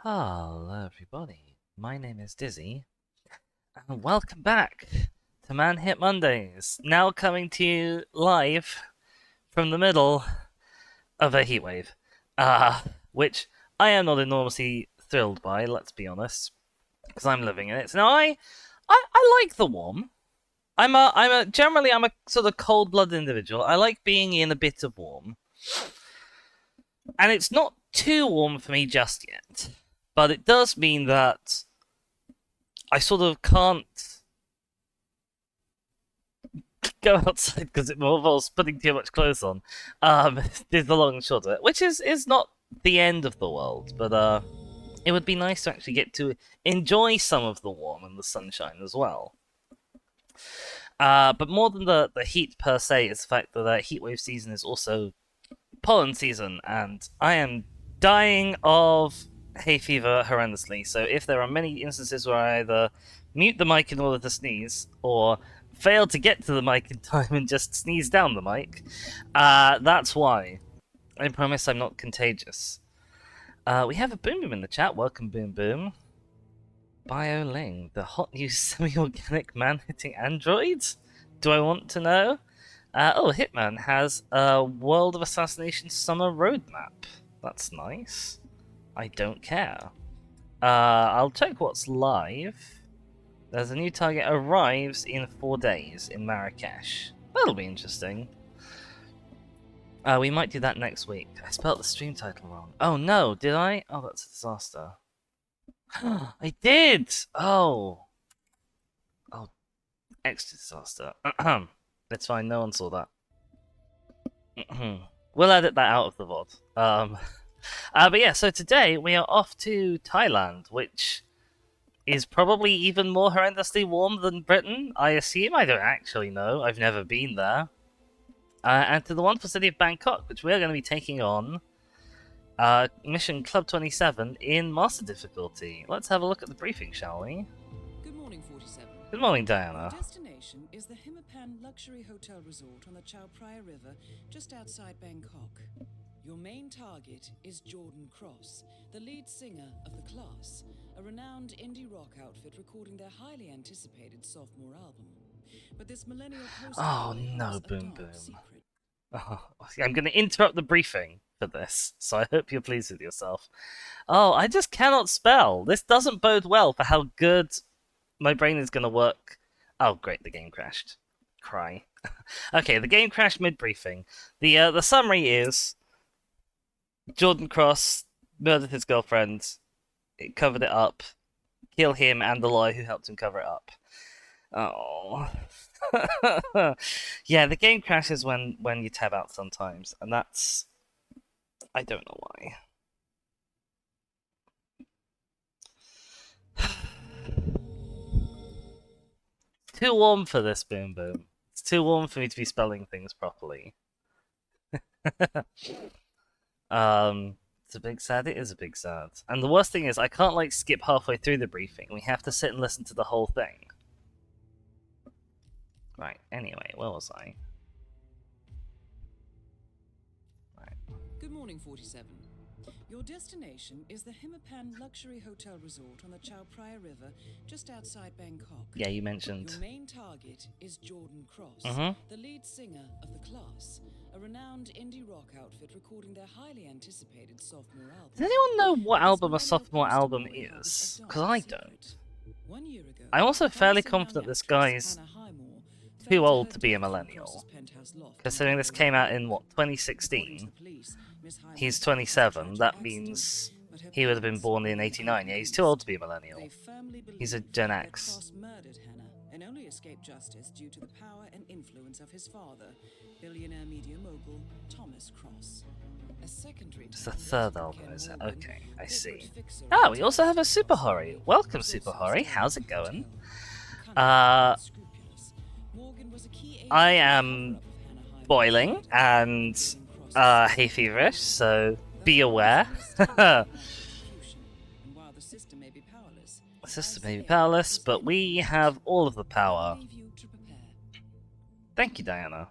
Hello everybody, my name is Dizzy, and welcome back to Man Hit Mondays, now coming to you live from the middle of a heatwave, which I am not enormously thrilled by, let's be honest, because I'm living in it. So now I like the warm. Generally I'm a sort of cold-blooded individual. I like being in a bit of warm, and it's not too warm for me just yet. But it does mean that I sort of can't go outside because it involves putting too much clothes on. Is the long and short of it, which is not the end of the world, but it would be nice to actually get to enjoy some of the warm and the sunshine as well. But more than the heat per se is the fact that heatwave season is also pollen season, and I am dying of hay fever horrendously. So if there are many instances where I either mute the mic in order to sneeze or fail to get to the mic in time and just sneeze down the mic, that's why. I promise I'm not contagious. We have a Boom Boom in the chat. Welcome, Boom Boom. BioLing, the hot new semi-organic man-hitting android? Do I want to know? Hitman has a World of Assassination summer roadmap. That's nice. I don't care. I'll check what's live. There's a new target arrives in 4 days in Marrakesh. That'll be interesting. We might do that next week. I spelled the stream title wrong. Oh no, did I? Oh, that's a disaster. I did! Oh, extra disaster. It's fine, no one saw that. We'll edit that out of the VOD. But yeah, so today we are off to Thailand, which is probably even more horrendously warm than Britain, I assume. I don't actually know. I've never been there. And to the wonderful city of Bangkok, which we're going to be taking on Mission Club 27 in Master Difficulty. Let's have a look at the briefing, shall we? Good morning, 47. Good morning, Diana. Your destination is the Himmapan luxury hotel resort on the Chao Phraya River, just outside Bangkok. Your main target is Jordan Cross, the lead singer of The Class, a renowned indie rock outfit recording their highly anticipated sophomore album. But this millennial post no, Boom Boom. I'm going to interrupt the briefing for this, so I hope you're pleased with yourself. Oh, I just cannot spell. This doesn't bode well for how good my brain is going to work. Oh, great, the game crashed. Cry. Okay, the game crashed mid-briefing. The summary is Jordan Cross murdered his girlfriend, covered it up, kill him and the lawyer who helped him cover it up. Oh. Yeah, the game crashes when you tab out sometimes, and that's... I don't know why. Too warm for this, Boom Boom. It's too warm for me to be spelling things properly. It's a big sad. It is a big sad. And the worst thing is, I can't like skip halfway through the briefing. We have to sit and listen to the whole thing. Right. Anyway, where was I? Right. Good morning, 47. Your destination is the Himmapan luxury hotel resort on the Chao Phraya River, just outside Bangkok. Yeah, you mentioned. Your main target is Jordan Cross, the lead singer of The Class, a renowned indie rock outfit recording their highly anticipated sophomore album. Does anyone know what album a sophomore album is? Because I don't. 1 year ago, I'm also fairly confident this guy's too old to be a millennial. Considering this came out in, what, 2016? He's 27, that means he would have been born in 89. Yeah, he's too old to be a millennial. He's a Gen X. And only escaped justice due to the power and influence of his father, billionaire media mogul Thomas Cross. A secondary It's the third album, is it? Okay, I see. Ah, we also have a Super Hori. Welcome, Super Hori. How's it going? I am boiling and hay feverish, so be aware. The system may be powerless, but we have all of the power. Thank you, Diana.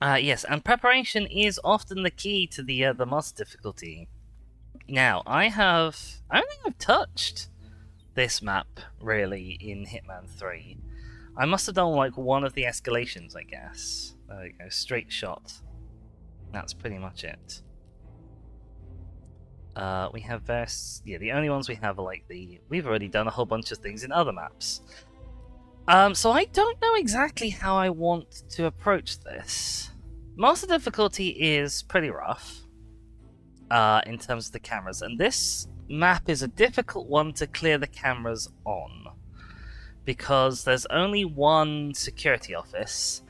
Yes, and preparation is often the key to the master difficulty. Now, I don't think I've touched this map, really, in Hitman 3. I must have done, like, one of the escalations, I guess. There we go, straight shot. That's pretty much it. We have the only ones we have are, like, we've already done a whole bunch of things in other maps. So I don't know exactly how I want to approach this. Master difficulty is pretty rough. In terms of the cameras, and this map is a difficult one to clear the cameras on because there's only one security office,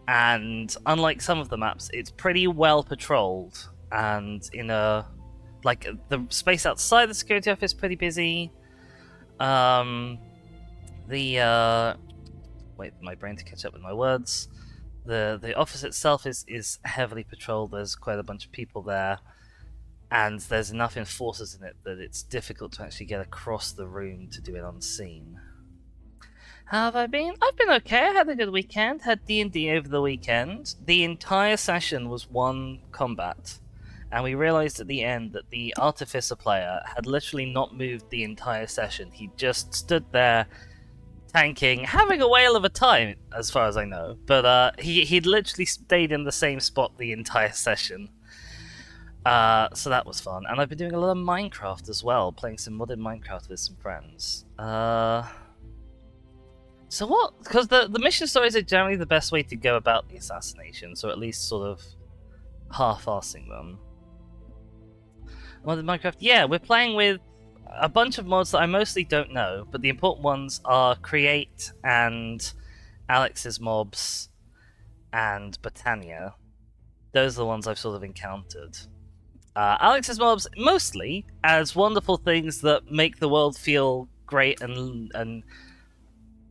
and unlike some of the maps, it's pretty well patrolled, and the space outside the security office is pretty busy. Wait for my brain to catch up with my words. The office itself is heavily patrolled. There's quite a bunch of people there, and there's enough enforcers in it that it's difficult to actually get across the room to do it unseen. How have I been? I've been okay. I had a good weekend. Had D&D over the weekend. The entire session was one combat, and we realized at the end that the Artificer player had literally not moved the entire session. He just stood there tanking, having a whale of a time, as far as I know. But he'd literally stayed in the same spot the entire session. So that was fun, and I've been doing a lot of Minecraft as well, playing some modded Minecraft with some friends. So what? Because the mission stories are generally the best way to go about the assassinations, or at least sort of half-assing them. Modded Minecraft, yeah, we're playing with a bunch of mods that I mostly don't know, but the important ones are Create and Alex's mobs and Botania. Those are the ones I've sort of encountered. Alex's mobs mostly as wonderful things that make the world feel great and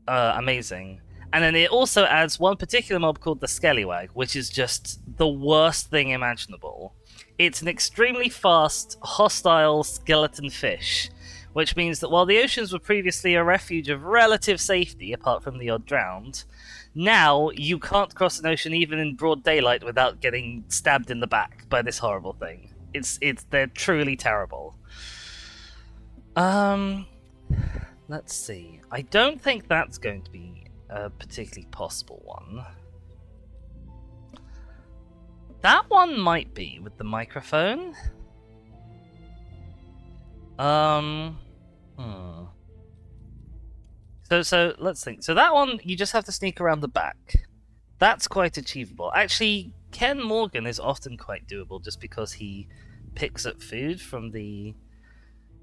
amazing. And then it also adds one particular mob called the Skellywag, which is just the worst thing imaginable. It's an extremely fast, hostile skeleton fish, which means that while the oceans were previously a refuge of relative safety, apart from the odd drowned, now you can't cross an ocean even in broad daylight without getting stabbed in the back by this horrible thing. They're truly terrible. Let's see. I don't think that's going to be a particularly possible one. That one might be with the microphone. So let's think. So that one, you just have to sneak around the back. That's quite achievable. Actually, Ken Morgan is often quite doable just because he picks up food from the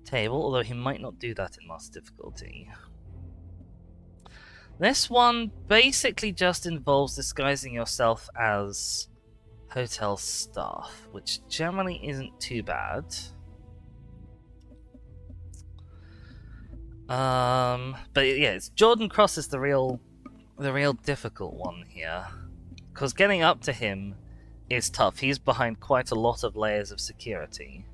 table, although he might not do that in Master difficulty. This one basically just involves disguising yourself as hotel staff, which generally isn't too bad. But yeah, it's Jordan Cross is the real difficult one here, because getting up to him is tough. He's behind quite a lot of layers of security.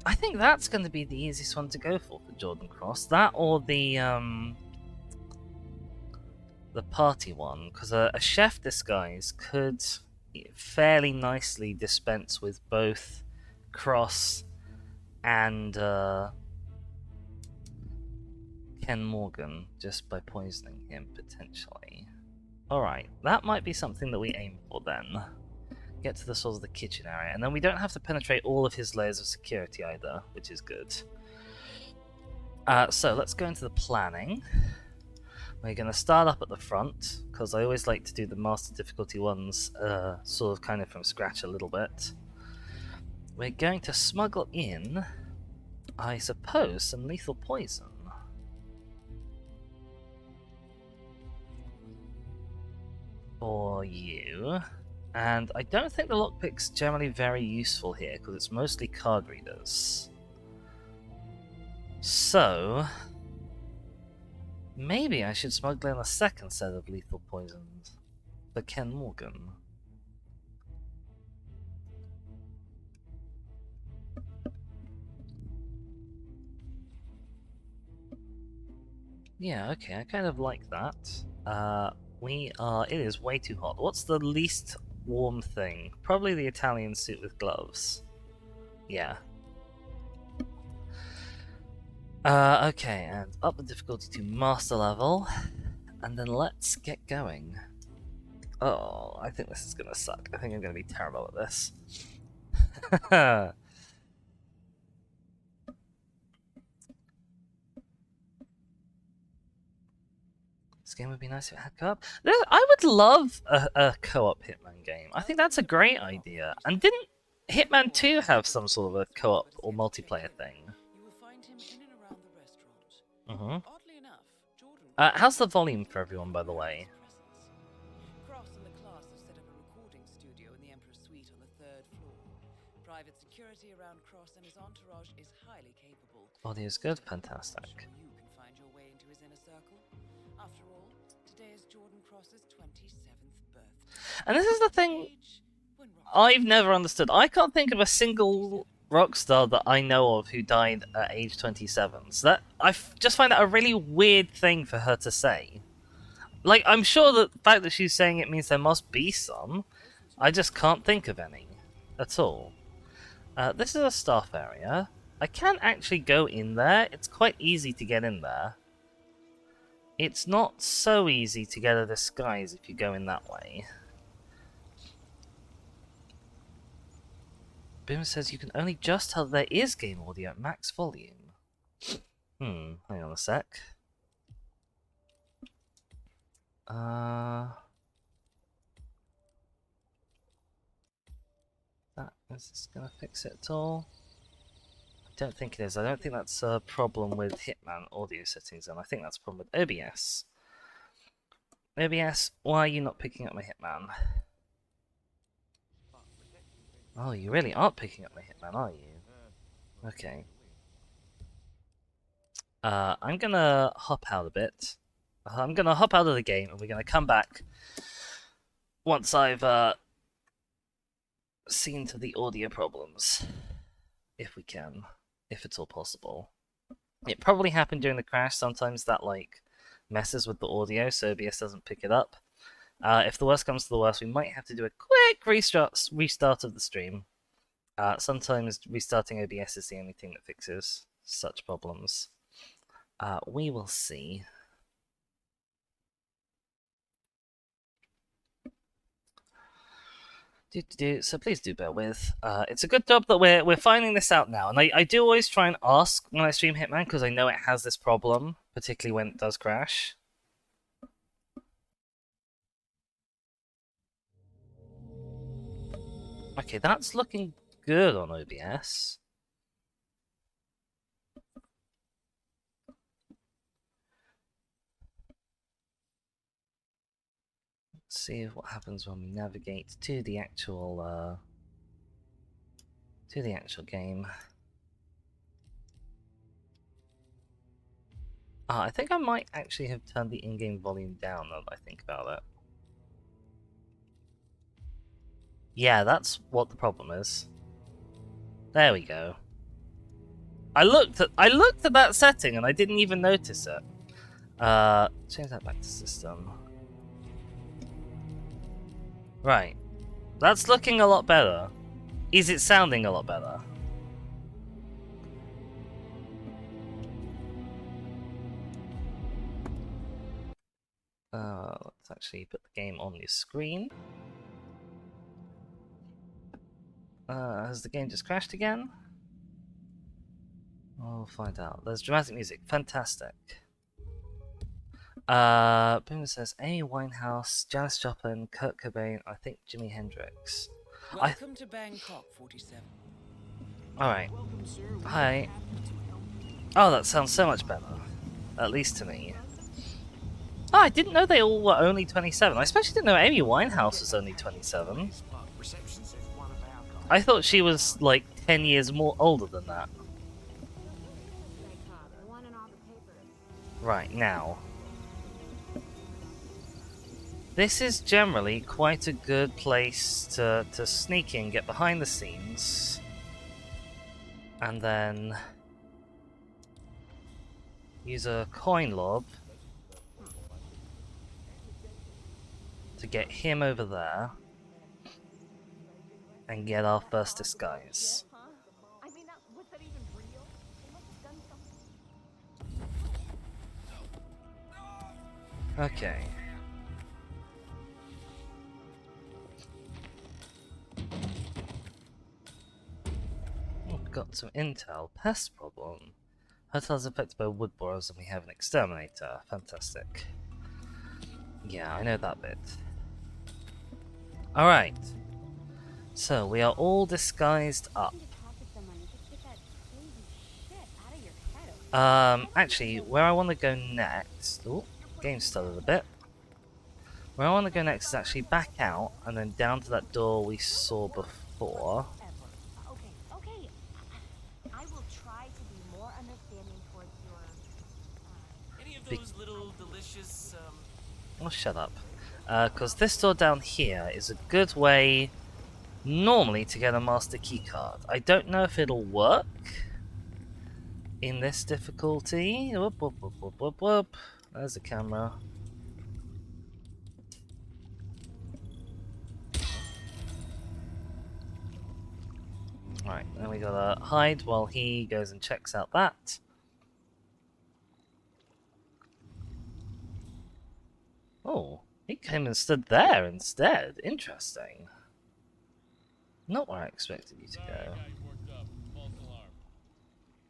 I think that's going to be the easiest one to go for Jordan Cross. That or the party one, because a chef disguise could fairly nicely dispense with both Cross and Ken Morgan just by poisoning him potentially. Alright, that might be something that we aim for then. Get to the sort of the kitchen area, and then we don't have to penetrate all of his layers of security either, which is good. So let's go into the planning. We're going to start up at the front, because I always like to do the master difficulty ones sort of kind of from scratch a little bit. We're going to smuggle in, I suppose, some lethal poison. For you. And I don't think the lockpick's generally very useful here, because it's mostly card readers. So maybe I should smuggle in a second set of lethal poisons for Ken Morgan. Yeah, okay, I kind of like that. It is way too hot. What's the least warm thing? Probably the Italian suit with gloves. Yeah. Okay, and up the difficulty to master level, and then let's get going. Oh, I think this is gonna suck. I think I'm gonna be terrible at this. This game would be nice if it had co-op. I would love a co-op Hitman game. I think that's a great idea. And didn't Hitman 2 have some sort of a co-op or multiplayer thing? You will find him in and around the restaurant. Mm-hmm. Oddly enough, Jordan How's the volume for everyone, by the way? Cross and the class have set up a recording studio in the Emperor's Suite on the 3rd floor. Private security around Cross and his entourage is highly capable. Audio's good? Fantastic. I'm sure you can find your way into his inner circle. After all, today is Jordan Cross's 27th birthday. And this is the thing Age when rock I've never understood. I can't think of a single rock star that I know of who died at age 27. So just find that a really weird thing for her to say. Like, I'm sure that the fact that she's saying it means there must be some. I just can't think of any at all. This is a staff area. I can actually go in there. It's quite easy to get in there. It's not so easy to get a disguise if you go in that way. Boomer says you can only just tell there is game audio at max volume. Hang on a sec. Is this gonna fix it at all? I don't think it is. I don't think that's a problem with Hitman audio settings, and I think that's a problem with OBS. OBS, why are you not picking up my Hitman? Oh, you really aren't picking up my Hitman, are you? Okay. I'm gonna hop out a bit. I'm gonna hop out of the game, and we're gonna come back once I've seen to the audio problems, if we can, if it's all possible. It probably happened during the crash. Sometimes that messes with the audio, so OBS doesn't pick it up. If the worst comes to the worst, we might have to do a quick restart of the stream. Sometimes restarting OBS is the only thing that fixes such problems. We will see. So please do bear with. It's a good job that we're finding this out now, and I do always try and ask when I stream Hitman because I know it has this problem, particularly when it does crash. Okay, that's looking good on OBS. Let's see what happens when we navigate to the actual game. I think I might actually have turned the in-game volume down now that I think about it. Yeah, that's what the problem is. There we go. I looked at that setting and I didn't even notice it. Change that back to system. Right. That's looking a lot better. Is it sounding a lot better? Let's actually put the game on the screen. Has the game just crashed again? We'll find out. There's dramatic music. Fantastic. Boomer says Amy Winehouse, Janis Joplin, Kurt Cobain, I think Jimi Hendrix. Welcome to Bangkok, 47. Alright. Hi. Oh, that sounds so much better. At least to me. Oh, I didn't know they all were only 27. I especially didn't know Amy Winehouse was only 27. I thought she was like 10 years more older than that. Right, now. This is generally quite a good place to sneak in, get behind the scenes, and then use a coin lob to get him over there and get our first disguise. Okay. We've got some intel. Pest problem. Hotel is affected by wood borers and we have an exterminator. Fantastic. Yeah, I know that bit. Alright. So, we are all disguised up. Actually, where I want to go next... Oh, game stuttered a bit. Where I want to go next is actually back out and then down to that door we saw before. Okay. I will try to be more understanding towards your... Any of those little delicious, Oh, shut up. Because this door down here is a good way, normally, to get a master keycard. I don't know if it'll work in this difficulty. Whoop, whoop, whoop, whoop, whoop, whoop. There's the camera. Right, then we gotta hide while he goes and checks out that. Oh, he came and stood there instead. Interesting. Not where I expected you to go.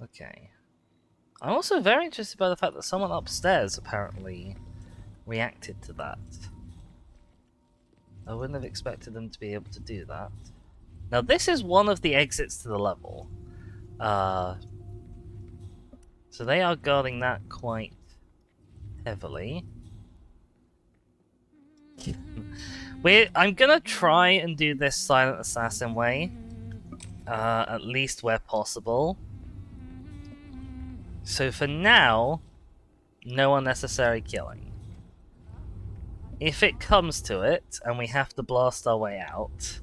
Okay. I'm also very interested by the fact that someone upstairs apparently reacted to that. I wouldn't have expected them to be able to do that. Now this is one of the exits to the level. So they are guarding that quite heavily. I'm gonna try and do this silent assassin way, at least where possible. So for now, no unnecessary killing. If it comes to it, and we have to blast our way out,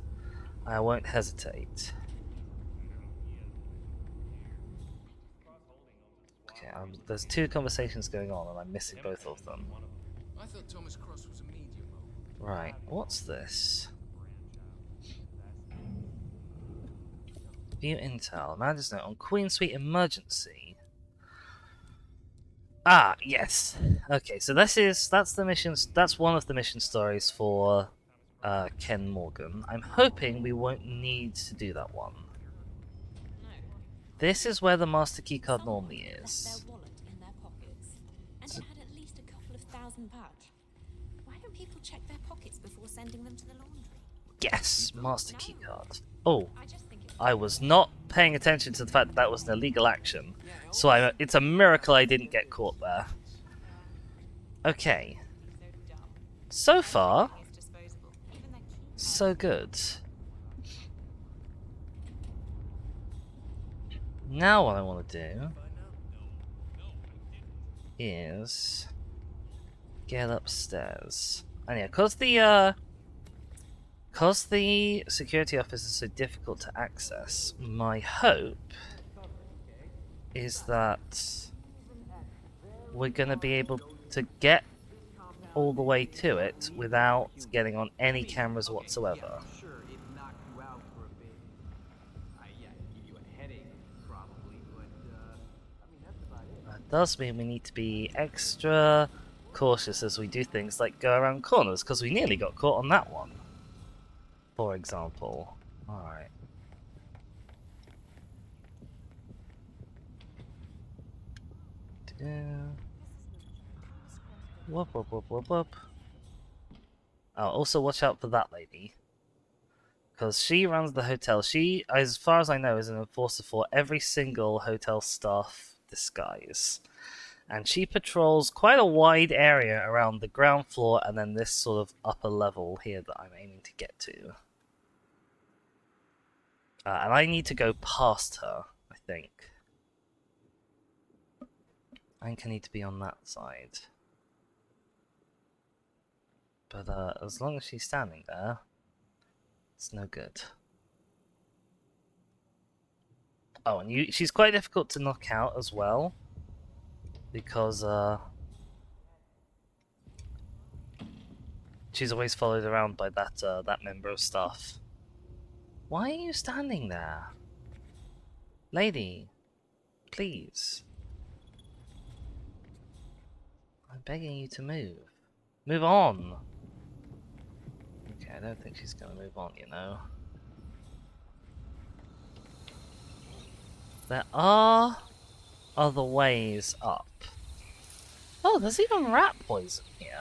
I won't hesitate. Okay, there's two conversations going on, and I'm missing both of them. I thought Thomas Cross was a medium. Right, what's this? View intel. Manager's note on Queen Suite emergency. Ah, yes. Okay, so that's the missions. That's one of the mission stories for Ken Morgan. I'm hoping we won't need to do that one. This is where the master keycard normally is. Their wallet in their pockets, and it had at least a couple of thousand baht. Why don't people check their pockets before sending them to the laundry? Yes, master keycard. Oh, I just think it's I was not paying attention to the fact that that was an illegal action. So it's a miracle I didn't get caught there. Okay. So far, disposable. Even their key. so good. Now what I want to do is get upstairs. And yeah, cause the security office is so difficult to access, my hope is that we're gonna be able to get all the way to it without getting on any cameras whatsoever. Sure, it knocked you out for a bit. Yeah, give you a headache, probably, but, I mean, that's about it. That does mean we need to be extra cautious as we do things like go around corners, because we nearly got caught on that one, for example. Alright. Whoop, whoop, whoop, whoop, whoop. Oh, also watch out for that lady. Because she runs the hotel. She, as far as I know, is an enforcer for every single hotel staff disguise. And she patrols quite a wide area around the ground floor and then this sort of upper level here that I'm aiming to get to. And I need to go past her, I think. I think I need to be on that side. But as long as she's standing there, it's no good. Oh, and she's quite difficult to knock out as well. Because, She's always followed around by that member of staff. Why are you standing there? Lady, please. I'm begging you to move. Move on! Okay, I don't think she's gonna move on, you know. There are other ways up. Oh, there's even rat poison here.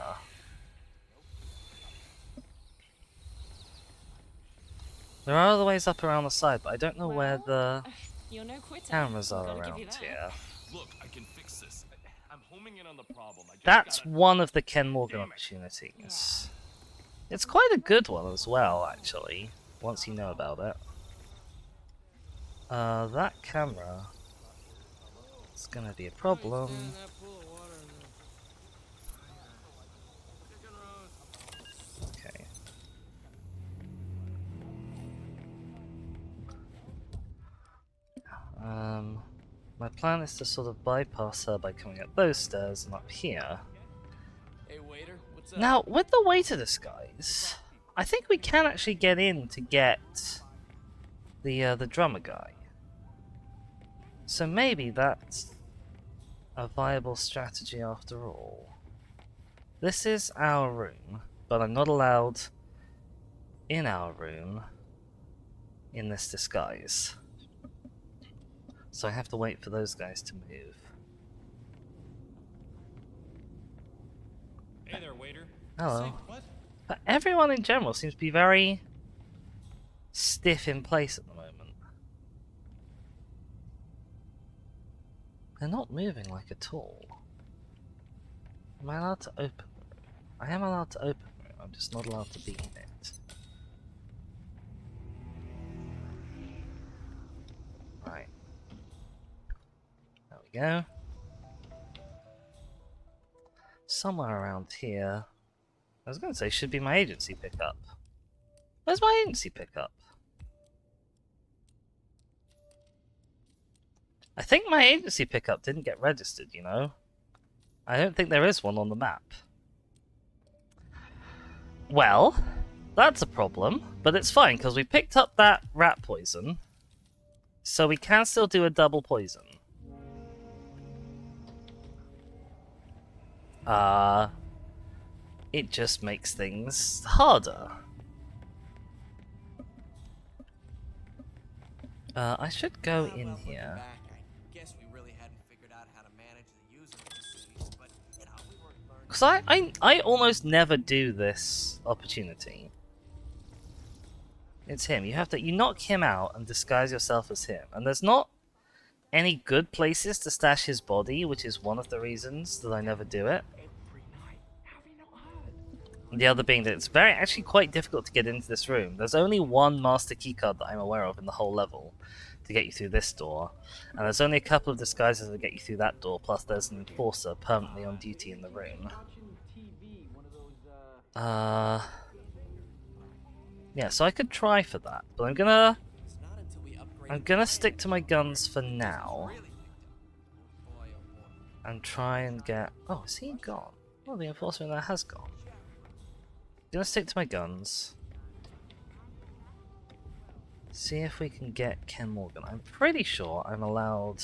There are other ways up around the side, but I don't know where the You're no quitter. cameras I've are gotta give you around that. here. Look, I can fix this. I'm homing in on the problem. I just That's gotta... one of the Ken Morgan Damn it. opportunities. It's quite a good one as well, actually, once you know about it. That camera is gonna be a problem. Okay. My plan is to sort of bypass her by coming up those stairs and up here. Hey, waiter, what's up? Now, with the waiter disguise, I think we can actually get in to get the drummer guy. So maybe that's a viable strategy after all. This is our room, but I'm not allowed in our room in this disguise. So I have to wait for those guys to move. Hey there, waiter. Hello. Say what? But everyone in general seems to be very stiff in place at the moment. They're not moving like at all. Am I allowed to open the room? I am allowed to open the room, I'm just not allowed to be in it. Right. There we go. Somewhere around here. I was going to say, should be my agency pickup. Where's my agency pickup? I think my agency pickup didn't get registered, you know? I don't think there is one on the map. Well, that's a problem, but it's fine, because we picked up that rat poison, so we can still do a double poison. It just makes things harder. I should go in here. Back, I guess we really hadn't figured out how to manage the user interface, but you know, we were learning. Because I almost never do this opportunity. It's him. You knock him out and disguise yourself as him. And there's not any good places to stash his body, which is one of the reasons that I never do it. The other being that it's actually quite difficult to get into this room. There's only one master keycard that I'm aware of in the whole level to get you through this door. And there's only a couple of disguises that get you through that door, plus there's an enforcer permanently on duty in the room. Yeah, so I could try for that, but I'm gonna stick to my guns for now. And try and get... Oh, is he gone? Oh, the enforcer in there has gone. Gonna stick to my guns. See if we can get Ken Morgan. I'm pretty sure I'm allowed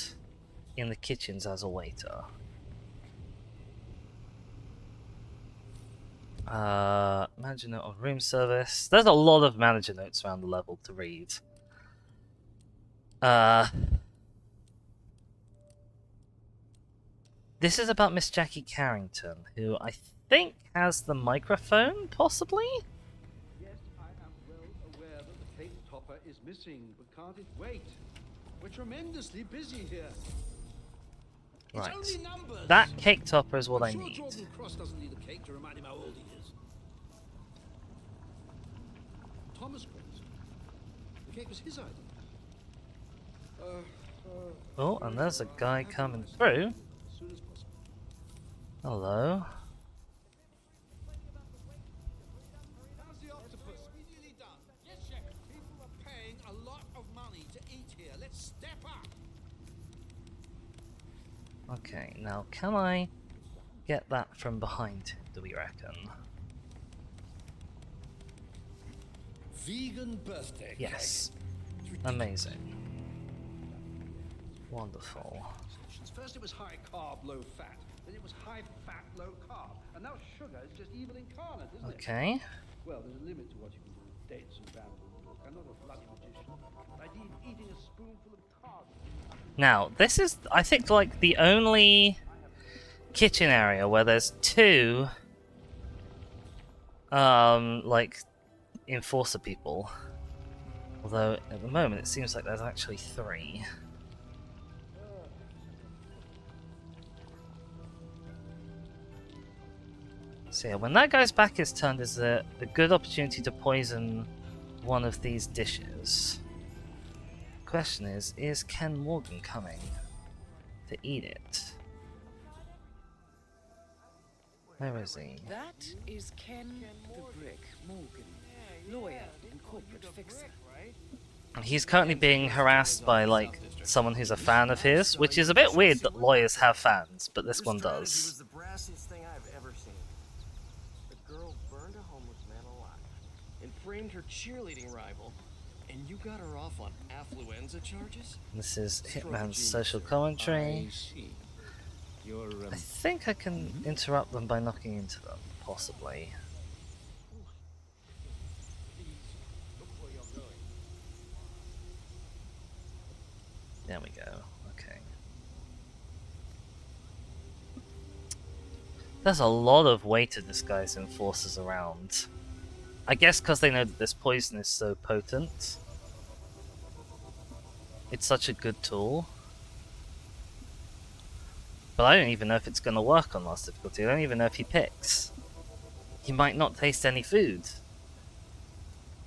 in the kitchens as a waiter. Manager note of room service. There's a lot of manager notes around the level to read. This is about Miss Jackie Carrington, who I think has the microphone, possibly? Yes, I am well aware that the cake topper is missing, but can't it wait? We're tremendously busy here. Right. It's only numbers. That cake topper is what I'm I sure need. Jordan Cross doesn't need a cake to remind him how old he is. Thomas Cross. The cake was his idea. Oh, and there's a guy coming through. As soon as possible. Hello. How's the octopus? We nearly done. Yes, chef. People are paying a lot of money to eat here. Let's step up. Okay, now can I get that from behind him, do we reckon? vegan birthday cake. Yes. Amazing. Wonderful. First it was high carb, low fat. Then it was high fat, low carb. And now sugar is just evil incarnate, isn't it? Okay. Well, there's a limit to what you can do with dates and bamboos. I'm not a bloody magician. But I need eating a spoonful of target. Now, this is, I think, like the only kitchen area where there's two, like, enforcer people. Although, at the moment, it seems like there's actually 3. So yeah, when that guy's back is turned, is a good opportunity to poison one of these dishes. Question is Ken Morgan coming to eat it? Where is he? That is Ken the Brick Morgan, lawyer and corporate fixer. He's currently being harassed by, like, someone who's a fan of his, which is a bit weird that lawyers have fans, but this one strategy does. was the brassiest thing I've ever seen. The girl burned a homeless man alive and framed her cheerleading rival. And you got her off on affluenza charges? This is Hitman's social commentary. I see. You're, I think I can interrupt them by knocking into them, possibly. There we go. Okay. There's a lot of way to disguise enforcers around. I guess because they know that this poison is so potent. It's such a good tool. But I don't even know if it's going to work on last difficulty. I don't even know if he picks. He might not taste any food.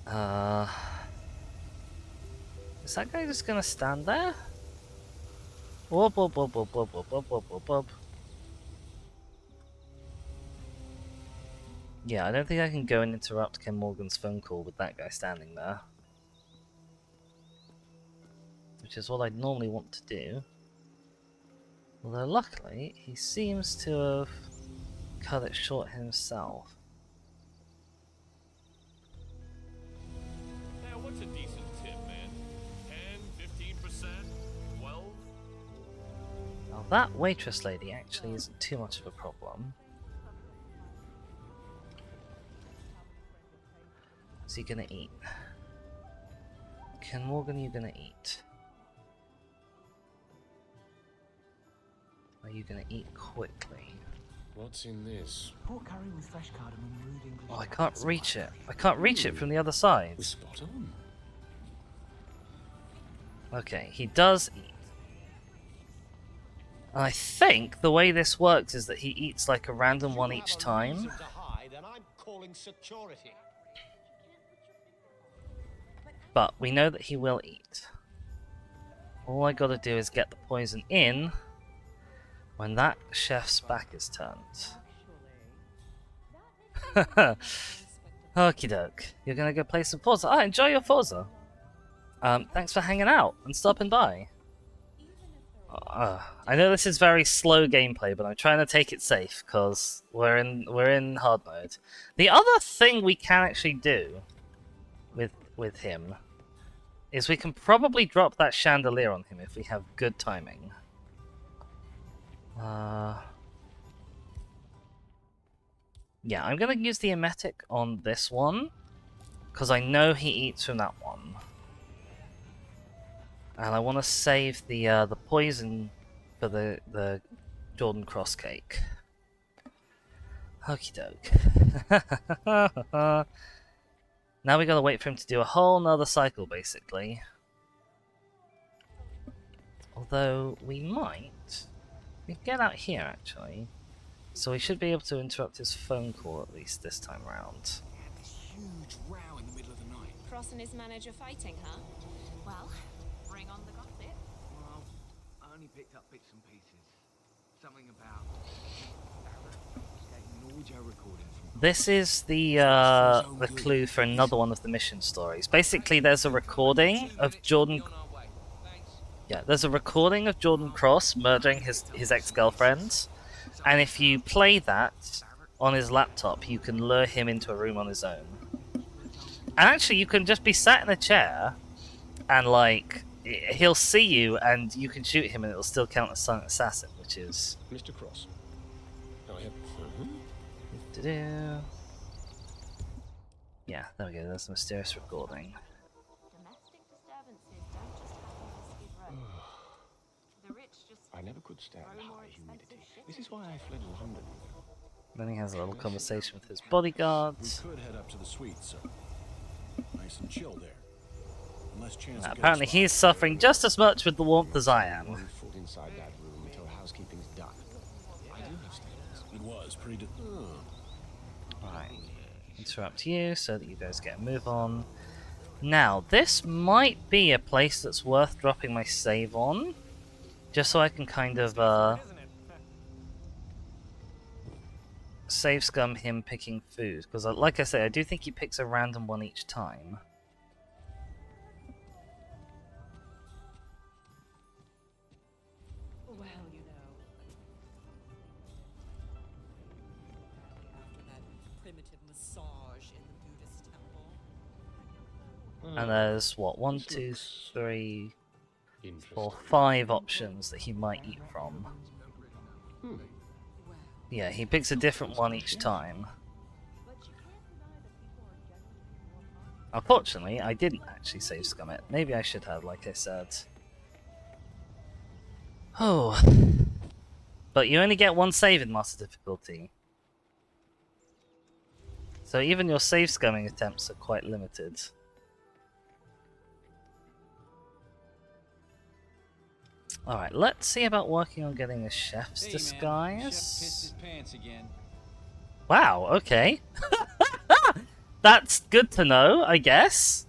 Is that guy just going to stand there? Whoop, whoop, whoop, whoop, whoop, whoop, whoop, whoop, whoop, whoop. Yeah, I don't think I can go and interrupt Ken Morgan's phone call with that guy standing there. Which is what I'd normally want to do. Although luckily, he seems to have cut it short himself. Now, what's a decent tip, man? 10, 15%, 12? Now that waitress lady actually isn't too much of a problem. Is he gonna eat? Ken Morgan, you gonna eat? Are you gonna eat quickly? What's in this? Pork curry with fresh cardamom, rude English. Oh, I can't reach it. I can't reach it from the other side. We're spot on. Okay, he does eat. And I think the way this works is that he eats like a random one each time. Then I'm calling security. But we know that he will eat. All I gotta do is get the poison in when that chef's back is turned. Okie doke. You're gonna go play some Forza. Ah, enjoy your Forza. Thanks for hanging out and stopping by. I know this is very slow gameplay, but I'm trying to take it safe because we're in hard mode. The other thing we can actually do with him is we can probably drop that chandelier on him if we have good timing. Yeah, I'm gonna use the emetic on this one because I know he eats from that one, and I want to save the poison for the Jordan Cross cake. Okie doke. Now we gotta wait for him to do a whole nother cycle, basically. Although we can get out here actually, so we should be able to interrupt his phone call at least this time around. We had this huge row in the middle of the night. Cross and his manager fighting, huh? Well, bring on the gossip. Well, I only picked up bits and pieces. Something about getting an audio recording from. This is the clue for another one of the mission stories. Basically, there's a recording of Jordan. Yeah, there's a recording of Jordan Cross murdering his ex-girlfriend, and if you play that on his laptop, you can lure him into a room on his own. And actually, you can just be sat in a chair, and like he'll see you, and you can shoot him, and it'll still count as silent assassin, which is. Mr. Cross. I have. Yeah, there we go. There's a mysterious recording. Domestic disturbances don't just happen on Skid Row. The rich just I never could stand grow more high humidity. expensive shit. This is why I fled London. Then he has a little conversation with his We bodyguards. could head up to the suite, sir. Nice and chill there. Unless chance of Apparently, getting he's spotted. suffering just as much with the warmth as I am. 1 foot inside that room until housekeeping's done. I do have standards. It was pretty. Right. Interrupt you so that you guys get a move on. Now, this might be a place that's worth dropping my save on. Just so I can kind of, save scum him picking food. Because, like I say, I do think he picks a random one each time. Well, you know. After that primitive massage in the Buddhist temple. And there's, what, 1, 2, 3, Interesting. 4, 5 options that he might eat from. Hmm. Yeah, he picks a different one each time. Unfortunately, I didn't actually save scum it. Maybe I should have, like I said. Oh. But you only get one save in Master Difficulty. So even your save scumming attempts are quite limited. Alright, let's see about working on getting a chef's Hey, disguise. man. Chef pissed his pants again. Wow, okay. That's good to know, I guess.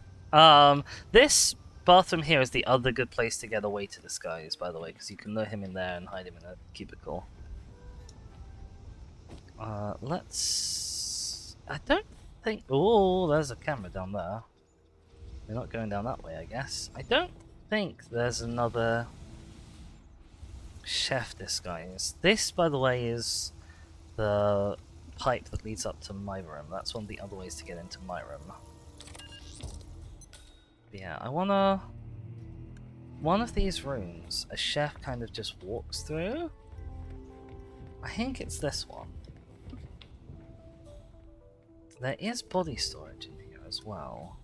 This bathroom here is the other good place to get a way to disguise, by the way, because you can lure him in there and hide him in a cubicle. Let's... I don't think... Oh, there's a camera down there. We're not going down that way, I guess. I don't think there's another chef disguise. This, by the way, is the pipe that leads up to my room. That's one of the other ways to get into my room. But yeah, I wanna... One of these rooms, a chef kind of just walks through. I think it's this one. There is body storage in here as well.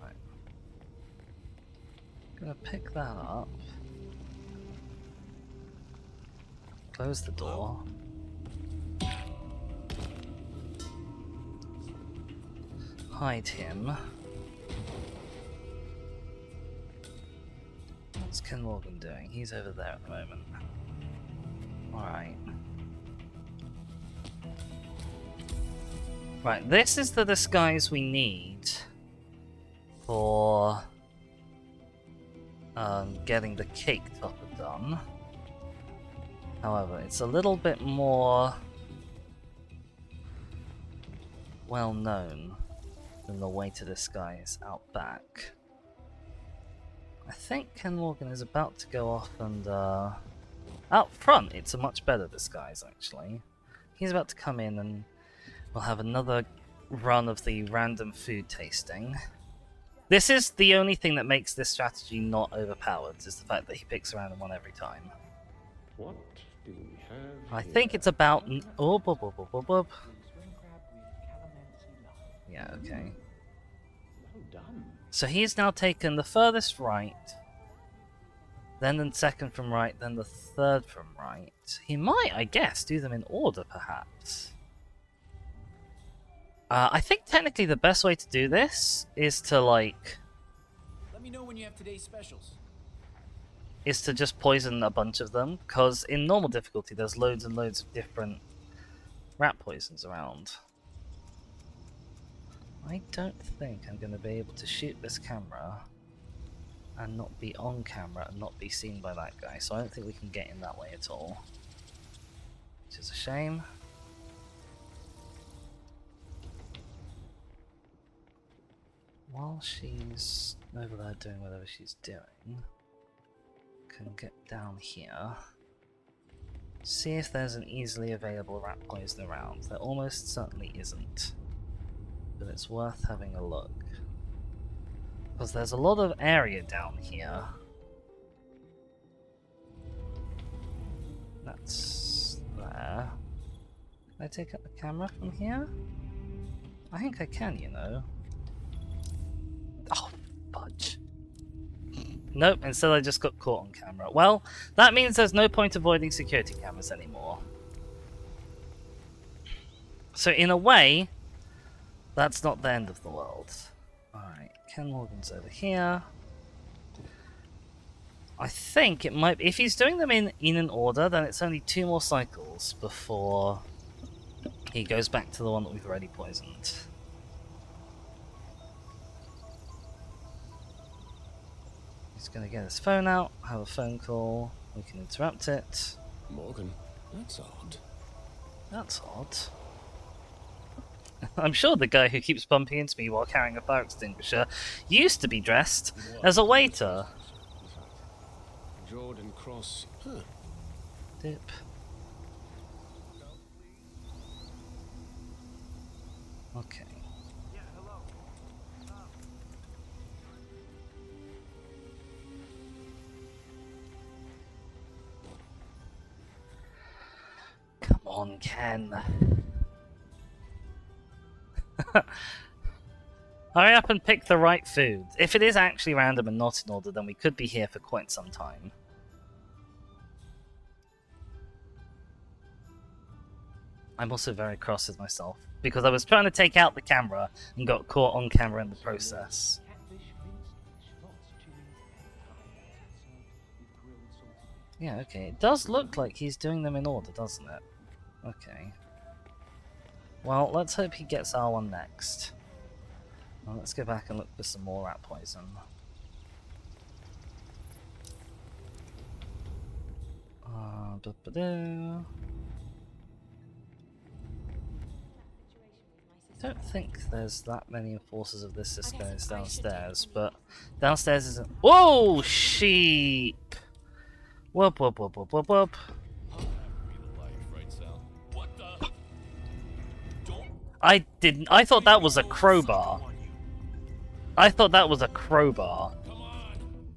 Right. Gonna pick that up. Close the door. Hide him. What's Ken Morgan doing? He's over there at the moment. Alright. Right, this is the disguise we need for getting the cake topper done. However, it's a little bit more well known than the way to disguise out back. I think Ken Morgan is about to go off and out front it's a much better disguise actually. He's about to come in and we'll have another run of the random food tasting. This is the only thing that makes this strategy not overpowered, is the fact that he picks a random one every time. What do we have? I think it's about... Oh, bub, bub, bub, bub, bub. Yeah, okay. Well done. So he's now taken the furthest right, then the second from right, then the third from right. He might, I guess, do them in order, perhaps. I think technically the best way to do this is to, like... Let me know when you have today's specials. is to just poison a bunch of them, because in normal difficulty there's loads and loads of different rat poisons around. I don't think I'm going to be able to shoot this camera and not be on camera and not be seen by that guy, so I don't think we can get in that way at all. Which is a shame. While she's over there doing whatever she's doing, can get down here. See if there's an easily available rat poison around. There almost certainly isn't. But it's worth having a look. Because there's a lot of area down here. That's there. Can I take up the camera from here? I think I can, you know. Oh, fudge. Nope, instead I just got caught on camera. Well, that means there's no point avoiding security cameras anymore. So in a way, that's not the end of the world. Alright, Ken Morgan's over here. I think it might... If he's doing them in an order, then it's only 2 more cycles before he goes back to the one that we've already poisoned. He's gonna get his phone out, have a phone call, we can interrupt it. Morgan, that's odd. That's odd. I'm sure the guy who keeps bumping into me while carrying a fire extinguisher used to be dressed as a waiter. In fact, Jordan Cross. Huh. Dip. Okay. Yeah, hello. Come on, Ken. Hurry up and pick the right food. If it is actually random and not in order, then we could be here for quite some time. I'm also very cross with myself, because I was trying to take out the camera and got caught on camera in the process. Yeah, okay. It does look like he's doing them in order, doesn't it? Okay. Well, let's hope he gets our one next. Well, let's go back and look for some more rat poison. I don't think there's that many enforcers of this disguise downstairs, but downstairs isn't. Whoa, sheep! Whoop, whoop, whoop, whoop, whoop, whoop. I didn't. I thought that was a crowbar. I thought that was a crowbar.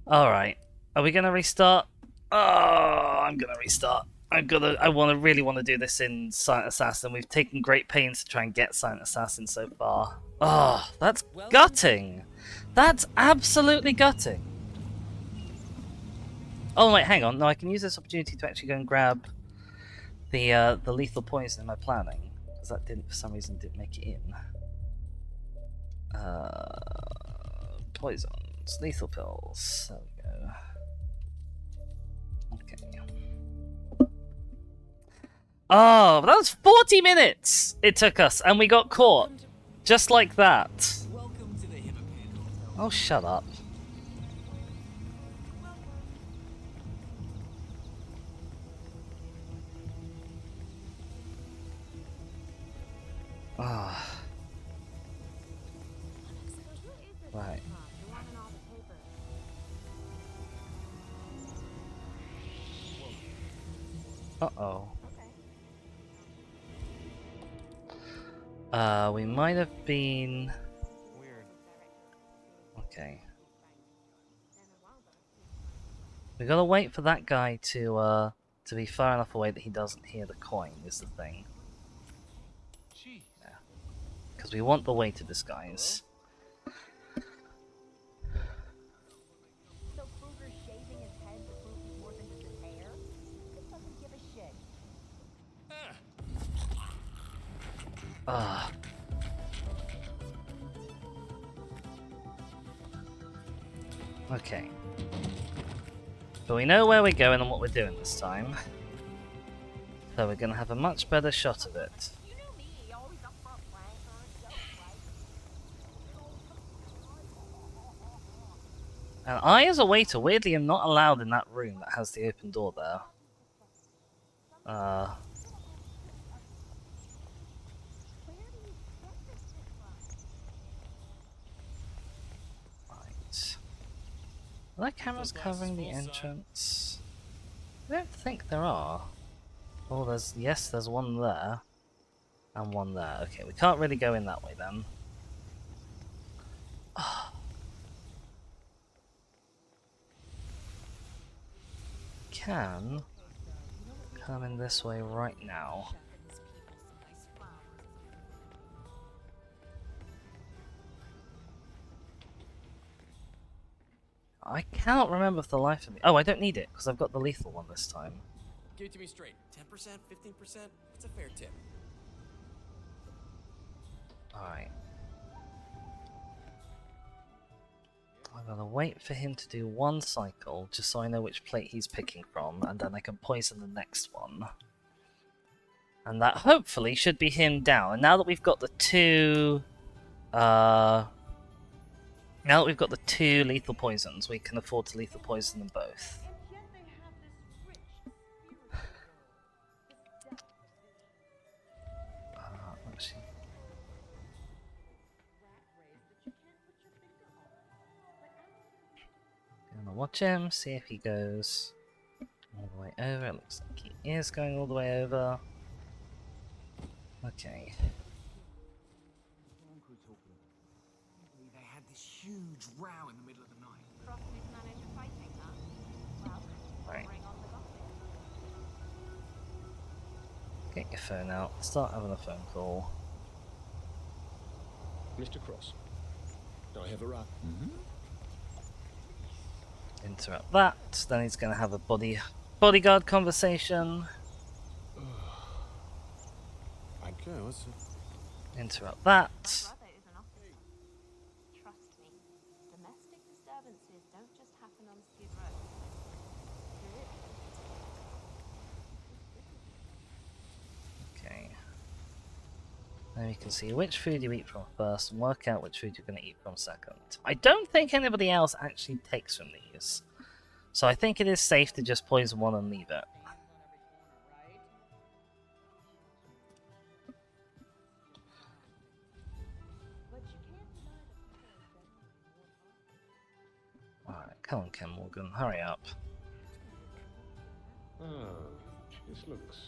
Alright. Are we gonna restart? Oh, I'm gonna restart. I really want to do this in Silent Assassin. We've taken great pains to try and get Silent Assassin so far. Oh, that's gutting. That's absolutely gutting. Oh wait, hang on. No, I can use this opportunity to actually go and grab the lethal poison in my planning, because that didn't, for some reason, didn't make it in. Poisons, lethal pills. There we go. Okay. Oh, that was 40 minutes it took us, and we got caught. Just like that. Welcome to the Himmapan Hotel. Oh, shut up. Ah. Right. Uh-oh. We might have been... Weird. Okay. We gotta wait for that guy to be far enough away that he doesn't hear the coin, is the thing. Jeez. Yeah. Because we want the waiter disguise. So Kruger's shaving his head to prove he's more than just his hair? He doesn't give a shit. Ah. Okay. But we know where we're going and what we're doing this time. So we're gonna have a much better shot of it. You know me, always up for a prank or a joke, right? And I, as a waiter, weirdly am not allowed in that room that has the open door there. Right. Are there cameras covering the entrance? I don't think there are. Oh, there's one there. And one there. Okay, we can't really go in that way then. Can come in this way right now. I cannot remember for the life of me. Oh, I don't need it because I've got the lethal one this time. Give it to me straight. 10%, 15%? What's a fair tip? Alright. I'm gonna wait for him to do one cycle just so I know which plate he's picking from, and then I can poison the next one. And that hopefully should be him down. And now that we've got the two lethal poisons, we can afford to lethal poison them both. Actually. Gonna watch him, see if he goes all the way over. It looks like he is going all the way over. Okay. They had this huge row in the middle of the night. Frost mismanaged fighting, huh? Well, Right. bring on the gossip. Get your phone out. Start having a phone call. Mr. Cross, I have arrived. Interrupt that. Then he's gonna have a bodyguard conversation. Okay, what's it? Interrupt that. My brother is an officer. Trust me, domestic disturbances don't just happen on Skid Row. Okay. Then we can see which food you eat from first and work out which food you're going to eat from second. I don't think anybody else actually takes from these. So I think it is safe to just poison one and leave it. Alright, come on Ken Morgan, hurry up. Ah, this looks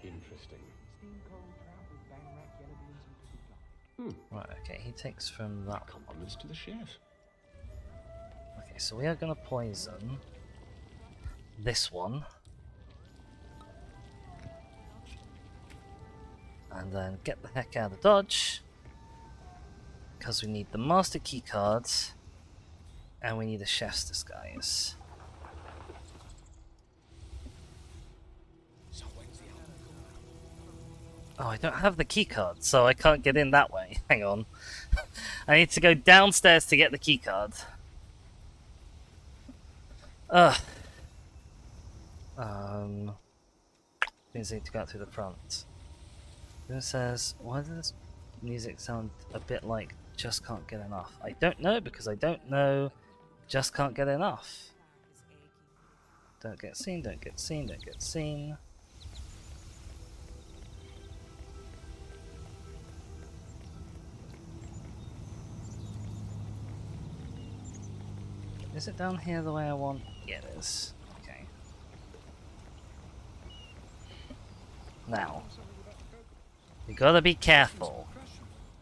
interesting. Steam cold trout with bang rack, yellow beans, and crispy fly. Right, okay, he takes from that one. Compliments to the chef. Okay, so we are going to poison this one. And then get the heck out of Dodge. Because we need the master key cards. And we need a chef's disguise. Oh, I don't have the key card, so I can't get in that way. Hang on. I need to go downstairs to get the key card. Ugh. Means I need to go out through the front. It says, why does this music sound a bit like Just Can't Get Enough? I don't know, because I don't know Just Can't Get Enough. Don't get seen, don't get seen, don't get seen. Is it down here the way I want? Yeah, it is. Okay. Now, we gotta be careful.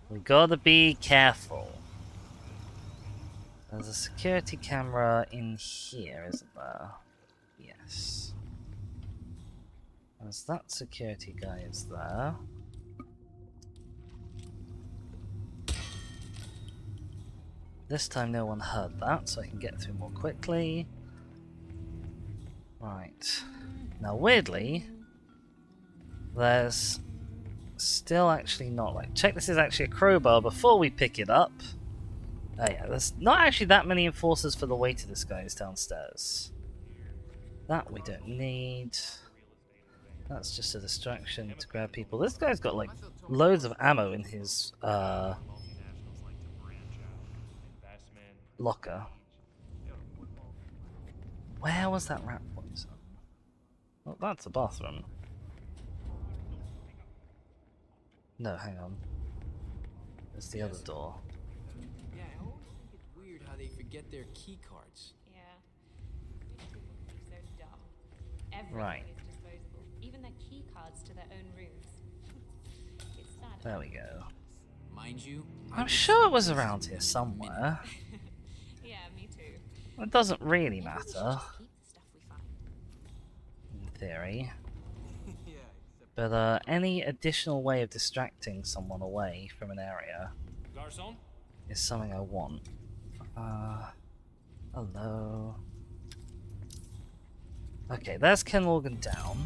We gotta be careful. There's a security camera in here, isn't there? Yes. As that security guy is there. This time no one heard that, so I can get through more quickly. Right. Now weirdly, there's still actually not like... Check, this is actually a crowbar before we pick it up. Oh yeah, there's not actually that many enforcers for the waiter disguise downstairs. That we don't need. That's just a distraction to grab people. This guy's got like loads of ammo in his locker. Where was that rat poison? Oh, that's a bathroom. No, hang on. There's the other door. Yeah, I always think it's weird how they forget their key cards. Yeah. These people think they're dumb. Everything Right. is disposable, even their key cards to their own rooms. It's sad. There we go. Mind you, I'm sure it was around here somewhere. Yeah, me too. It doesn't really Maybe we should matter, just keep the stuff we find. in theory. yeah, except But any additional way of distracting someone away from an area Garçon? is something I want. Hello. Okay, there's Ken Morgan down.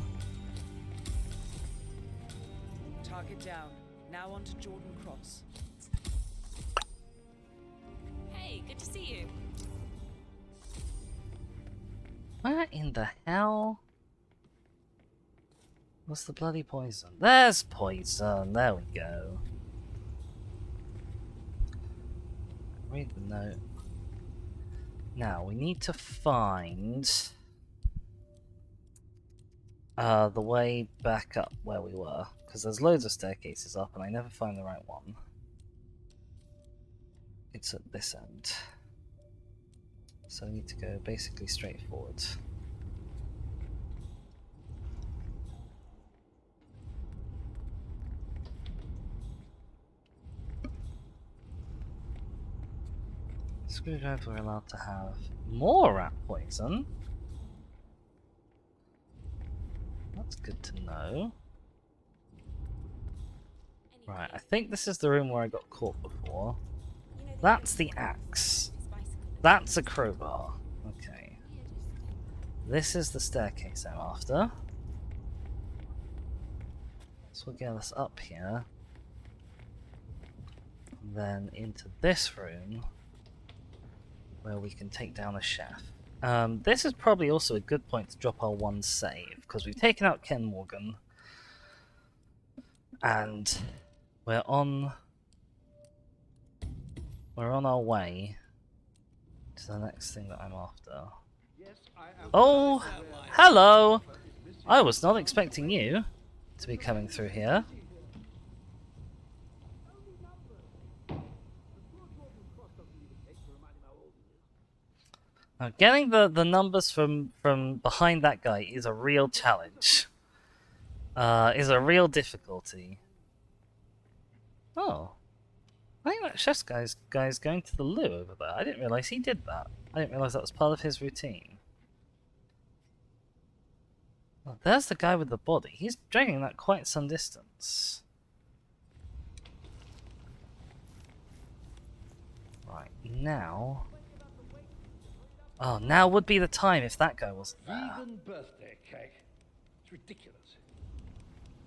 Target down. Now on to Jordan Cross. Hey, good to see you. Where in the hell was the bloody poison? There's poison. There we go. Read the note. Now we need to find the way back up where we were, because there's loads of staircases up and I never find the right one. It's at this end. So I need to go basically straight forward. Screwdriver, we're allowed to have more rat poison. That's good to know. Right, I think this is the room where I got caught before. That's the axe. That's a crowbar. Okay. This is the staircase I'm after. So we'll get us up here. And then into this room, where we can take down a chef. This is probably also a good point to drop our one save, because we've taken out Ken Morgan. And we're on our way to the next thing that I'm after. Oh, hello! I was not expecting you to be coming through here. Now, getting the numbers from behind that guy is a real challenge. Is a real difficulty. Oh. I think that chef's guy's going to the loo over there. I didn't realise he did that. I didn't realise that was part of his routine. Well, there's the guy with the body. He's dragging that quite some distance. Right, now... Oh, now would be the time if that guy wasn't there. Vegan birthday cake. It's ridiculous.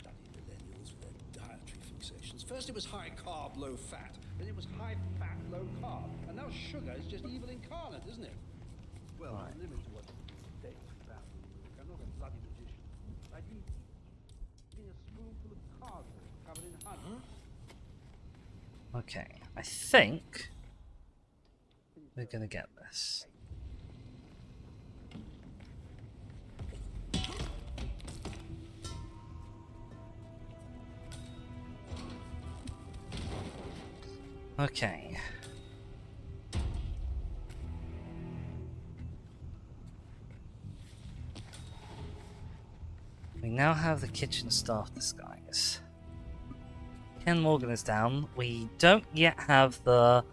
Bloody millennials with their dietary fixations. First it was high carb, low fat. Then it was high fat, low carb. And now sugar is just evil incarnate, isn't it? Well, Right. there's a limit to what dates about. I'm not a bloody magician. I'd eat a spoonful of cardboard covered in honey. Okay, I think we're gonna get this. Okay. We now have the kitchen staff disguise. Ken Morgan is down. We don't yet have the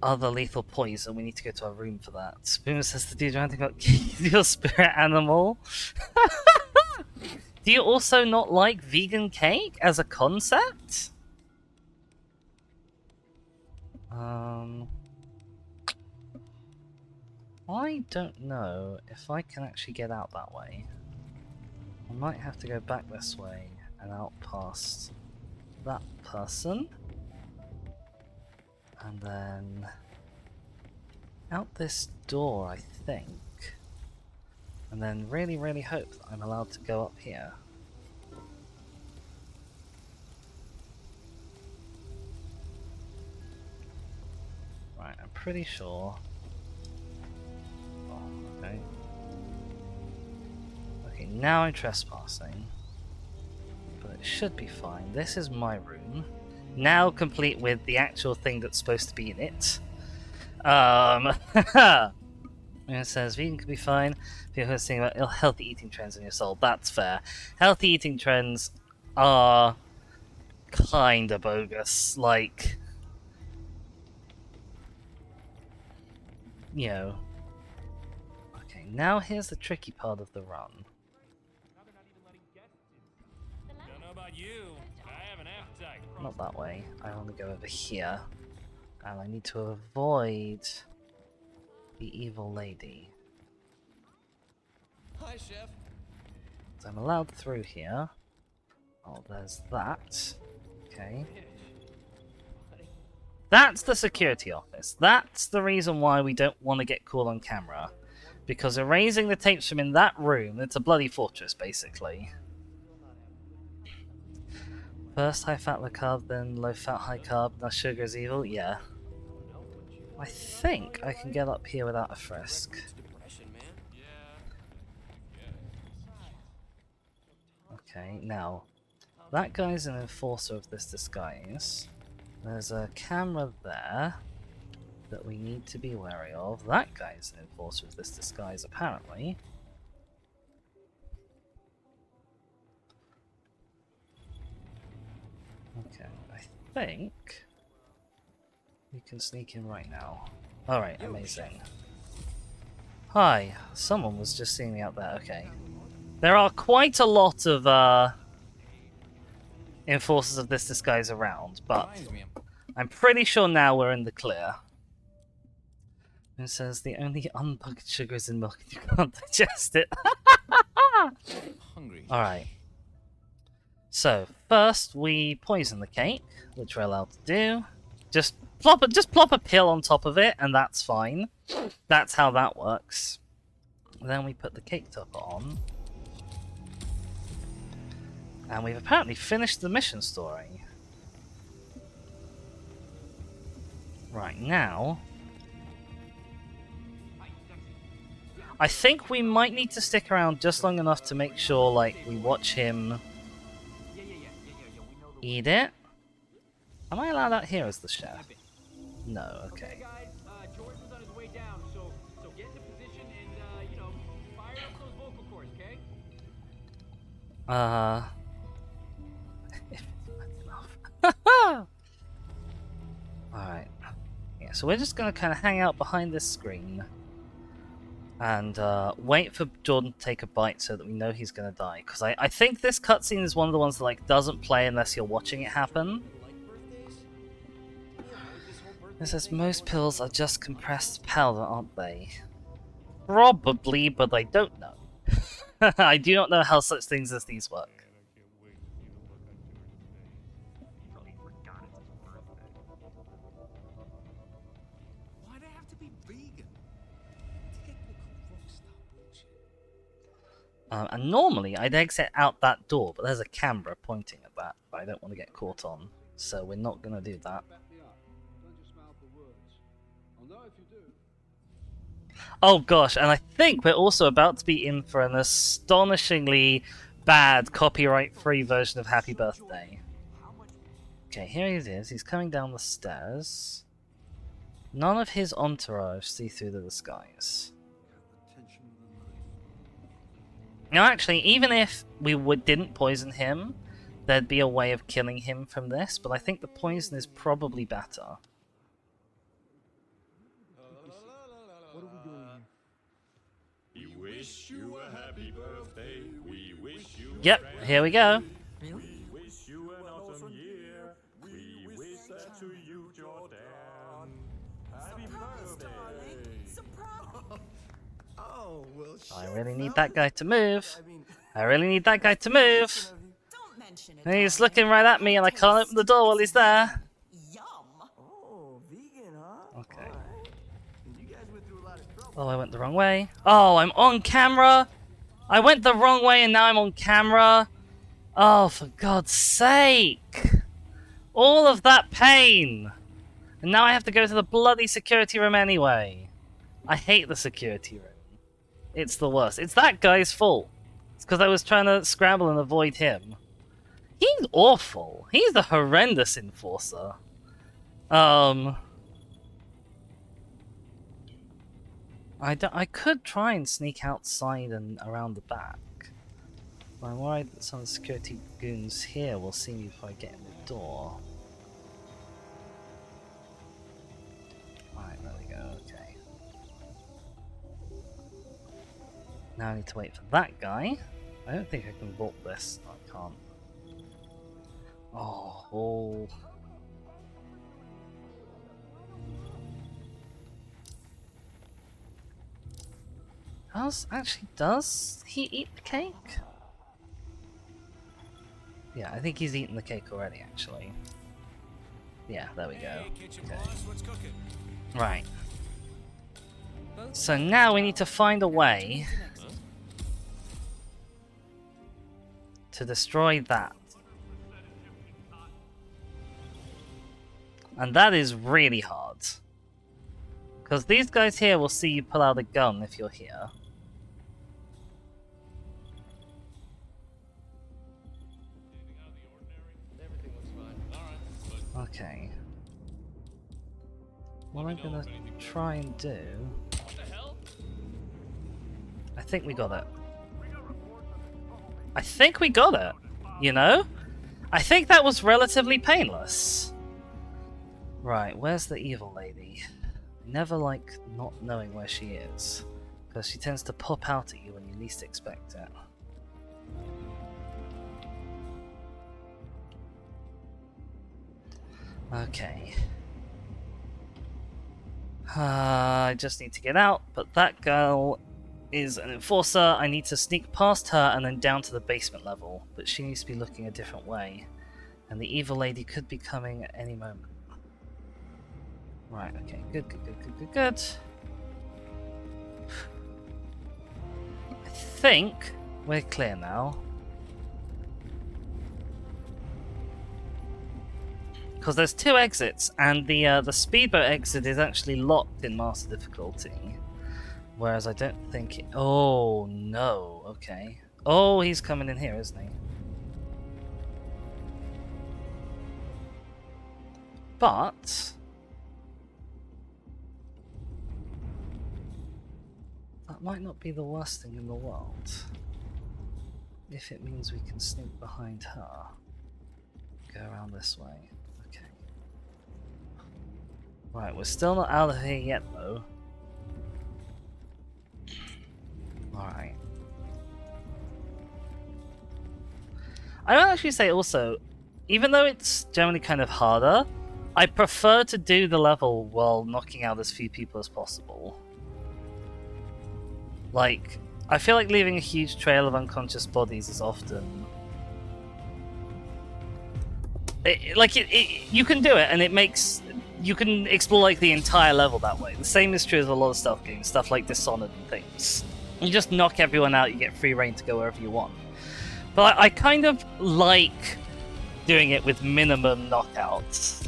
other lethal poison. We need to go to our room for that. Spoon says to do anything about your spirit animal. Do you also not like vegan cake as a concept? I don't know if I can actually get out that way. I might have to go back this way and out past that person. And then out this door, I think. And then really, really hope that I'm allowed to go up here. Right, I'm pretty sure. Oh, okay. Okay, now I'm trespassing. But it should be fine. This is my room. Now complete with the actual thing that's supposed to be in it. And it says vegan could be fine. People are saying about healthy eating trends in your soul. That's fair. Healthy eating trends are kinda bogus. Like, you know. Okay, now here's the tricky part of the run. Don't know about you. I have an appetite. Not that way. I want to go over here. And I need to avoid the evil lady. Hi, Chef. So I'm allowed through here. Oh, there's that. Okay. That's the security office. That's the reason why we don't want to get caught on camera. Because erasing the tapes from in that room, it's a bloody fortress, basically. First high fat, low carb, then low fat, high carb, now sugar is evil? Yeah. I think I can get up here without a frisk. Okay, now, that guy's an enforcer of this disguise. There's a camera there that we need to be wary of. That guy's an enforcer of this disguise, apparently. Okay, I think we can sneak in right now. Alright, amazing. Hi, someone was just seeing me out there, okay. There are quite a lot of enforcers of this disguise around, but I'm pretty sure now we're in the clear. It says the only unbugged sugar is in milk and you can't digest it. Hungry. Alright. So, first we poison the cake, which we're allowed to do. Just plop a pill on top of it, and that's fine. That's how that works. Then we put the cake topper on. And we've apparently finished the mission story. Right now, I think we might need to stick around just long enough to make sure, like, we watch him eat it. Am I allowed out here as the chef? No, okay. Guys, Jordan's on his way down, so get into position and, fire up those vocal cords, okay? Alright. Yeah, so we're just gonna kind of hang out behind this screen and wait for Jordan to take a bite so that we know he's gonna die. Because I think this cutscene is one of the ones that like doesn't play unless you're watching it happen. It says most pills are just compressed powder, aren't they? Probably, but I don't know. I do not know how such things as these work. Why'd I have to be vegan? And normally I'd exit out that door, but there's a camera pointing at that I don't want to get caught on, so we're not going to do that. Oh gosh, and I think we're also about to be in for an astonishingly bad copyright-free version of Happy Birthday. Okay, here he is. He's coming down the stairs. None of his entourage see through the disguise. Now actually, even if we didn't poison him, there'd be a way of killing him from this, but I think the poison is probably better. What are we doing here? We wish you a happy birthday. We wish you Yep, here we go. We wish you an awesome year. We wish that to you, Jordan. Happy birthday. Oh, well, I really need that guy to move. I really need that guy to move. And he's looking right at me and I can't open the door while he's there. Oh, vegan, huh? Okay. You guys went through a lot of trouble. Oh, I went the wrong way. Oh, I'm on camera. I went the wrong way and now I'm on camera. Oh, for God's sake. All of that pain. And now I have to go to the bloody security room anyway. I hate the security room. It's the worst. It's that guy's fault. It's because I was trying to scramble and avoid him. He's awful. He's the horrendous enforcer. I could try and sneak outside and around the back. But I'm worried that some of the security goons here will see me before I get in the door. Alright, there we go, okay. Now I need to wait for that guy. I don't think I can vault this. No, I can't. Oh. Does he eat the cake? Yeah, I think he's eaten the cake already, actually. Yeah, there we go. Okay. Right. So now we need to find a way to destroy that. And that is really hard. Because these guys here will see you pull out a gun if you're here. Okay. What I'm gonna try and do... I think we got it. I think we got it, you know? I think that was relatively painless. Right, where's the evil lady? I never like not knowing where she is, because she tends to pop out at you when you least expect it. Okay. I just need to get out, but that girl is an enforcer. I need to sneak past her and then down to the basement level, but she needs to be looking a different way. And the evil lady could be coming at any moment. Right, okay, good. I think we're clear now. Because there's two exits, and the speedboat exit is actually locked in master difficulty. Whereas I don't think it... Oh, no. Okay. Oh, he's coming in here, isn't he? But... that might not be the worst thing in the world. If it means we can sneak behind her. Go around this way. Okay. Right, we're still not out of here yet, though. Alright. I would actually say also, even though it's generally kind of harder, I prefer to do the level while knocking out as few people as possible. Like, I feel like leaving a huge trail of unconscious bodies is often... you can do it, and it makes... You can explore like the entire level that way. The same is true as a lot of stealth games, stuff like Dishonored and things. You just knock everyone out, you get free reign to go wherever you want. But I kind of like doing it with minimum knockouts.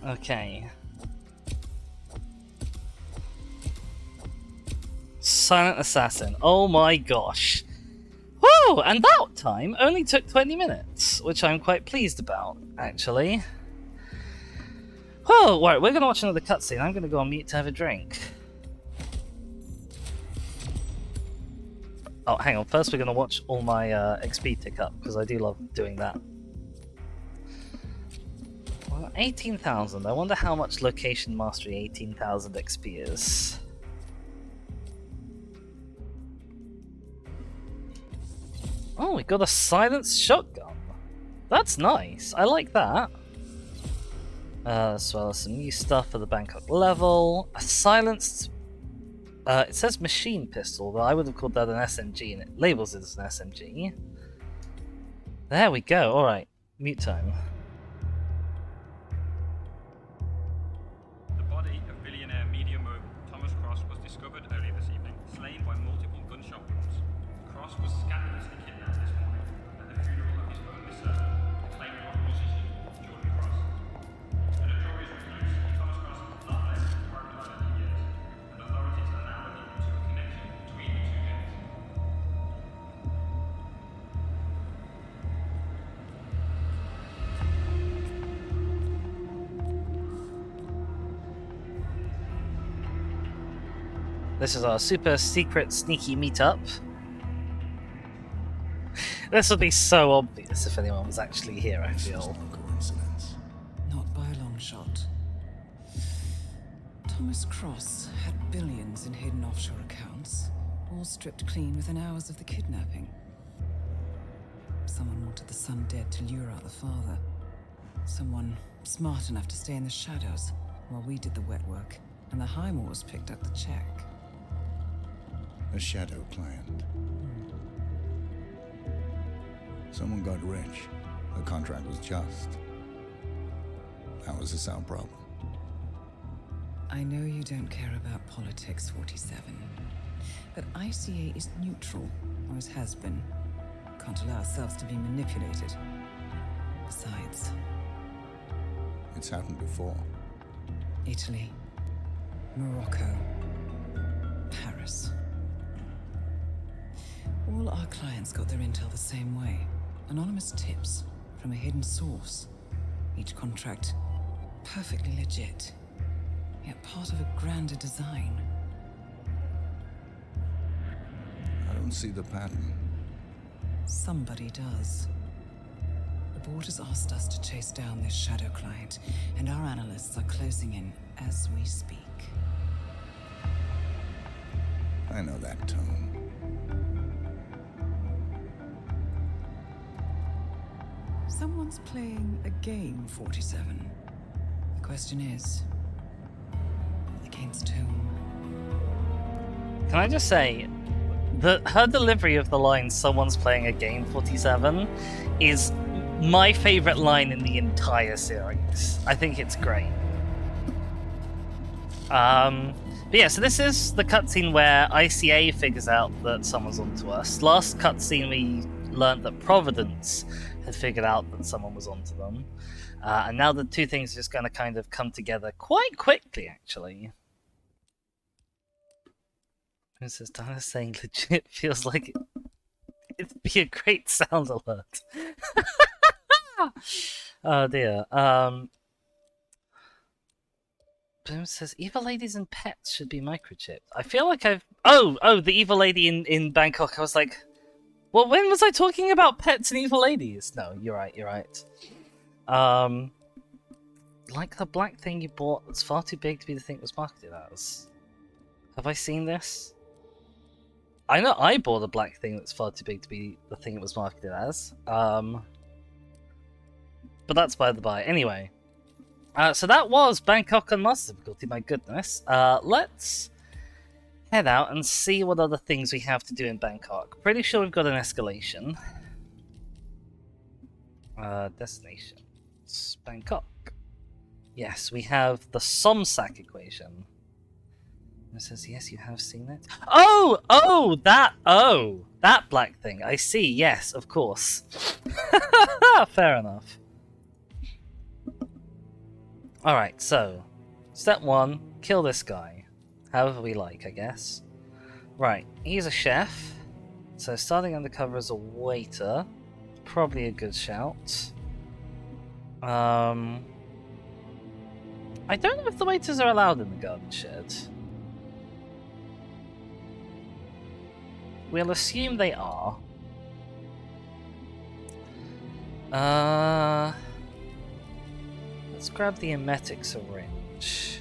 Okay. Silent Assassin. Oh my gosh. Whoa! And that time only took 20 minutes, which I'm quite pleased about, actually. Oh, right, we're gonna watch another cutscene. I'm gonna go on mute to have a drink. Oh, hang on. First, we're gonna watch all my XP tick up, because I do love doing that. Well, 18,000. I wonder how much location mastery 18,000 XP is. Oh, we got a silenced shotgun. That's nice. I like that. As well as some new stuff for the Bangkok level. A silenced... it says machine pistol, but I would have called that an SMG, and it labels it as an SMG. There we go. Alright. Mute time. The body of billionaire medium oak Thomas Cross was discovered earlier this evening, slain by multiple gunshot wounds. Cross was scandalously kidnapped this morning at the funeral of his only son, acclaimed rock musician Jordan Cross. The notorious recluse Thomas Cross has not left his private island in years, and authorities are now looking into a connection between the two deaths. This is our super secret sneaky meetup. This would be so obvious if anyone was actually here, I feel. Not by a long shot. Thomas Cross had billions in hidden offshore accounts, all stripped clean within hours of the kidnapping. Someone wanted the son dead to lure out the father. Someone smart enough to stay in the shadows while we did the wet work, and the Highmoors picked up the check. A shadow client. Someone got rich. The contract was just. That was a sound problem. I know you don't care about politics, 47. But ICA is neutral, always has been. Can't allow ourselves to be manipulated. Besides... It's happened before. Italy, Morocco, Paris. All our clients got their intel the same way. Anonymous tips from a hidden source. Each contract perfectly legit, yet part of a grander design. I don't see the pattern. Somebody does. The board has asked us to chase down this shadow client, and our analysts are closing in as we speak. I know that tone. Someone's playing a game, 47. The question is, against whom? Can I just say, her delivery of the line "someone's playing a game 47" is my favorite line in the entire series. I think it's great. But yeah, so this is the cutscene where ICA figures out that someone's onto us. Last cutscene we learned that Providence had figured out that someone was onto them. And now the two things are just going to kind of come together quite quickly, actually. Princess Diana saying legit feels like it'd be a great sound alert. Oh dear. Boom says evil ladies and pets should be microchipped. I feel like I've... Oh, the evil lady in Bangkok. I was like, well, when was I talking about pets and evil ladies? No, you're right. Like the black thing you bought that's far too big to be the thing it was marketed as. Have I seen this? I know I bought a black thing that's far too big to be the thing it was marketed as. But that's by the by. Anyway. So that was Bangkok on Master Difficulty, my goodness. Let's head out and see what other things we have to do in Bangkok. Pretty sure we've got an escalation. Destination. It's Bangkok. Yes, we have the Somsak equation. It says, yes, you have seen it. That black thing. I see, yes, of course. Fair enough. Alright, so, step one, kill this guy. However we like, I guess. Right, he's a chef. So starting undercover as a waiter, probably a good shout. I don't know if the waiters are allowed in the garden shed. We'll assume they are. Let's grab the emetic syringe.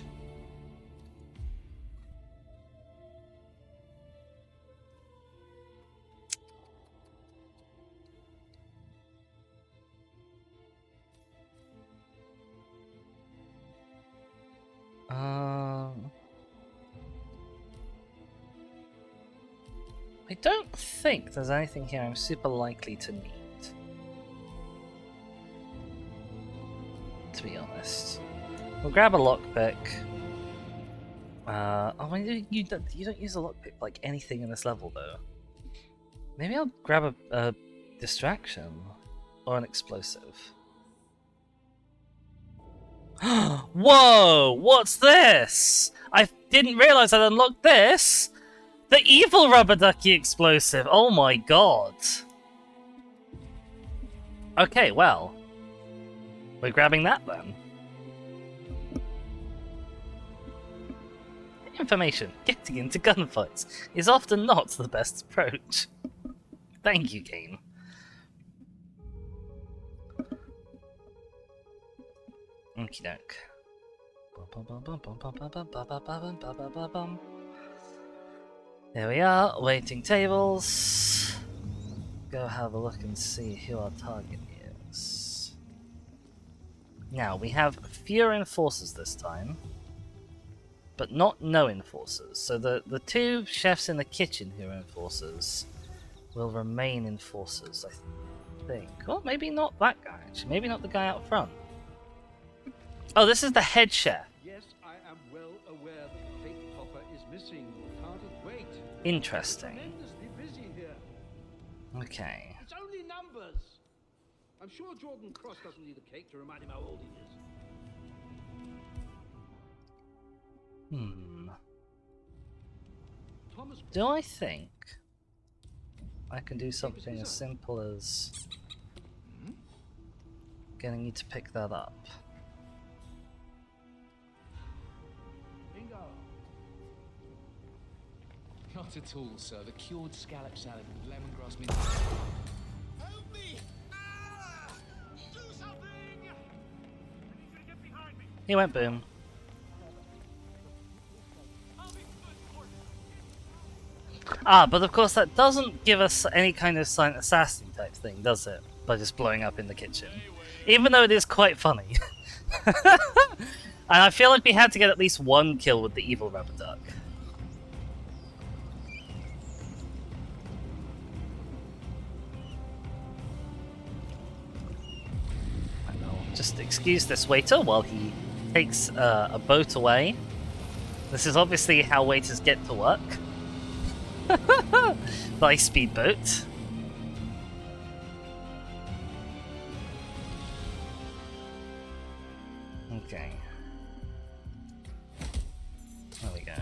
I don't think there's anything here I'm super likely to need. To be honest. We'll grab a lockpick. You don't use a lockpick like anything in this level though. Maybe I'll grab a distraction or an explosive. Whoa! What's this? I didn't realize I'd unlocked this! The evil rubber ducky explosive! Oh my god! Okay, well. We're grabbing that then. information, getting into gunfights is often not the best approach. Thank you, game. Okie doke. There we are, waiting tables. Go have a look and see who our target is. Now, we have fewer enforcers this time, but not no enforcers. So the two chefs in the kitchen who are enforcers will remain enforcers, I think. Or maybe not that guy, actually. Maybe not the guy out front. Oh, this is the head chef. Yes, I am well aware that the cake topper is missing. Can't it wait? Interesting. Tremendously busy here. Okay. It's only numbers. I'm sure Jordan Cross doesn't need a cake to remind him how old he is. Thomas Cross. Do I think I can do something as simple as getting you to pick that up? Bingo. Not at all, sir. The cured scallop salad with lemongrass mint. Help me! Ah! Do something! I need you to get behind me. He went boom. Ah, but of course that doesn't give us any kind of silent assassin type thing, does it? By just blowing up in the kitchen. Even though it is quite funny. And I feel like we had to get at least one kill with the evil rubber duck. I will just excuse this waiter while he takes a boat away. This is obviously how waiters get to work. By speedboat. Okay. There we go.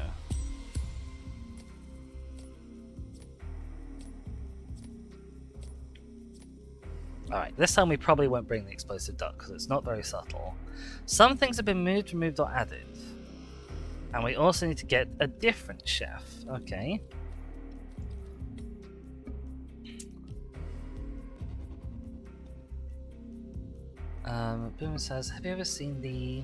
Alright, this time we probably won't bring the explosive duck because it's not very subtle. Some things have been moved, removed, or added. And we also need to get a different chef. Okay. Boom says, have you ever seen the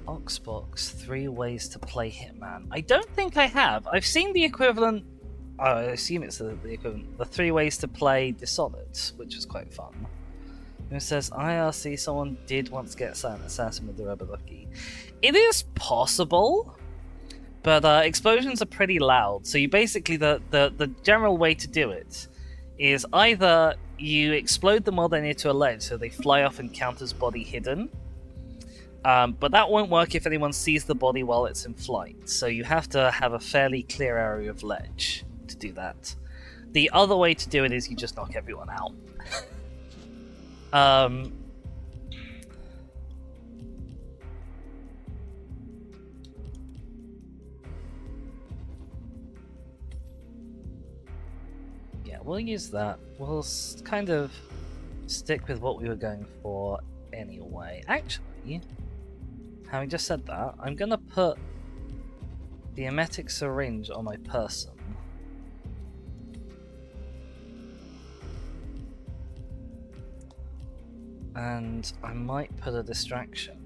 Oxbox 3 Ways to Play Hitman? I don't think I have. I've seen the equivalent, I assume it's the equivalent, the 3 Ways to Play Dishonored, which is quite fun. Boom says, IRC, someone did once get Silent Assassin with the rubber ducky. It is possible, but explosions are pretty loud, so you basically, the general way to do it is either you explode them while they're near to a ledge so they fly off and count as body hidden. But that won't work if anyone sees the body while it's in flight, so you have to have a fairly clear area of ledge to do that. The other way to do it is you just knock everyone out. Yeah, we'll use that. We'll kind of stick with what we were going for anyway. Actually, having just said that, I'm gonna put the emetic syringe on my person. And I might put a distraction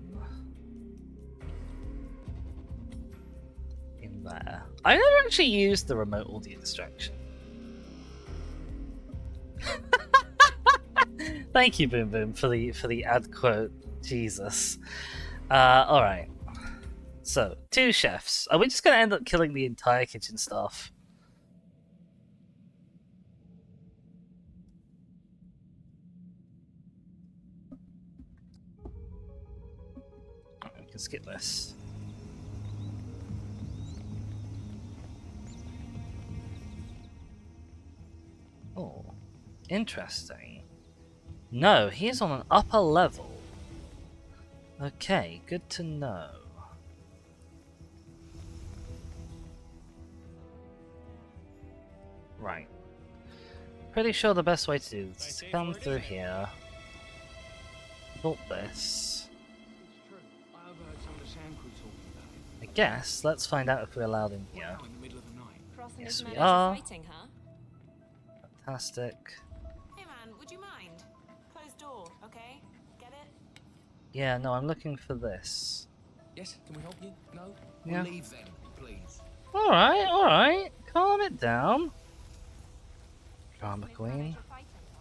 in there. I never actually used the remote audio distraction. Thank you, Boom Boom, for the ad quote. Jesus. Alright. So, 2 chefs. Are we just gonna end up killing the entire kitchen staff? We can skip this. Oh, interesting. No, he's on an upper level. Okay, good to know. Right. Pretty sure the best way to do this is to come through here. Vault this. It's true. I overheard some of the sand crew talking about it. I guess let's find out if we're allowed in here. Now in the middle of the night. Cross and Yes, his we men are. fighting, huh? Fantastic. Hey man, would you mind? Closed door, okay? Get it? Yeah, no, I'm looking for this. Yes, can we help you? No? Yeah. We'll leave then, please. Alright. Calm it down. Drama queen.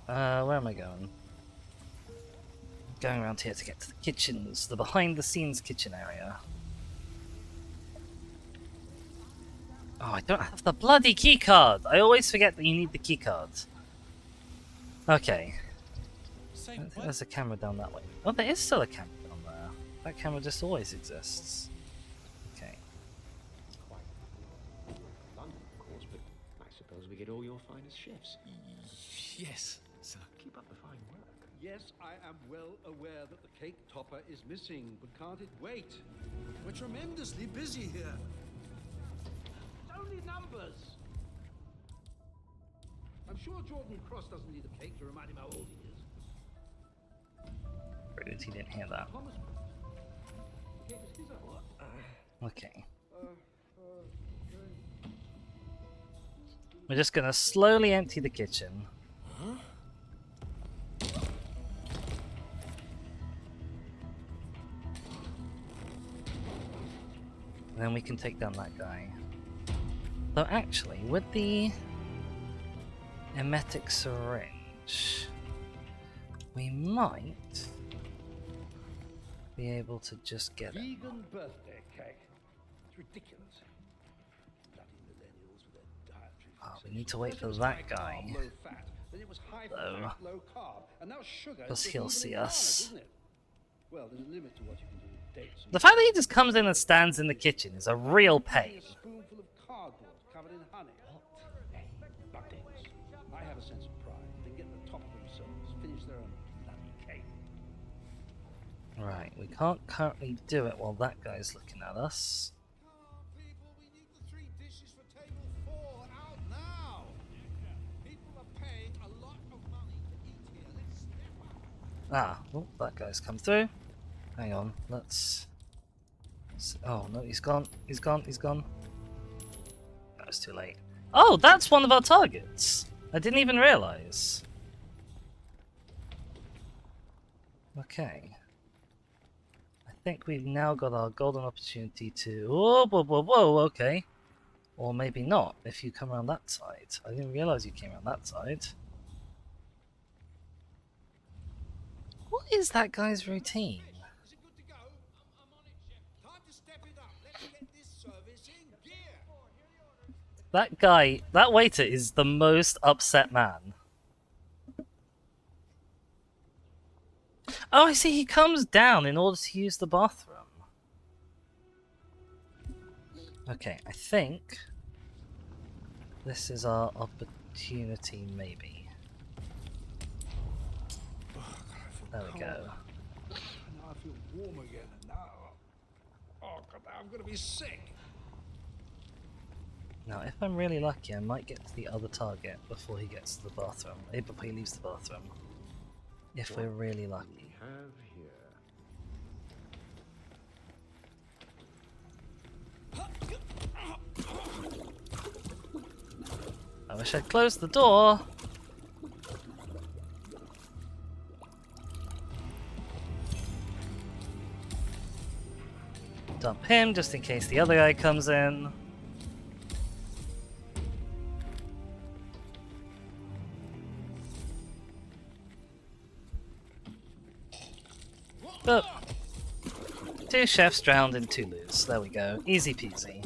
Where am I going? Going around here to get to the kitchens, the behind-the-scenes kitchen area. Oh, I don't have the bloody keycard! I always forget that you need the keycard. Okay. I think there's a camera down that way. Oh, there is still a camera down there. That camera just always exists. Okay. London, of course, but I suppose we get all your finest chefs. Yes, sir. Keep up the fine work. Yes, I am well aware that the cake topper is missing, but can't it wait? We're tremendously busy here. It's only numbers. I'm sure Jordan Cross doesn't need a cake to remind him how old he is. Brilliant, he didn't hear that. Thomas, the cake is his own. Okay. We're just gonna slowly empty the kitchen. And then we can take down that guy. Though actually, with the emetic syringe, we might be able to just get it. Vegan birthday cake. It's ridiculous. Bloody millennials with their dietary Oh, we need to wait for that guy. low fat. Then it was high fat, low carb, and now sugar. Because is he'll just see moving us. isn't it? Well, there's a limit to what you can do with dates. The fact that he just comes in and stands in the kitchen is a real pain. A spoonful of cardboard covered in honey. Hey, buttons. I have a sense of pride. They get the top of themselves, finish their own bloody cake. Right, we can't currently do it while that guy's looking at us. Come on, people, we need the 3 dishes for table 4 out now. People are paying a lot of money to eat here. Let's step up. Ah, oh, that guy's come through. Hang on, let's... Oh, no, he's gone. He's gone. No, it's too late. Oh, that's one of our targets! I didn't even realise. Okay. I think we've now got our golden opportunity to... Whoa, whoa, whoa, whoa, okay. Or maybe not, if you come around that side. I didn't realise you came around that side. What is that guy's routine? Is it good to go? I'm on it, Chef. Time to step it up. Let's get this service in gear. That guy, that waiter is the most upset man. Oh, I see, he comes down in order to use the bathroom. Okay, I think this is our opportunity, maybe. There we go. Now I feel warm again, and now... Oh, God, I'm going to be sick. Now, if I'm really lucky, I might get to the other target before he gets to the bathroom. Before he leaves the bathroom. If we're really lucky. Have here. I wish I'd closed the door. Dump him just in case the other guy comes in. Oh. 2 chefs drowned in Toulouse. There we go. Easy peasy.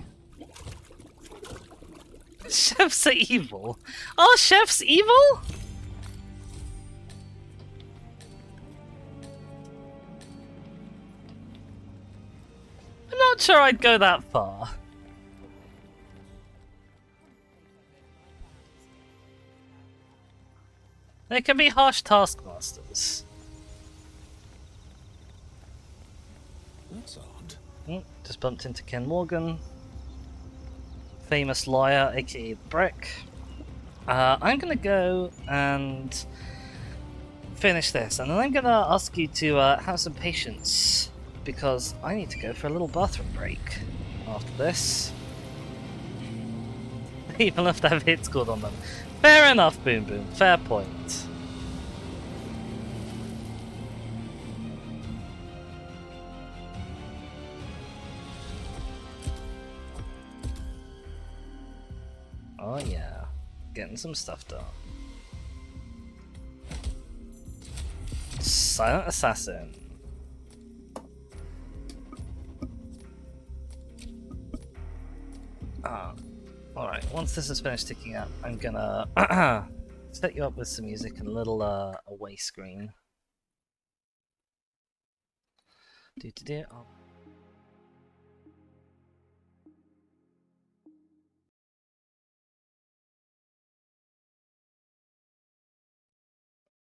Chefs are evil. Are chefs evil? I'm not sure I'd go that far. They can be harsh taskmasters. That's odd. Just bumped into Ken Morgan. Famous lawyer, aka the Brick. I'm gonna go and finish this, and then I'm gonna ask you to have some patience, because I need to go for a little bathroom break. after this. Even if they have hit scored on them. Fair enough, Boom Boom. Fair point. Oh yeah, getting some stuff done. Silent Assassin. Alright, once this is finished ticking up, I'm gonna set you up with some music and a little away screen. Oh.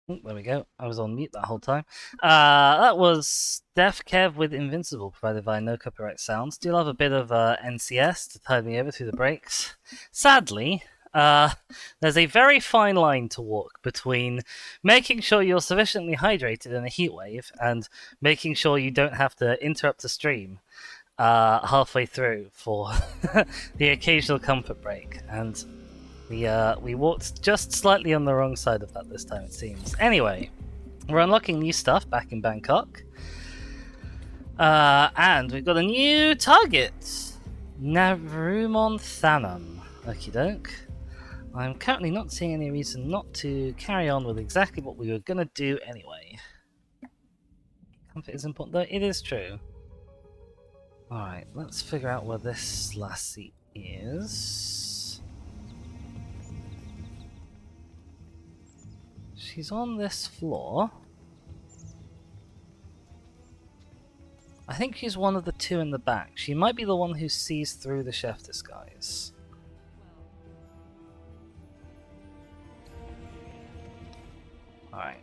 There we go. I was on mute that whole time. That was Def Kev with Invincible, provided by No Copyright Sounds. Do love a bit of NCS to tide me over through the breaks. Sadly, there's a very fine line to walk between making sure you're sufficiently hydrated in a heatwave and making sure you don't have to interrupt a stream halfway through for the occasional comfort break. And we walked just slightly on the wrong side of that this time, it seems. Anyway, we're unlocking new stuff back in Bangkok. And we've got a new target. Navrumon Thanum. Okie doke. I'm currently not seeing any reason not to carry on with exactly what we were going to do anyway. Comfort is important, though. It is true. Alright, let's figure out where this lassie is. She's on this floor. I think she's one of the two in the back. She might be the one who sees through the chef disguise. Alright.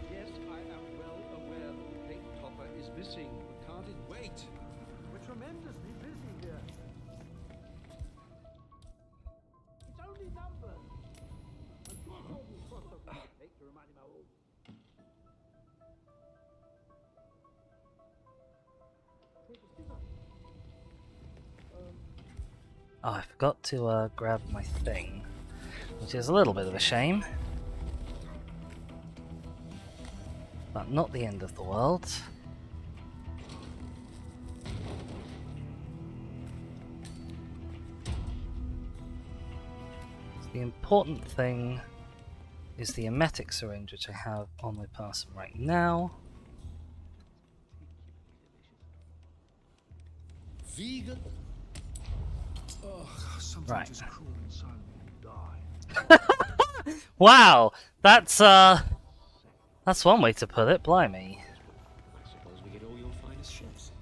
Yes, I am well aware that the cake topper is missing. We can't wait. We're tremendously busy here. It's only numbers. Cake to remind him how old. Oh, I forgot to grab my thing, which is a little bit of a shame. But not the end of the world. The important thing is the emetic syringe, which I have on my person right now. Vegan? Oh, something Right. just crawled inside me and died. Wow, that's one way to put it. Blimey. I suppose we get all your finest chefs.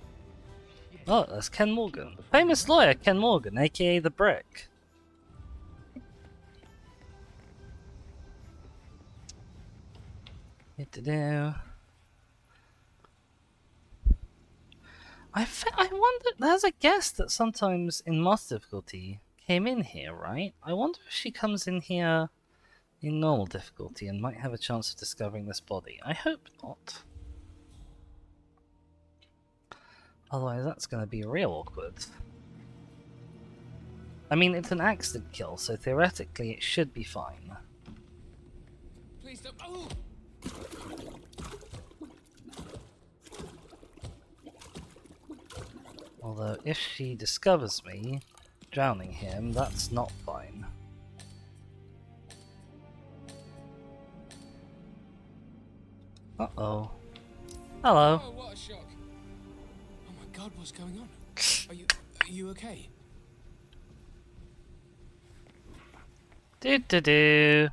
Oh, that's Ken Morgan, famous lawyer Ken Morgan, aka the Brick. I wonder. There's a guest that sometimes in master difficulty came in here, right? I wonder if she comes in here in normal difficulty and might have a chance of discovering this body. I hope not. Otherwise, that's going to be real awkward. I mean, it's an accident kill, so theoretically it should be fine. Please don't. Oh! Although, if she discovers me drowning him, that's not fine. Uh-oh. Hello. Oh, what a shock. Oh my god, what's going on? Are you okay? Do.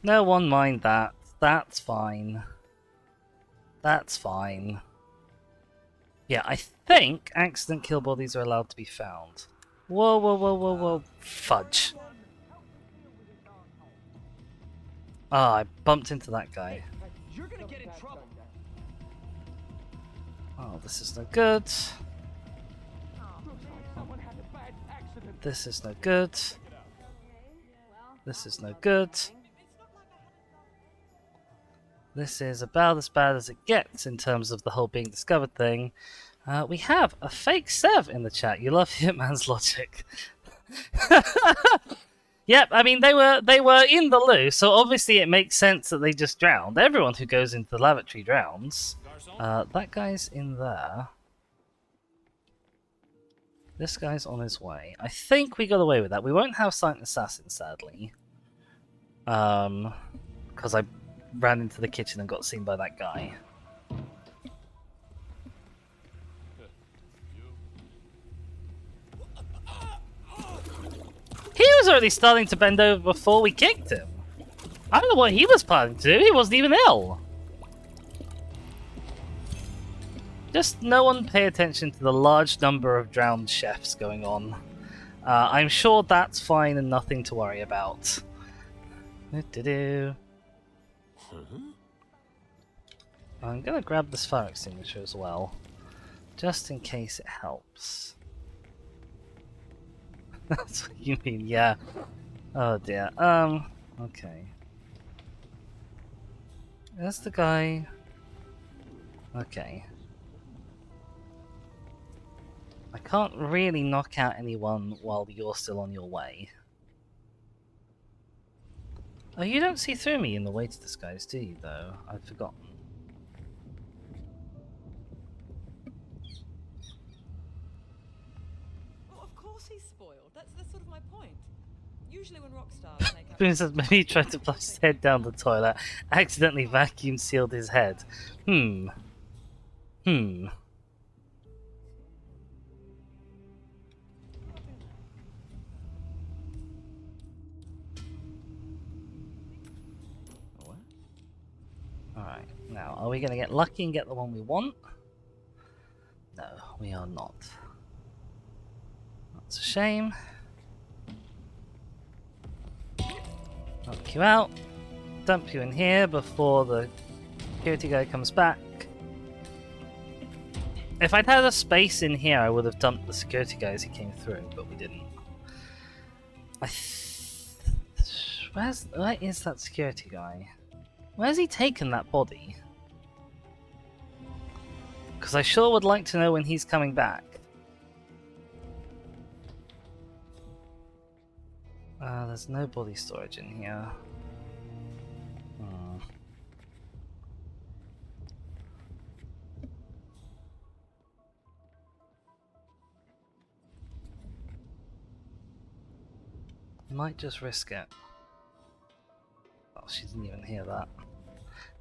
No one mind that. That's fine. That's fine. Yeah, I think accident kill bodies are allowed to be found. Whoa. Fudge. Ah, I bumped into that guy. You're gonna get in trouble. Oh, this is no good. Someone had a bad accident. This is no good. This is no good. This is about as bad as it gets in terms of the whole being discovered thing. We have a fake Sev in the chat. You love Hitman's logic. Yep, I mean they were in the loo, so obviously it makes sense that they just drowned. Everyone who goes into the lavatory drowns. That guy's in there. This guy's on his way. I think we got away with that. We won't have silent assassin, sadly. Because I ran into the kitchen and got seen by that guy. He was already starting to bend over before we kicked him. I don't know what he was planning to do. He wasn't even ill. Just no one pay attention to the large number of drowned chefs going on. I'm sure that's fine and nothing to worry about. I'm gonna grab this fire extinguisher as well, just in case it helps. That's what you mean, yeah. Oh dear. Okay. There's the guy. Okay. I can't really knock out anyone while you're still on your way. Oh, you don't see through me in the way to this guy's, do you, though? I'd forgotten. Well, of course he's spoiled. That's sort of my point. Usually when rock stars make up... Spoon says maybe he tried to flush his head down the toilet, accidentally vacuum sealed his head. Hmm. Alright, now, are we going to get lucky and get the one we want? No, we are not. That's a shame. Knock you out. Dump you in here before the security guy comes back. If I'd had a space in here, I would have dumped the security guy as he came through, but we didn't. Where is that security guy? Where's he taken that body? Because I sure would like to know when he's coming back. There's no body storage in here. Might just risk it. Oh, she didn't even hear that.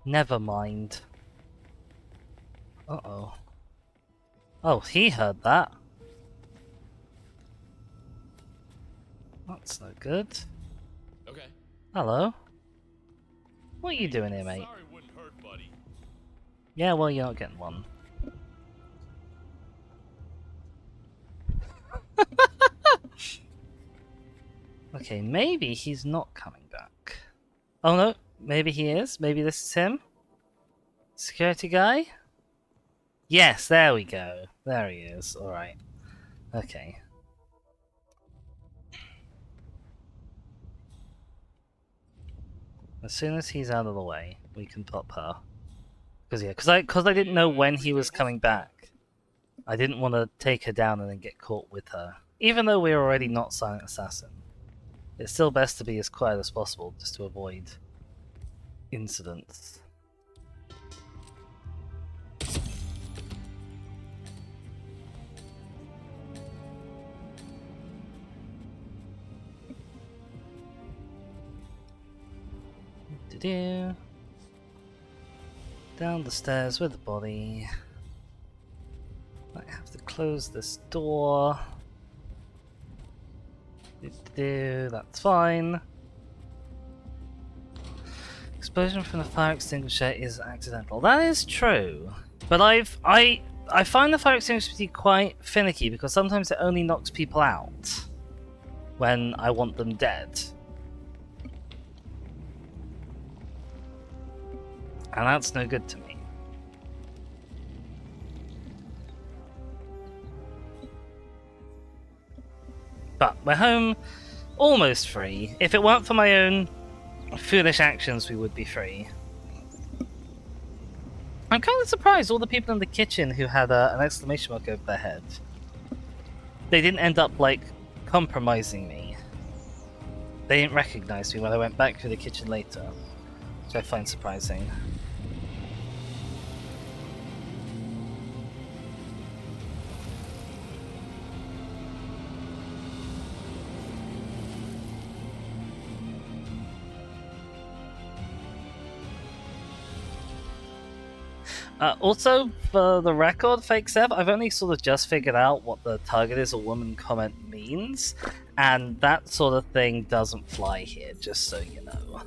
Never mind. Uh-oh. Oh, he heard that. That's no good. Okay. Hello. What are you doing here, mate? Sorry wouldn't hurt, buddy. Yeah, well, you're not getting one. Okay, maybe he's not coming back. Oh no, maybe he is. Maybe this is him. Security guy? Yes, there we go. There he is. Alright. Okay. As soon as he's out of the way, we can pop her. Because I didn't know when he was coming back. I didn't want to take her down and then get caught with her. Even though we're already not Silent Assassin. It's still best to be as quiet as possible, just to avoid incidents. Down the stairs with the body. I have to close this door. That's fine. Explosion from the fire extinguisher is accidental. That is true, but I find the fire extinguisher to be quite finicky because sometimes it only knocks people out when I want them dead, and that's no good to me. But we're home, almost free. If it weren't for my own foolish actions, we would be free. I'm kind of surprised all the people in the kitchen who had an exclamation mark over their head, they didn't end up, like, compromising me. They didn't recognize me when I went back through the kitchen later, which I find surprising. Also, for the record, Fake Sev, I've only sort of just figured out what the target is a woman comment means, and that sort of thing doesn't fly here, just so you know.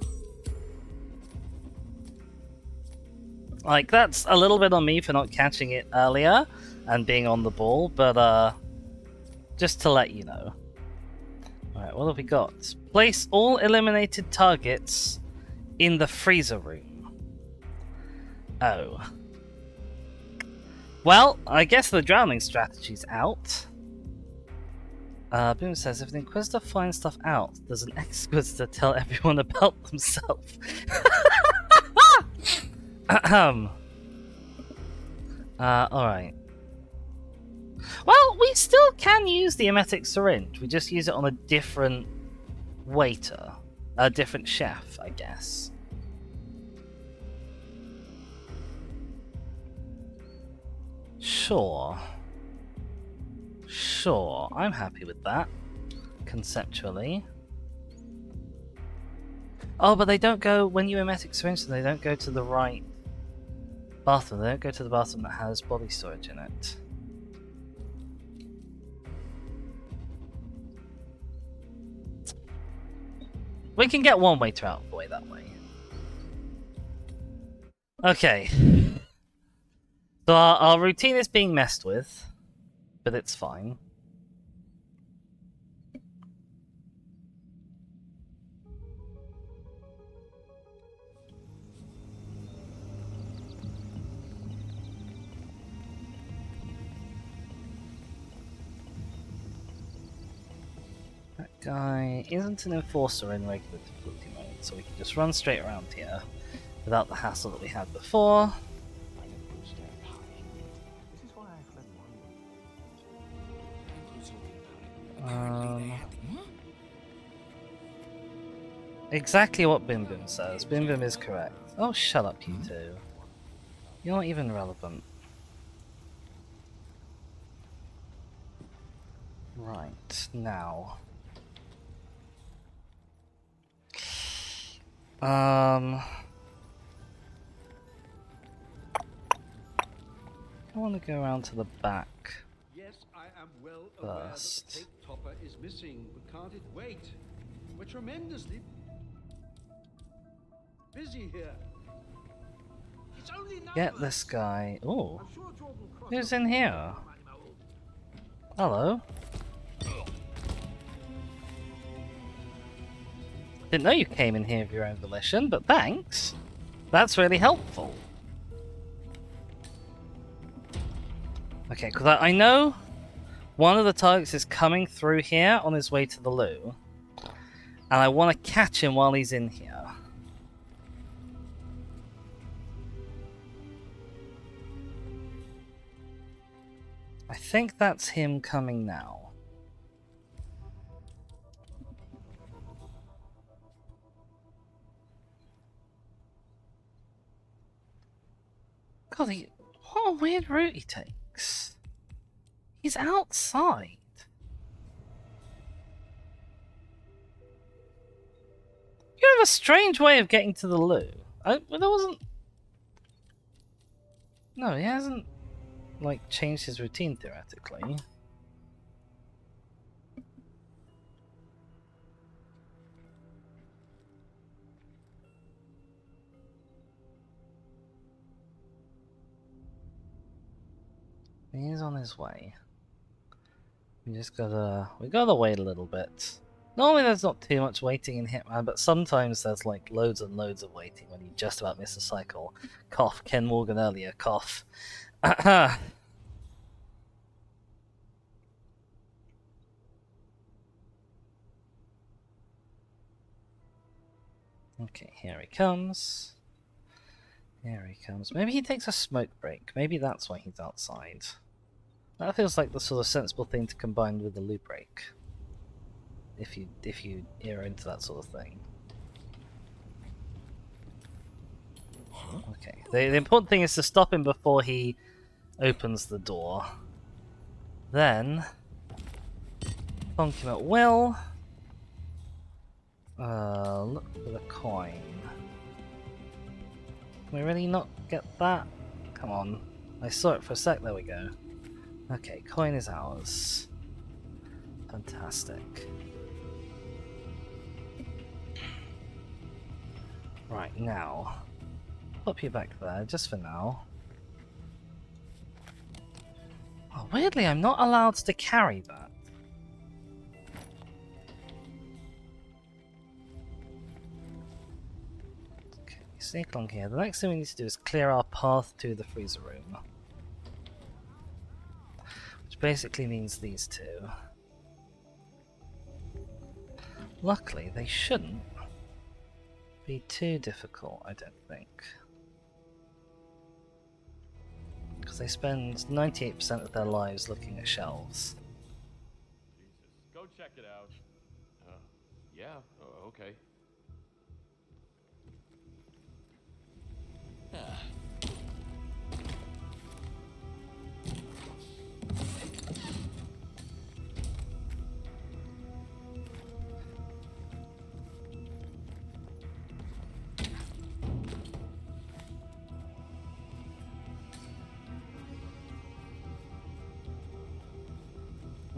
Like, that's a little bit on me for not catching it earlier and being on the ball, but just to let you know. Alright, what have we got? Place all eliminated targets in the freezer room. Oh. Well, I guess the drowning strategy's out. Boom says, if the Inquisitor finds stuff out, there's an Inquisitor tell everyone about themselves. Alright. Well, we still can use the emetic syringe. We just use it on a different waiter. A different chef, I guess. Sure. Sure, I'm happy with that. Conceptually. Oh, but they don't go, when you emetic syringe, they don't go to the right bathroom. They don't go to the bathroom that has body storage in it. We can get one waiter out of the way that way. Okay. So our routine is being messed with, but it's fine. That guy isn't an enforcer in regular difficulty mode, so we can just run straight around here without the hassle that we had before. Exactly what Bim Bim says. Bim Bim is correct. Oh, shut up, you two. You're not even relevant. Right, now. I want to go around to the back. Yes, I am well aware that the First. cake topper is missing, but can't it wait? We're tremendously busy here. It's only Get numbers. this guy. Oh, I'm sure Jordan Cross who's in here? Hello. Didn't know you came in here of your own volition, but thanks. That's really helpful. Okay, because I know one of the targets is coming through here on his way to the loo, and I want to catch him while he's in here. I think that's him coming now. God, what a weird route he takes. He's outside. You have a strange way of getting to the loo. Well, there wasn't... No, he hasn't, like, changed his routine, theoretically. He's on his way. We gotta wait a little bit. Normally there's not too much waiting in Hitman, but sometimes there's like loads and loads of waiting when you just about miss a cycle. Cough, Ken Morgan earlier, cough. Okay, here he comes. Here he comes. Maybe he takes a smoke break. Maybe that's why he's outside. That feels like the sort of sensible thing to combine with the loot break. If you are into that sort of thing. Okay. The important thing is to stop him before he opens the door. Then bonk him at will. Look for the coin. Can we really not get that? Come on. I saw it for a sec, there we go. Okay, coin is ours. Fantastic. Right, now. Pop you back there, just for now. Oh, weirdly, I'm not allowed to carry that. Sneak along here. The next thing we need to do is clear our path to the freezer room. Which basically means these two. Luckily, they shouldn't be too difficult, I don't think. Because they spend 98% of their lives looking at shelves. Jesus, go check it out. Yeah, okay.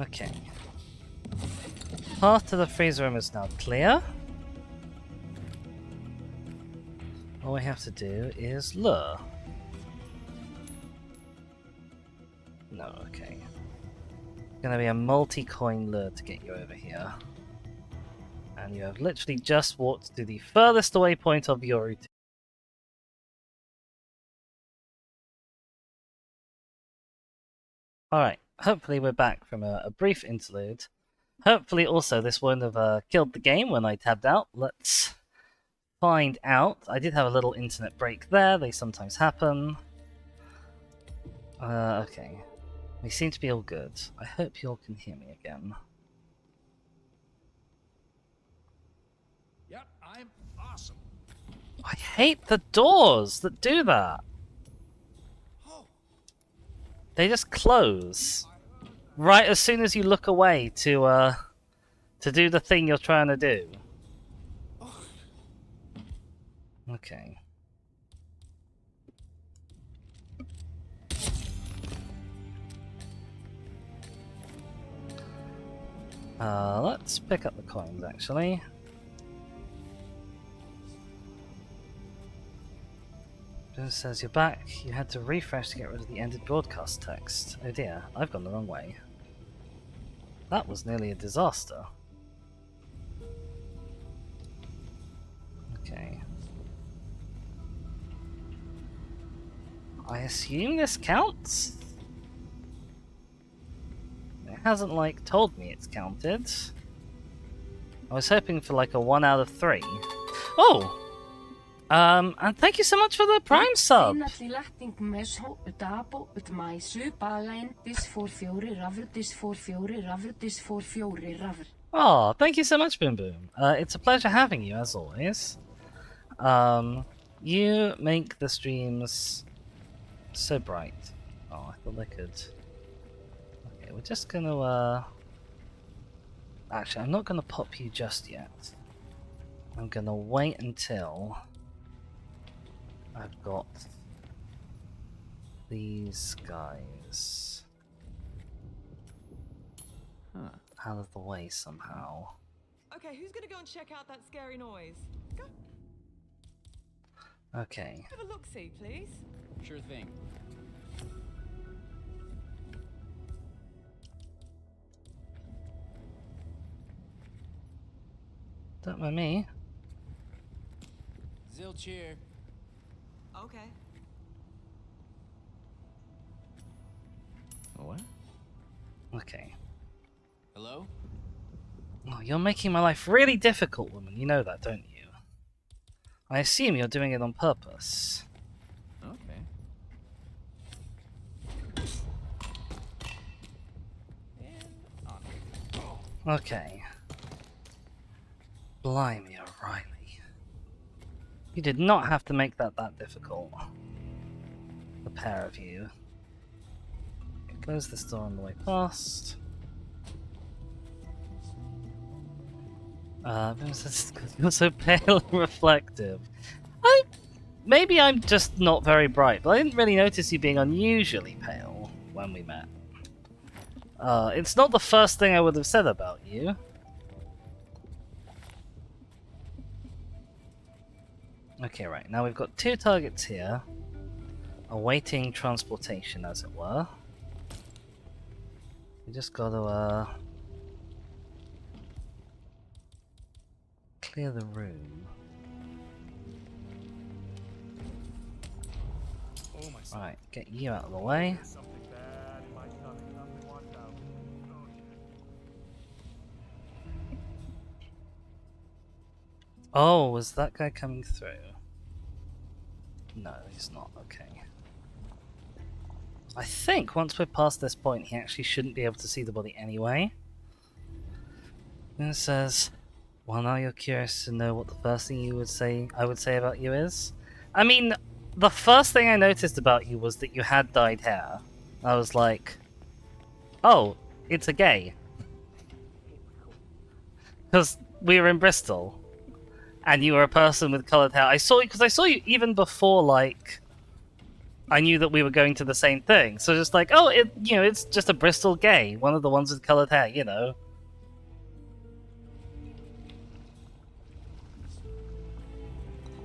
Okay. Path to the freezer room is now clear. All we have to do is lure. No, okay. Gonna be a multi-coin lure to get you over here. And you have literally just walked to the furthest away point of your route. Alright, hopefully we're back from a brief interlude. Hopefully also this won't have killed the game when I tabbed out. Let's find out. I did have a little internet break there, they sometimes happen. Okay. We seem to be all good. I hope you all can hear me again. Yep, I'm awesome. I hate the doors that do that. They just close right as soon as you look away to do the thing you're trying to do. Okay. Let's pick up the coins actually. It says you're back. You had to refresh to get rid of the ended broadcast text. Oh dear, I've gone the wrong way. That was nearly a disaster. Okay. I assume this counts? It hasn't, like, told me it's counted. I was hoping for, like, a 1 out of 3. Oh! And thank you so much for the Prime sub! Oh, thank you so much, Boom Boom. It's a pleasure having you, as always. You make the streams so bright. Oh, I thought I could... Okay, we're just gonna, Actually, I'm not gonna pop you just yet. I'm gonna wait until I've got these guys out of the way somehow. Okay, who's gonna go and check out that scary noise? Go. Okay. Have a look-see, please. Sure thing. Don't mind me. Zilch here. Okay. What? Okay. Hello? Oh, you're making my life really difficult, woman. You know that, don't you? I assume you're doing it on purpose. Okay. Blimey, O'Reilly. You did not have to make that difficult. The pair of you. Close this door on the way past. You're so pale and reflective. Maybe I'm just not very bright, but I didn't really notice you being unusually pale when we met. It's not the first thing I would have said about you. Okay, right, now we've got 2 targets here, awaiting transportation, as it were. We just gotta, clear the room. Right, get you out of the way. Oh, was that guy coming through? No, he's not. Okay. I think once we're past this point, he actually shouldn't be able to see the body anyway. And it says, well, now you're curious to know what the first thing I would say about you is? I mean, the first thing I noticed about you was that you had dyed hair. I was like, oh, it's a gay. Because we were in Bristol, and you were a person with coloured hair. I saw you even before, like, I knew that we were going to the same thing. So just like, oh, it's just a Bristol gay, one of the ones with coloured hair, you know.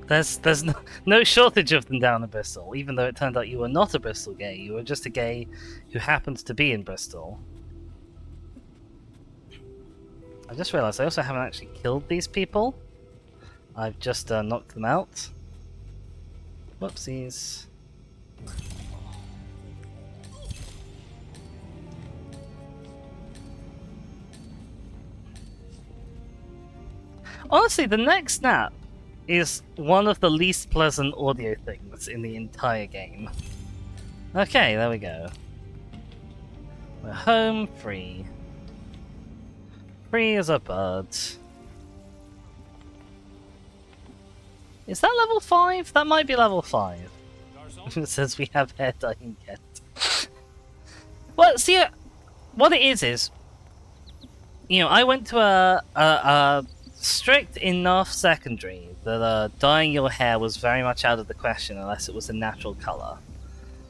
There's no shortage of them down in Bristol, even though it turned out you were not a Bristol gay, you were just a gay who happened to be in Bristol. I just realised I also haven't actually killed these people. I've just knocked them out. Whoopsies. Honestly, the next snap is one of the least pleasant audio things in the entire game. Okay, there we go. We're home free. Free as a bird. Is that level 5? That might be level 5. It says we have hair dyeing yet. Well, see, what it is, you know, I went to a strict enough secondary that dyeing your hair was very much out of the question unless it was a natural colour.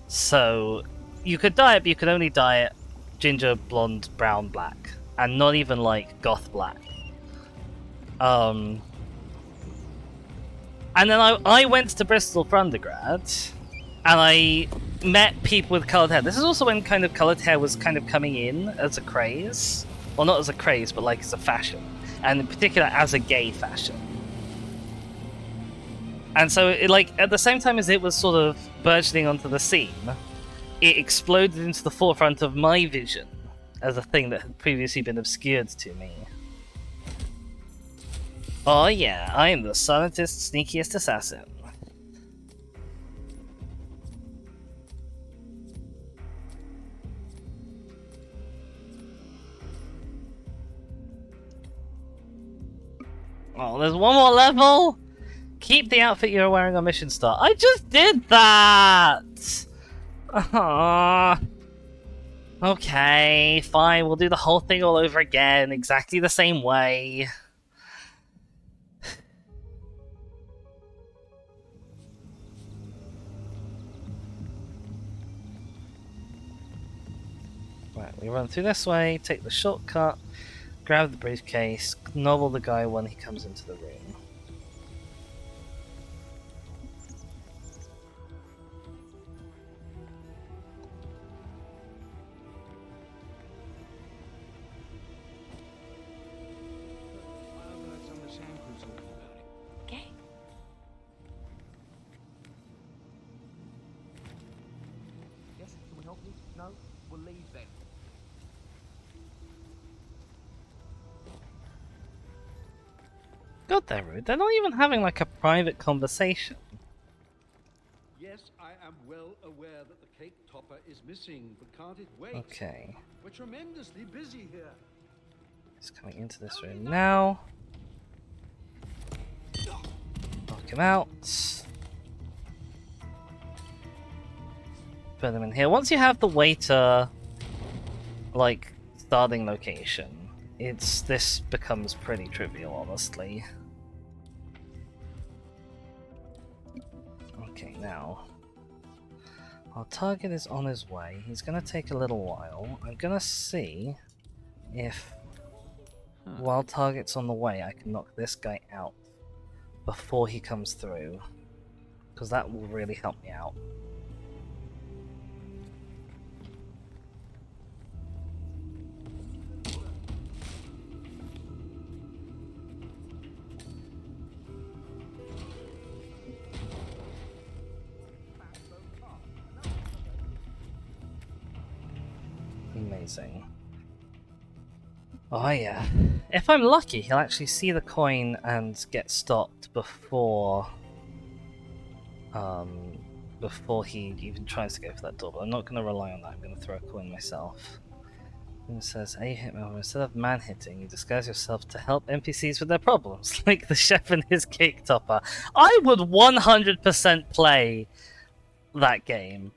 So, you could dye it, but you could only dye it ginger, blonde, brown, black. And not even, like, goth black. And then I went to Bristol for undergrad, and I met people with coloured hair. This is also when kind of coloured hair was kind of coming in as a craze. Well, not as a craze, but like as a fashion. And in particular, as a gay fashion. And so, at the same time as it was sort of burgeoning onto the scene, it exploded into the forefront of my vision as a thing that had previously been obscured to me. Oh yeah, I am the silentest, sneakiest assassin. Oh, there's one more level? Keep the outfit you're wearing on Mission Start. I just did that! Aww. Okay, fine, we'll do the whole thing all over again, exactly the same way. Right, we run through this way, take the shortcut, grab the briefcase, nobble the guy when he comes into the room. Okay. Yes, can we help you? No? We'll leave then. God, they're rude. They're not even having like a private conversation. Yes, I am well aware that the cake topper is missing, but can't it wait? Okay. We're tremendously busy here. He's coming into this room now. Knock him out. Put them in here. Once you have the waiter, like, starting location, this becomes pretty trivial, honestly. Okay, now our target is on his way. He's gonna take a little while. I'm gonna see if while target's on the way, I can knock this guy out before he comes through, because that will really help me out. Amazing. Oh yeah. If I'm lucky, he'll actually see the coin and get stopped before before he even tries to go for that door, but I'm not going to rely on that. I'm going to throw a coin myself. And it says, hey Hitman, instead of man-hitting, you disguise yourself to help NPCs with their problems, like the chef and his cake topper. I would 100% play that game.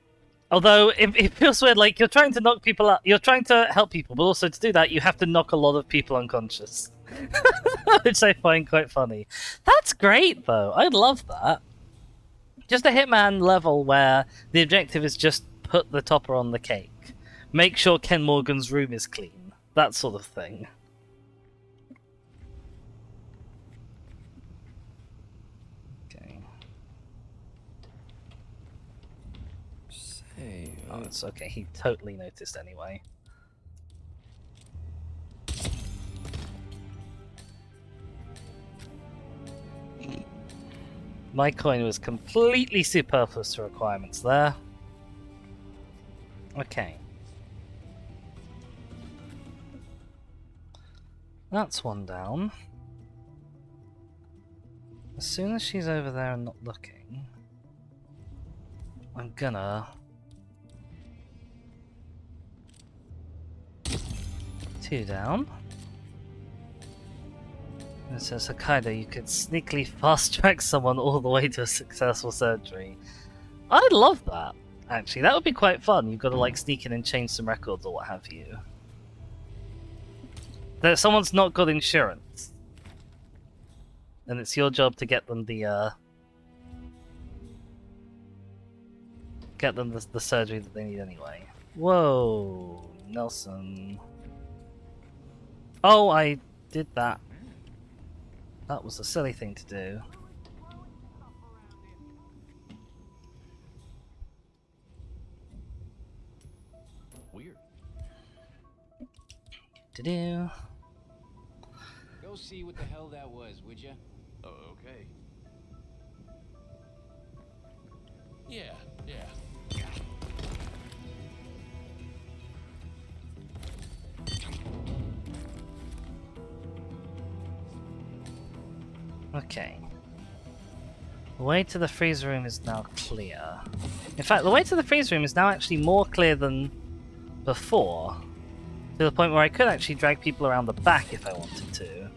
Although, it feels weird, like, you're trying to knock people out, you're trying to help people, but also to do that, you have to knock a lot of people unconscious. Which I find quite funny. That's great, though. I love that. Just a Hitman level where the objective is just put the topper on the cake. Make sure Ken Morgan's room is clean. That sort of thing. Oh, it's okay. He totally noticed anyway. My coin was completely superfluous to requirements there. Okay. That's one down. As soon as she's over there and not looking, I'm gonna... Two down. And it says, Hokkaido, you could sneakily fast-track someone all the way to a successful surgery. I love that, actually. That would be quite fun. You've got to, like, sneak in and change some records or what have you. That someone's not got insurance. And it's your job to get them the, the surgery that they need anyway. Whoa, Nelson. Oh, I did that. That was a silly thing to do. Weird. To-do. Go see what the hell that was, would ya? Okay. Yeah. Okay. The way to the freezer room is now clear. In fact, the way to the freezer room is now actually more clear than before. To the point where I could actually drag people around the back if I wanted to.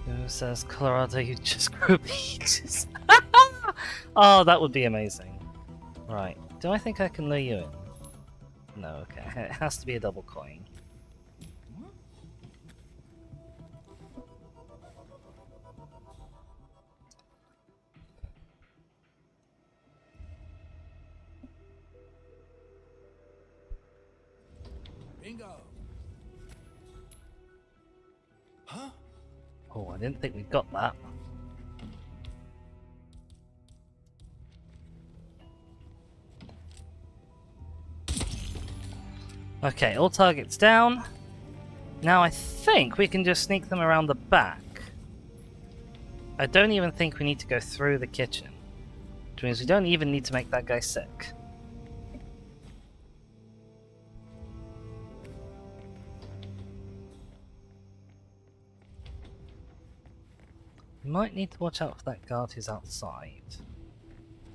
It says, Colorado, you just grew peaches. Oh, that would be amazing. Right. Do I think I can lure you in? No, okay. It has to be a double coin. Bingo. Huh? Oh, I didn't think we got that. Okay, all targets down. Now I think we can just sneak them around the back. I don't even think we need to go through the kitchen. Which means we don't even need to make that guy sick. We might need to watch out for that guard who's outside.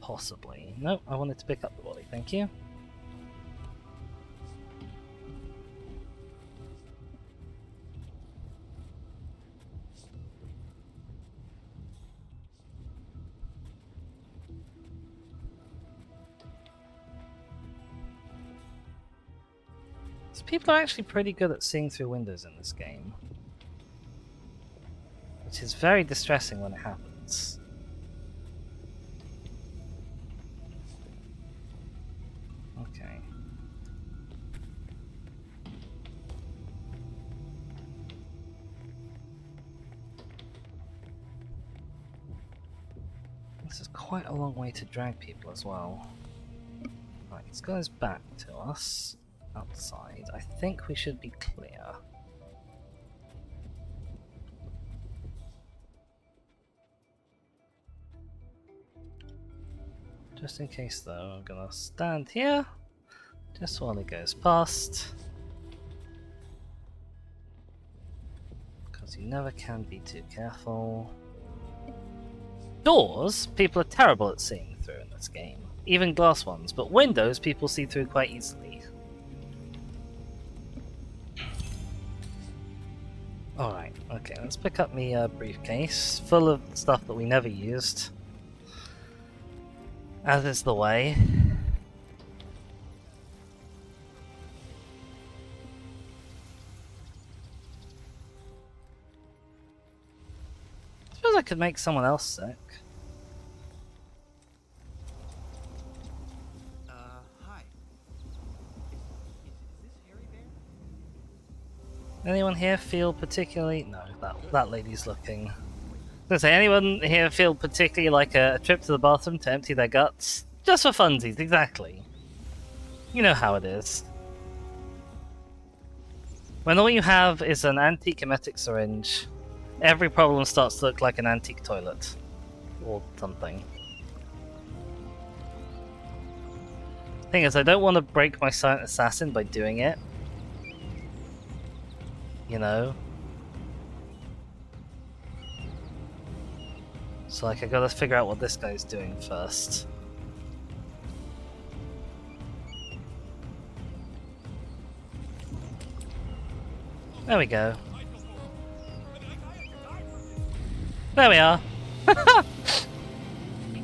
Possibly. Nope, I wanted to pick up the body, thank you. So people are actually pretty good at seeing through windows in this game. Which is very distressing when it happens. Okay. This is quite a long way to drag people as well. Right, this goes back to us. Outside. I think we should be clear. Just in case though, I'm gonna stand here just while it goes past. Because you never can be too careful. Doors, people are terrible at seeing through in this game. Even glass ones, but windows people see through quite easily. Alright, okay, let's pick up my briefcase, full of stuff that we never used. As is the way. I suppose I could make someone else sick. Hi. Is this Harry Bear? Anyone here feel particularly... No, that lady's looking... I was gonna say, anyone here feel particularly like a trip to the bathroom to empty their guts? Just for funsies, exactly. You know how it is. When all you have is an antique emetic syringe, every problem starts to look like an antique toilet. Or something. Thing is, I don't want to break my silent assassin by doing it. You know? So like I gotta figure out what this guy's doing first. There we go. There we are.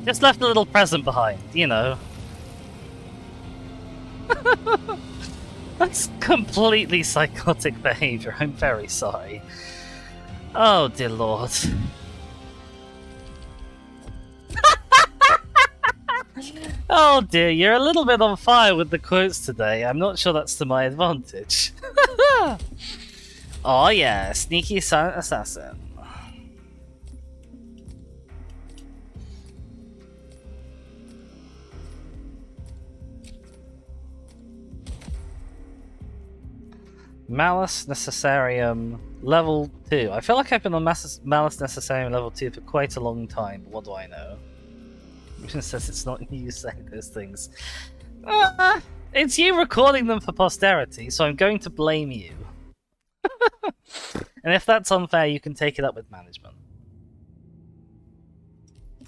Just left a little present behind, you know. That's completely psychotic behavior, I'm very sorry. Oh dear lord. Oh dear, you're a little bit on fire with the quotes today. I'm not sure that's to my advantage. Oh yeah, sneaky silent assassin. Malice Necessarium level 2. I feel like I've been on Malice Necessarium level 2 for quite a long time, but what do I know? It says it's not you saying those things. It's you recording them for posterity, so I'm going to blame you. And if that's unfair, you can take it up with management.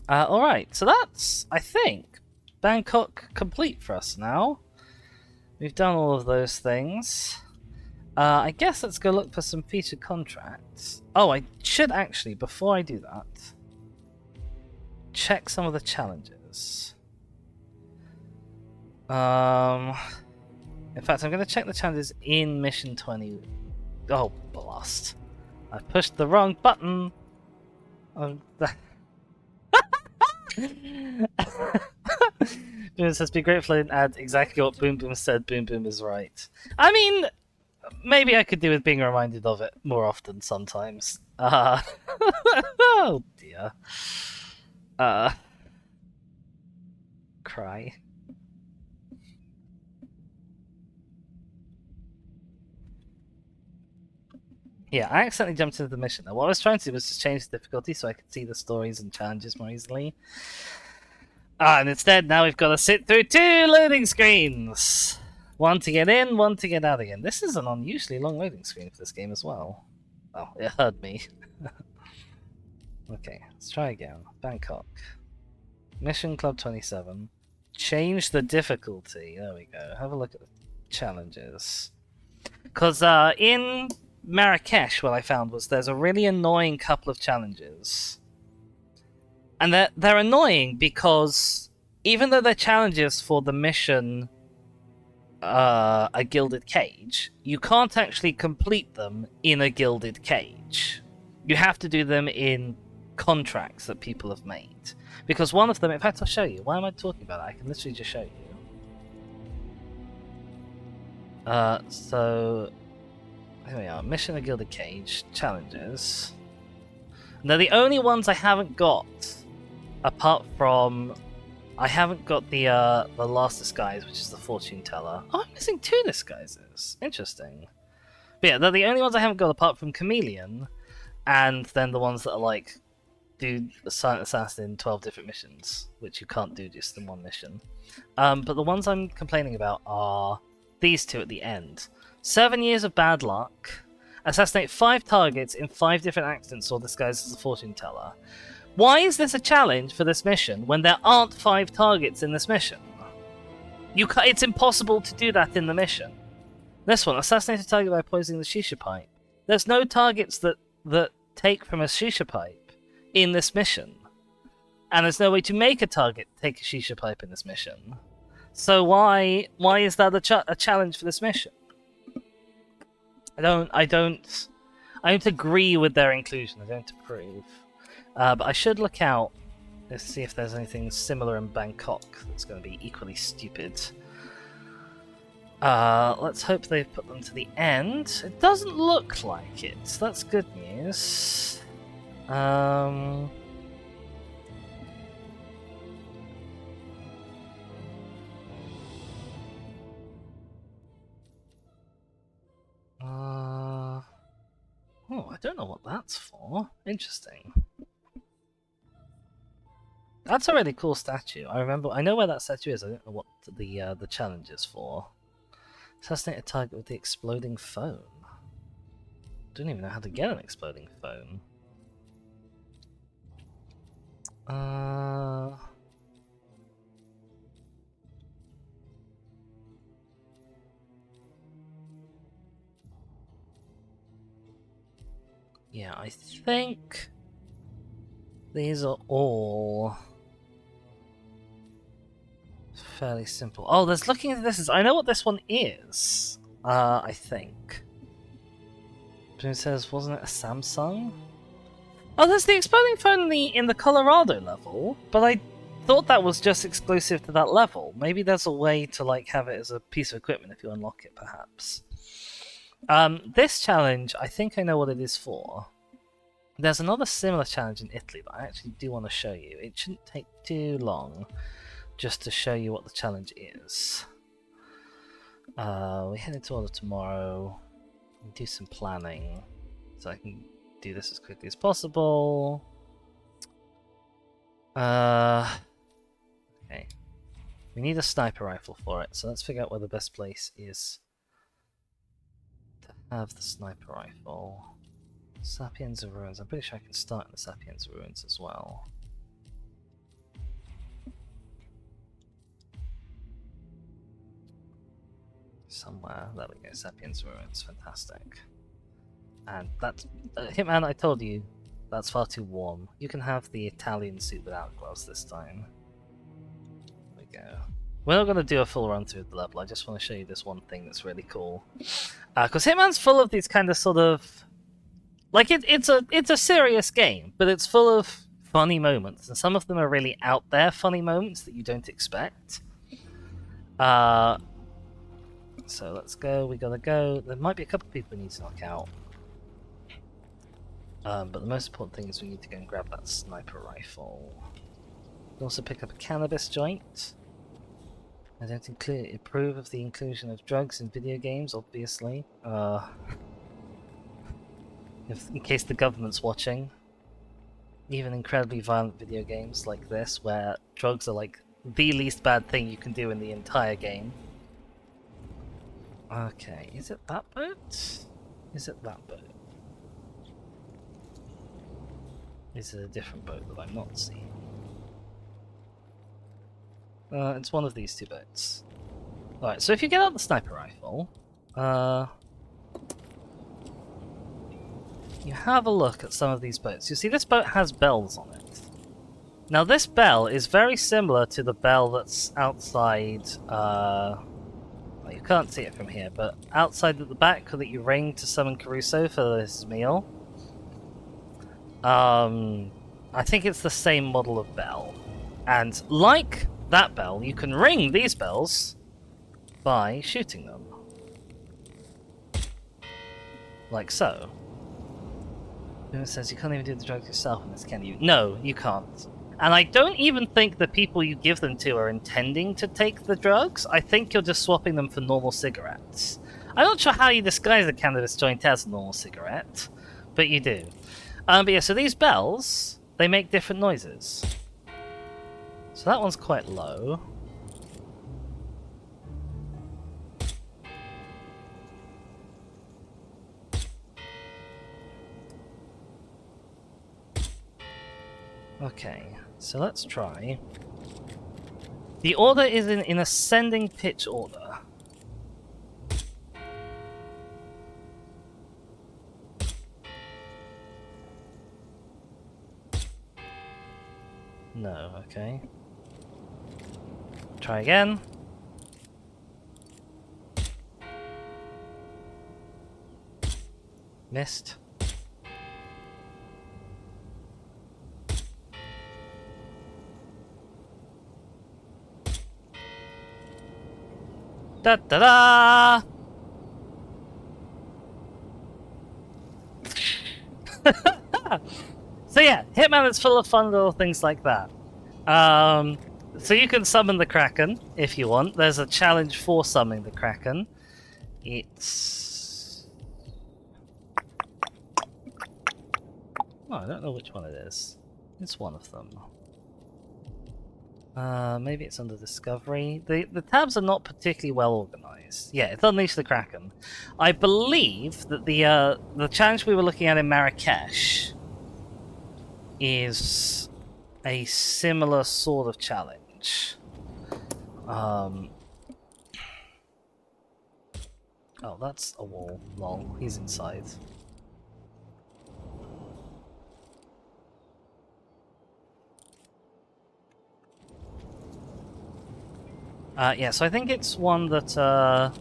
Alright, so that's, I think, Bangkok complete for us now. We've done all of those things. I guess let's go look for some featured contracts. Oh, I should actually, before I do that, check some of the challenges. In fact, I'm going to check the challenges in Mission 20. Oh, blast. I pushed the wrong button. Boom says, be grateful and add exactly what Boom Boom said. Boom Boom is right. I mean, maybe I could do with being reminded of it more often sometimes. Oh dear. Cry. Yeah, I accidentally jumped into the mission. Now, what I was trying to do was just change the difficulty so I could see the stories and challenges more easily. And instead, now we've got to sit through 2 loading screens! One to get in, one to get out again. This is an unusually long loading screen for this game as well. Oh, it heard me. Okay, let's try again. Bangkok. Mission Club 27. Change the difficulty. There we go. Have a look at the challenges. Because in Marrakesh, what I found was there's a really annoying couple of challenges. And they're annoying because even though they're challenges for the mission a gilded cage, you can't actually complete them in a gilded cage. You have to do them in contracts that people have made. Because one of them, in fact, I'll show you. Why am I talking about it? I can literally just show you. So here we are. Mission a gilded cage challenges. Now the only ones I haven't got, apart from, I haven't got the last disguise, which is the fortune teller. Oh, I'm missing 2 disguises. Interesting. But yeah, they're the only ones I haven't got apart from chameleon, and then the ones that are like do the silent assassin in 12 different missions, which you can't do just in one mission. But the ones I'm complaining about are these 2 at the end. 7 years of bad luck. Assassinate 5 targets in 5 different accents or disguised as a fortune teller. Why is this a challenge for this mission when there aren't 5 targets in this mission? It's impossible to do that in the mission. This one, assassinate a target by poisoning the shisha pipe. There's no targets that take from a shisha pipe in this mission. And there's no way to make a target take a shisha pipe in this mission. So why is that a challenge for this mission? I don't agree with their inclusion. I don't approve. But I should look out to see if there's anything similar in Bangkok that's going to be equally stupid. Let's hope they've put them to the end. It doesn't look like it. That's good news. Oh, I don't know what that's for. Interesting. That's a really cool statue. I know where that statue is. I don't know what the challenge is for. Assassinate a target with the exploding phone. Don't even know how to get an exploding phone. Yeah, I think these are all fairly simple. Oh, there's looking at this. I know what this one is. I think. But it says, wasn't it a Samsung? Oh, there's the exploding phone in the Colorado level, but I thought that was just exclusive to that level. Maybe there's a way to like have it as a piece of equipment if you unlock it, perhaps. This challenge, I think I know what it is for. There's another similar challenge in Italy that I actually do want to show you. It shouldn't take too long just to show you what the challenge is. We head into order tomorrow. Do some planning so I can do this as quickly as possible. Okay. We need a sniper rifle for it, so let's figure out where the best place is to have the sniper rifle. Sapiens of Ruins. I'm pretty sure I can start in the Sapiens of Ruins as well. Somewhere. There we go. Sapiens of Ruins. Fantastic. And that's... Hitman, I told you, that's far too warm. You can have the Italian suit without gloves this time. There we go. We're not going to do a full run through of the level, I just want to show you this one thing that's really cool. Because Hitman's full of these kind of sort of... Like, it's a serious game, but it's full of funny moments, and some of them are really out there funny moments that you don't expect. So let's go, we gotta go. There might be a couple of people we need to knock out. But the most important thing is we need to go and grab that sniper rifle. We can also pick up a cannabis joint. I don't approve of the inclusion of drugs in video games, obviously. In case the government's watching. Even incredibly violent video games like this, where drugs are like the least bad thing you can do in the entire game. Okay, is it that boat? Is it that boat? Is it a different boat that I'm not seeing? It's one of these 2 boats. Alright, so if you get out the sniper rifle, you have a look at some of these boats. You see this boat has bells on it. Now this bell is very similar to the bell that's outside, you can't see it from here, but outside at the back that you ring to summon Caruso for this meal. I think it's the same model of bell. And like that bell, you can ring these bells by shooting them. Like so. It says you can't even do the drugs yourself in this, can you? No, you can't. And I don't even think the people you give them to are intending to take the drugs. I think you're just swapping them for normal cigarettes. I'm not sure how you disguise a cannabis joint as a normal cigarette, but you do. But yeah, so these bells, they make different noises. So that one's quite low. Okay, so let's try. The order is in ascending pitch order. No, okay. Try again. Missed. Da da da! So yeah, Hitman is full of fun little things like that. So you can summon the Kraken if you want. There's a challenge for summoning the Kraken. It's... Oh, I don't know which one it is. It's one of them. Maybe it's under Discovery. The tabs are not particularly well organized. Yeah, it's Unleash the Kraken. I believe that the challenge we were looking at in Marrakesh is a similar sort of challenge. Oh, that's a wall. Lol, he's inside. Yeah, so I think it's one that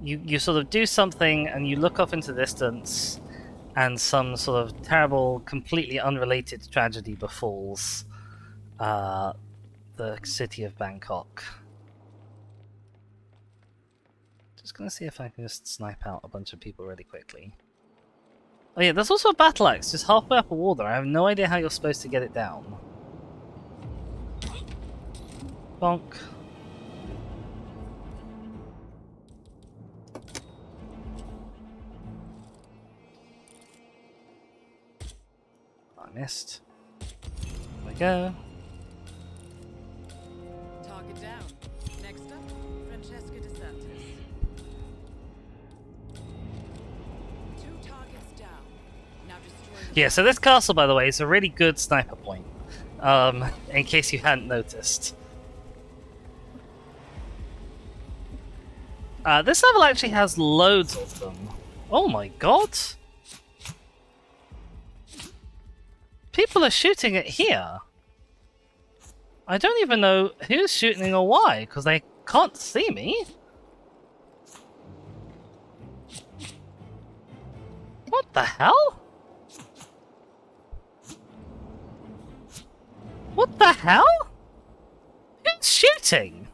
you sort of do something and you look off into the distance and some sort of terrible, completely unrelated tragedy befalls the city of Bangkok. Just gonna see if I can just snipe out a bunch of people really quickly. Oh yeah, there's also a battle axe just halfway up a wall there. I have no idea how you're supposed to get it down. Bonk. Missed. There we go. Target down. Next up, Francesca DeSantis. 2 targets down. Now destroy the... Yeah, so this castle, by the way, is a really good sniper point. In case you hadn't noticed. This level actually has loads of them. Oh my god! People are shooting it here. I don't even know who's shooting or why, because they can't see me. What the hell? What the hell? Who's shooting?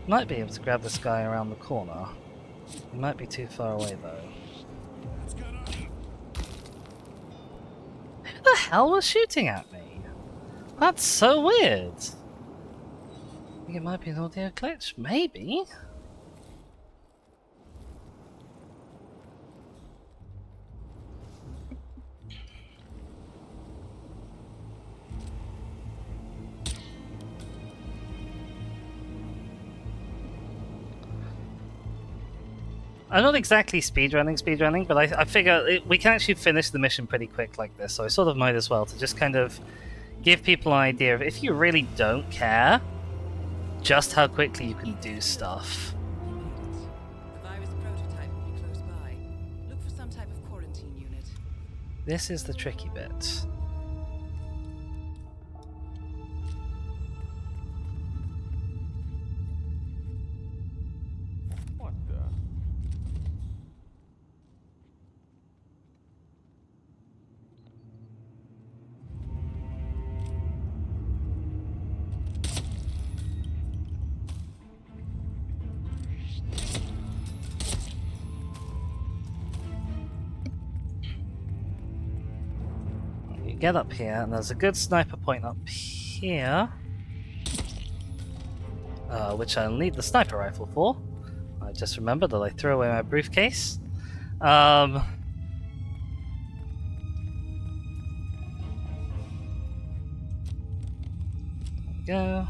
Might be able to grab this guy around the corner. He might be too far away though. Who the hell was shooting at me? That's so weird. I think it might be an audio glitch. Maybe. I'm not exactly speedrunning, but I figure we can actually finish the mission pretty quick like this, so I sort of might as well to just kind of give people an idea of if you really don't care, just how quickly you can do stuff. The virus prototype will be close by. Look for some type of quarantine unit. This is the tricky bit. – get up here, and there's a good sniper point up here, which I'll need the sniper rifle for. I just remembered that I threw away my briefcase. There we go.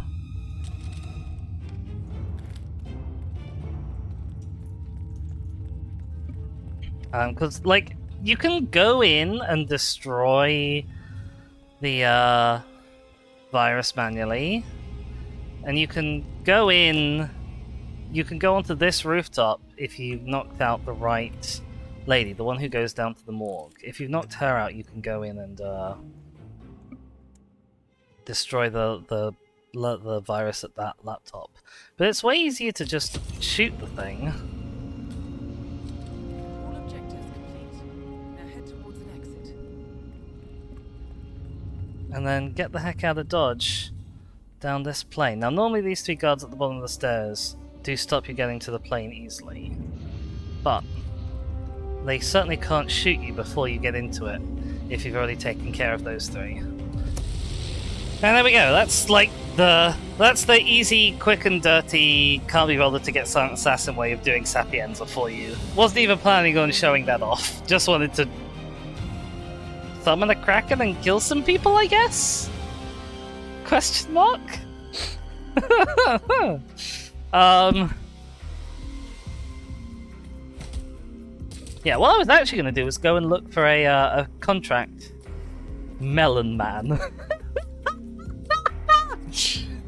Because, like, you can go in and destroy the virus manually, and you can go in. You can go onto this rooftop if you've knocked out the right lady, the one who goes down to the morgue. If you've knocked her out, you can go in and destroy the virus at that laptop. But it's way easier to just shoot the thing. All objectives complete. Now head towards an exit. And then get the heck out of Dodge down this plane. Now, normally these three guards at the bottom of the stairs do stop you getting to the plane easily, but they certainly can't shoot you before you get into it if you've already taken care of those three. And there we go. That's the easy, quick and dirty, can't be bothered to get Silent Assassin way of doing Sapienza for you. Wasn't even planning on showing that off. Just wanted to summon a Kraken and kill some people, I guess? Question mark? Yeah, what I was actually going to do was go and look for a contract. Melon Man.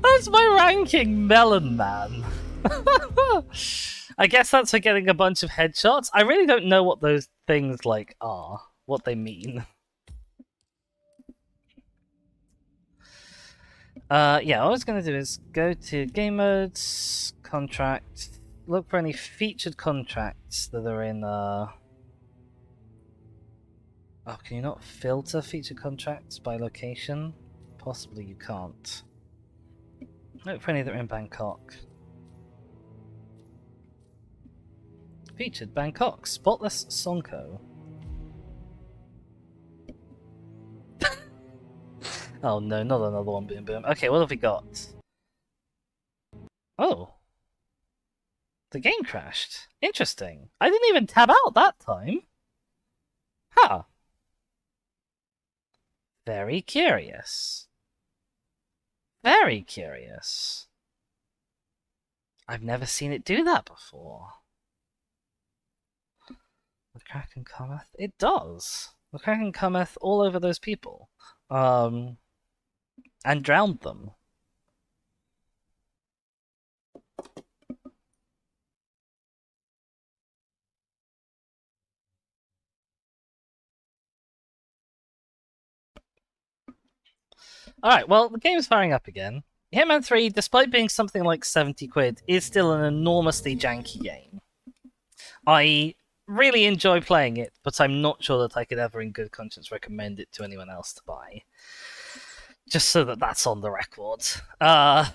That's my ranking, Melon Man. I guess that's for getting a bunch of headshots. I really don't know what those things like are, what they mean. Yeah, what I was going to do is go to game modes, contract, look for any featured contracts that are in, Oh, can you not filter featured contracts by location? Possibly you can't. Look for any that are in Bangkok. Featured Bangkok, Spotless Sonko. Oh no, not another one, Boom Boom. Okay, what have we got? Oh. The game crashed. Interesting. I didn't even tab out that time. Huh. Very curious. Very curious. I've never seen it do that before. The Kraken cometh? It does. The Kraken cometh all over those people. And drowned them. Alright, well, the game's firing up again. Hitman 3, despite being something like 70 quid, is still an enormously janky game. I really enjoy playing it, but I'm not sure that I could ever in good conscience recommend it to anyone else to buy. Just so that that's on the record. Oh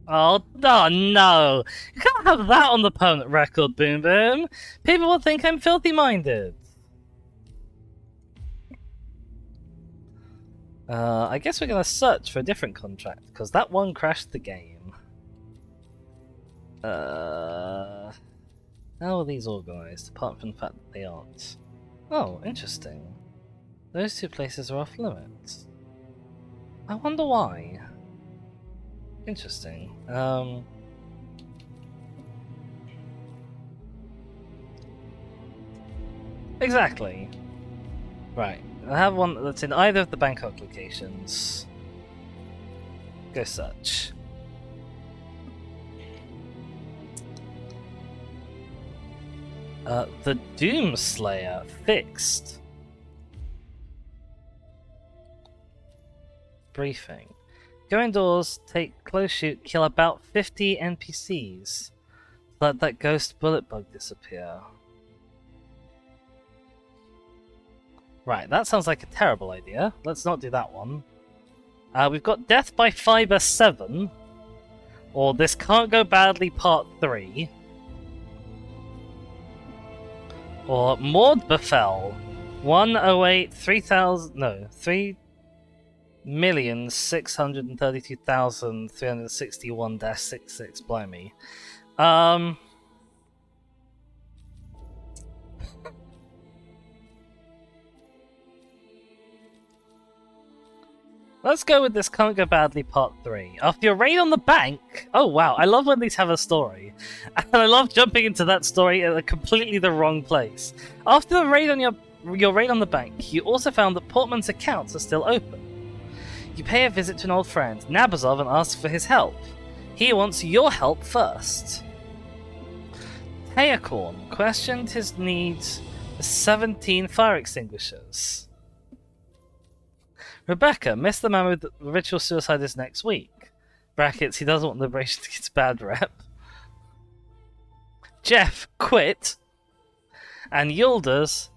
no! You can't have that on the permanent record, Boom Boom! People will think I'm filthy-minded! I guess we're gonna search for a different contract, because that one crashed the game. How are these organised, apart from the fact that they aren't? Oh, interesting. Those two places are off limits. I wonder why. Interesting. Exactly. Right. I have one that's in either of the Bangkok locations. Go search. The Doomslayer fixed. Briefing. Go indoors, take close shoot, kill about 50 NPCs. Let that ghost bullet bug disappear. Right, that sounds like a terrible idea. Let's not do that one. We've got Death by Fiber 7. Or This Can't Go Badly Part 3. Or Mordbefell. 108 3000 no 3,632,361-66. Blimey. Let's go with this Can't Go Badly Part 3. After your raid on the bank... Oh wow, I love when these have a story. And I love jumping into that story at completely the wrong place. After the raid on your raid on the bank, you also found that Portman's accounts are still open. You pay a visit to an old friend, Nabazov, and ask for his help. He wants your help first. Teacorn questioned his need for 17 fire extinguishers. Rebecca missed the man with ritual suicide is next week. Brackets, he doesn't want Liberation to get a bad rep. Jeff quit. And Yildiz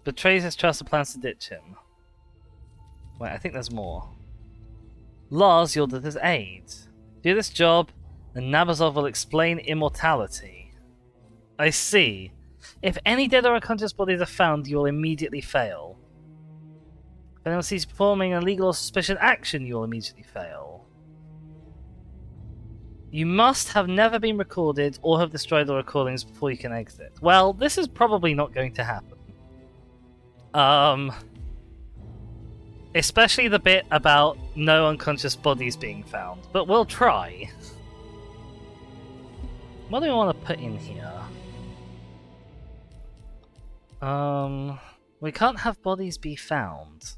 betrays his trust and plans to ditch him. Wait, I think there's more. Lars yielded his aid. Do this job, and Nabazov will explain immortality. I see. If any dead or unconscious bodies are found, you will immediately fail. If anyone sees you performing an illegal or suspicious action, you will immediately fail. You must have never been recorded or have destroyed the recordings before you can exit. Well, this is probably not going to happen. Especially the bit about no unconscious bodies being found, but we'll try. What do we want to put in here? We can't have bodies be found.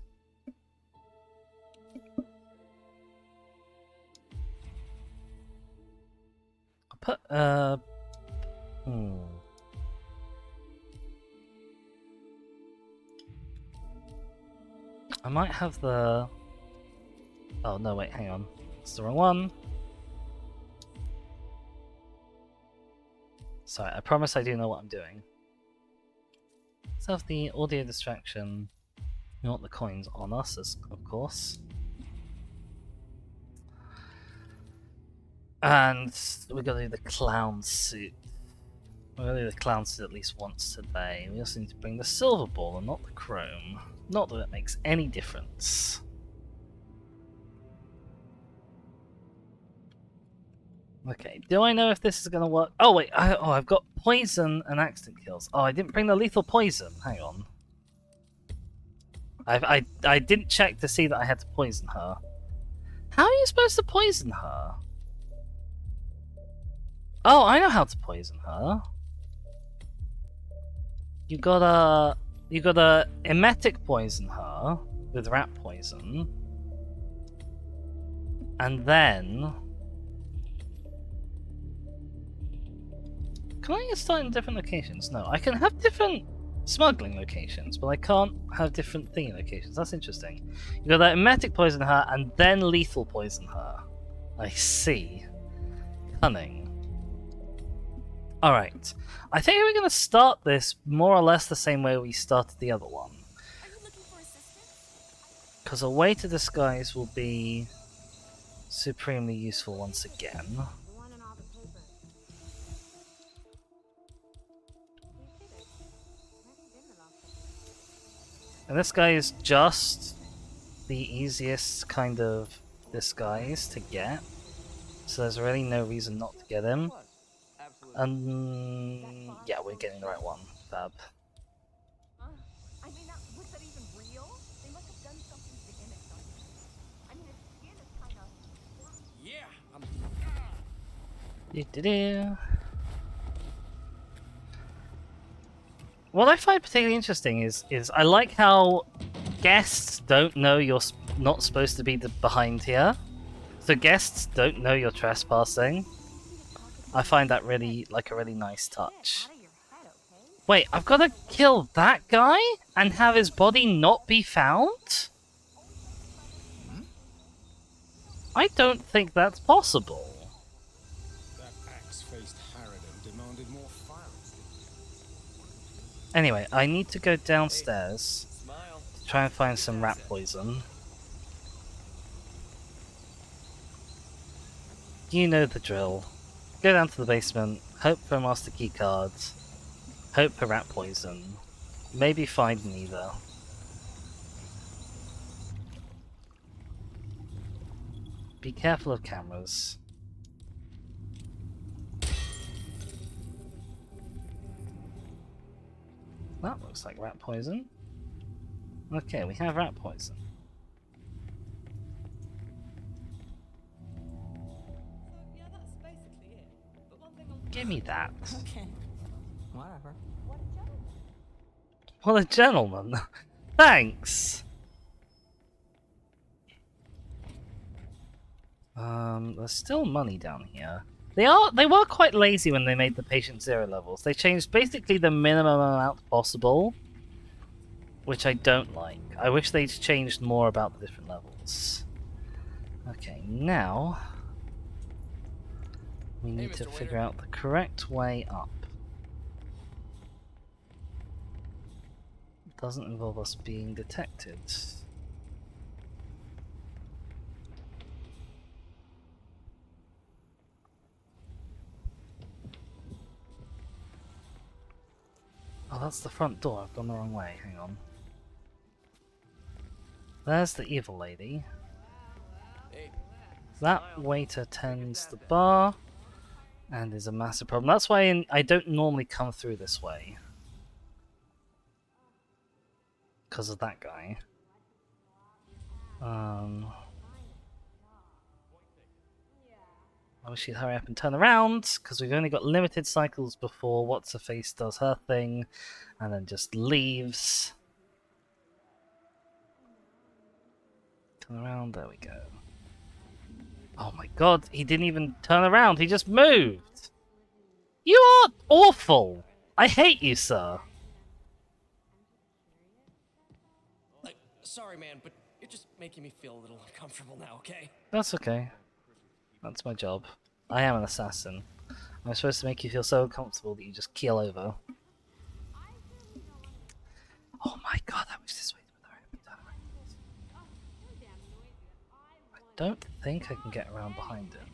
I'll put, I might have the... Oh, no, wait, hang on. It's the wrong one. Sorry, I promise I do know what I'm doing. Let's have the audio distraction. We want the coins on us, of course. And we're going to do the clown suit. We're going to do the clown suit at least once today. We also need to bring the silver ball and not the chrome. Not that it makes any difference. Okay, do I know if this is going to work? Oh wait, I've got poison and accident kills. Oh, I didn't bring the lethal poison. Hang on. I didn't check to see that I had to poison her. How are you supposed to poison her? Oh, I know how to poison her. You gotta emetic poison her with rat poison, and then can I get started in different locations? No, I can have different smuggling locations, but I can't have different thingy locations. That's interesting. You got that emetic poison her and then lethal poison her. I see. Cunning. Alright. I think we're going to start this more or less the same way we started the other one. Because a way to disguise will be supremely useful once again. And this guy is just the easiest kind of disguise to get. So there's really no reason not to get him. Yeah, we're getting the right one. Fab. I mean, was that even real? They must have done something to him at some point. I mean, his skin is kind of... Yeah, What I find particularly interesting is I like how guests don't know you're not supposed to be behind here. So guests don't know you're trespassing. I find that really a really nice touch. Wait, I've got to kill that guy and have his body not be found? I don't think that's possible. That axe-faced harridan demanded more fire. Anyway, I need to go downstairs to try and find some rat poison. You know the drill. Go down to the basement, hope for a master key card, hope for rat poison. Maybe find neither. Be careful of cameras. That looks like rat poison. Okay, we have rat poison. Yeah, that's basically it. But one thing on... Give me that. Okay. Whatever. What a gentleman. Thanks. There's still money down here. They were quite lazy when they made the patient zero levels. They changed basically the minimum amount possible, which I don't like. I wish they'd changed more about the different levels. Okay, now we need to figure out the correct way up. Doesn't involve us being detected. Oh, that's the front door. I've gone the wrong way. Hang on. There's the evil lady. That waiter tends the bar and is a massive problem. That's why I don't normally come through this way. Because of that guy. I wish she'd hurry up and turn around, because we've only got limited cycles before What's-Her-Face does her thing, and then just leaves. Turn around, there we go. Oh my god, he didn't even turn around, he just moved! You are awful! I hate you, sir. Sorry, man, but you're just making me feel a little uncomfortable now, okay? That's okay. That's my job. I am an assassin. I'm supposed to make you feel so uncomfortable that you just keel over. Oh my god, I wish this way to I don't think I can get around behind him.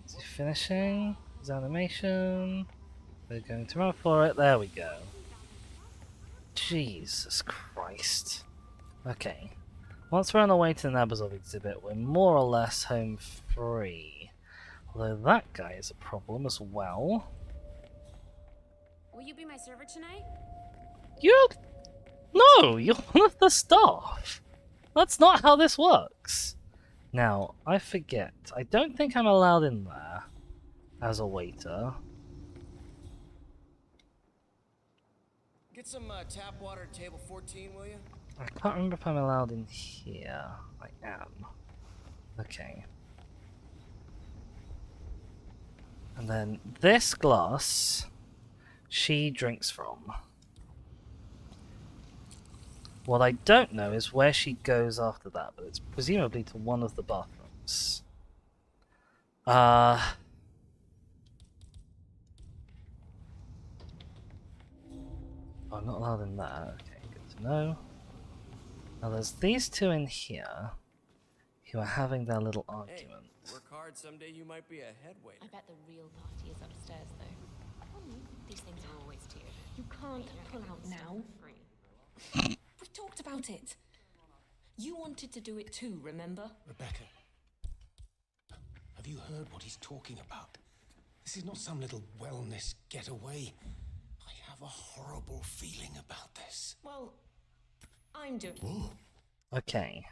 Is he finishing his animation? We're going to run for it. There we go. Jesus Christ. Okay. Once we're on our way to the Nabazov exhibit, we're more or less home free. Although that guy is a problem as well. Will you be my server tonight? No! You're one of the staff! That's not how this works! Now, I forget. I don't think I'm allowed in there as a waiter. Get some tap water at table 14, will you? I can't remember if I'm allowed in here. I am. Okay. And then this glass, she drinks from. What I don't know is where she goes after that, but it's presumably to one of the bathrooms. I'm not allowed in there. Okay, good to know. Now there's these two in here who are having their little argument. Hey, work hard, someday you might be a head waiter. I bet the real party is upstairs, though. These things are always tiered. You can't pull out now. We've talked about it. You wanted to do it too, remember? Rebecca, have you heard what he's talking about? This is not some little wellness getaway. I have a horrible feeling about this. Well, I'm doing... Okay.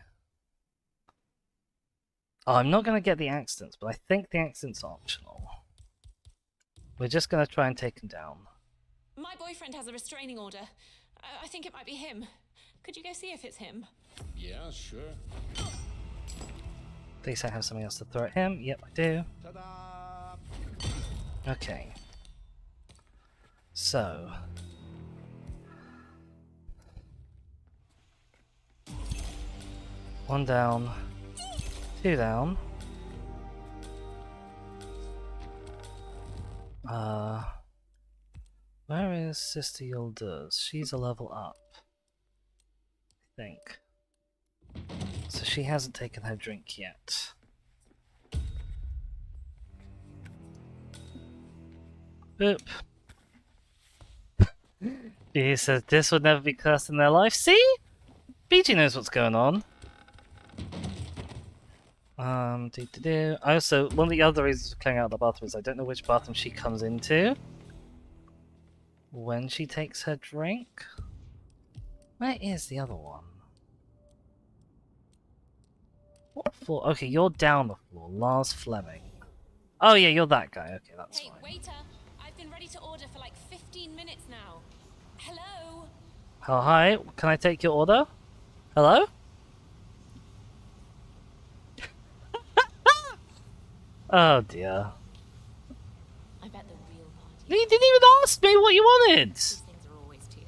Oh, I'm not going to get the accents, but I think the accent's optional. We're just going to try and take him down. My boyfriend has a restraining order. I think it might be him. Could you go see if it's him? Yeah, sure. At least I have something else to throw at him. Yep, I do. Ta-da! Okay. So... one down. Two down. Where is Sister Yildiz? She's a level up, I think. So she hasn't taken her drink yet. Boop. He says this would never be cursed in their life. See? BG knows what's going on. I also, one of the other reasons for clearing out the bathroom is I don't know which bathroom she comes into when she takes her drink. Where is the other one? What floor? Okay, you're down the floor. Lars Fleming. Oh yeah, you're that guy. Okay, that's fine. Hey, waiter! I've been ready to order for like 15 minutes now. Hello? Oh, hi. Can I take your order? Hello? Oh dear. I bet the real party. You didn't even ask me what you wanted! These things are always tiered.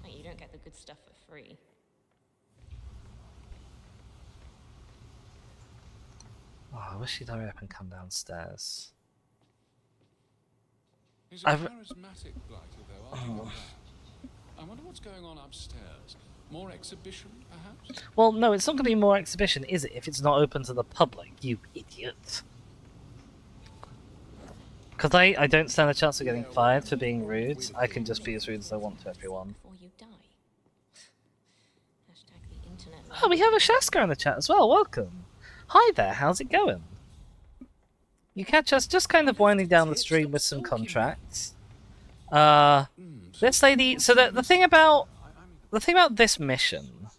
Like, you don't get the good stuff for free. Oh, I wish she'd hurry up and come downstairs. He's a charismatic blighter, though, I'll give him that. I wonder what's going on upstairs. More exhibition, perhaps? Well, no, it's not going to be more exhibition, is it, if it's not open to the public, you idiot. Because I don't stand a chance of getting fired for being rude. I can just be as rude as I want to everyone. Before you die. Hashtag the internet. Oh, we have a Shaska in the chat as well. Welcome. Hi there, how's it going? You catch us just kind of winding down the stream with some contracts. This lady. So the thing about this mission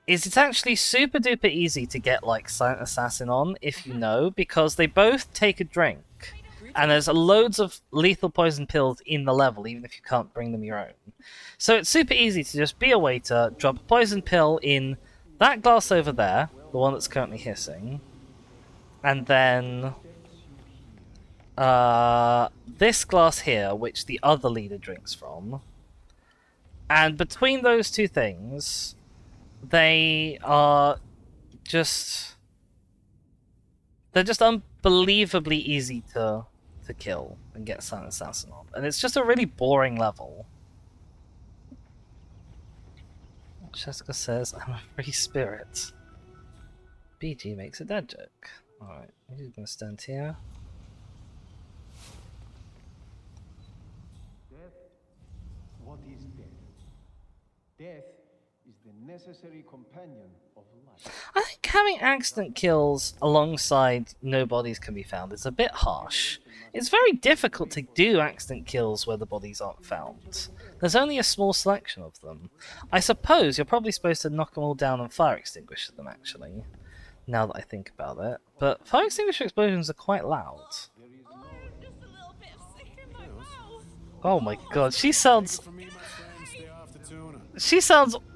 is it's actually super duper easy to get like Silent Assassin on if you know, because they both take a drink, and there's loads of lethal poison pills in the level, even if you can't bring them your own. So it's super easy to just be a waiter, drop a poison pill in that glass over there, the one that's currently hissing, and then this glass here, which the other leader drinks from. And between those two things, they are just... they're just unbelievably easy to kill and get Silent Assassin on. And it's just a really boring level. Jessica says, I'm a free spirit. BG makes a dad joke. Alright, I'm just gonna stand here. Death? What is death? Death is the necessary companion of life. I think having accident kills alongside no bodies can be found is a bit harsh. It's very difficult to do accident kills where the bodies aren't found. There's only a small selection of them. I suppose you're probably supposed to knock them all down and fire extinguish them, actually, now that I think about it. But fire extinguisher explosions are quite loud. Oh my god, she sounds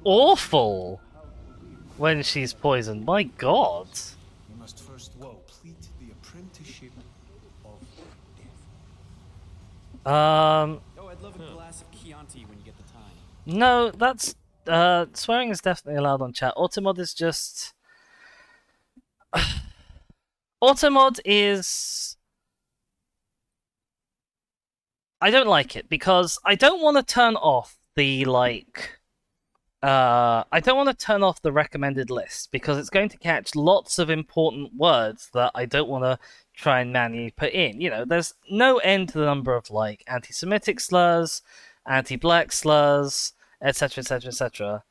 awful when she's poisoned. My god. You must first complete the apprenticeship of death. Oh, I'd love a glass of Chianti when you get the time. No, that's swearing is definitely allowed on chat. Automod is just Automod is... I don't like it because I don't want to turn off the I don't want to turn off the recommended list because it's going to catch lots of important words that I don't want to try and manually put in. You know, there's no end to the number of like anti-Semitic slurs, anti-black slurs, etc., etc., etc.,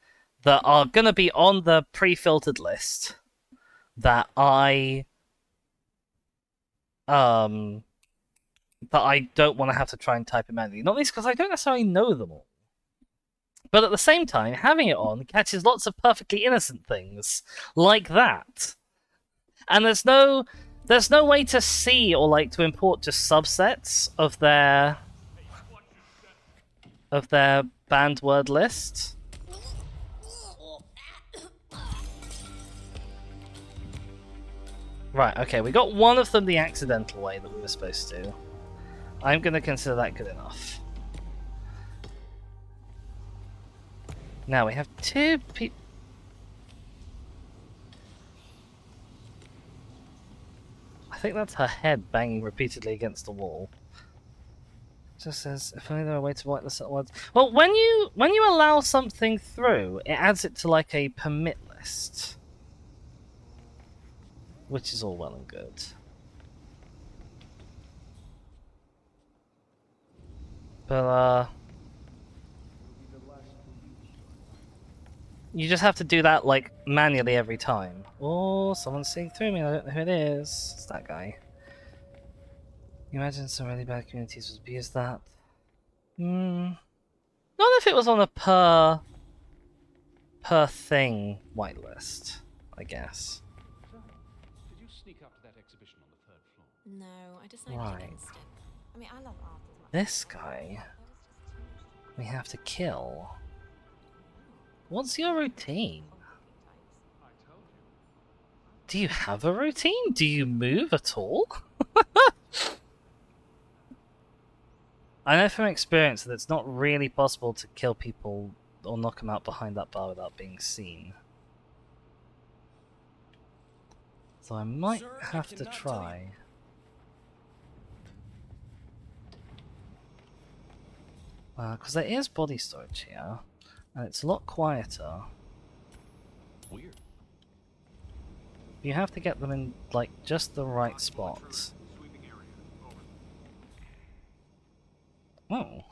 that are going to be on the pre-filtered list that I don't want to have to try and type in manually. Not least because I don't necessarily know them all. But at the same time, having it on catches lots of perfectly innocent things like that. And there's no way to see or like to import just subsets of their banned word list. Right, okay, we got one of them the accidental way that we were supposed to. I'm going to consider that good enough. Now we have two people. I think that's her head banging repeatedly against the wall. Just says, if only there were a way to wipe this at once. Well, when you allow something through, it adds it to like a permit list. Which is all well and good. But, You just have to do that, like, manually every time. Oh, someone's seeing through me, I don't know who it is. It's that guy. You imagine some really bad communities would abuse that? Not if it was on a per thing whitelist, I guess. Did you sneak up to that exhibition on the 3rd floor? No, I decided Right. against it. I mean, I love art as much. This guy we have to kill. What's your routine? Do you have a routine? Do you move at all? I know from experience that it's not really possible to kill people or knock them out behind that bar without being seen. So I might have to try. Because there is body storage here, and it's a lot quieter. Weird. You have to get them in, like, just the right spot. Oh.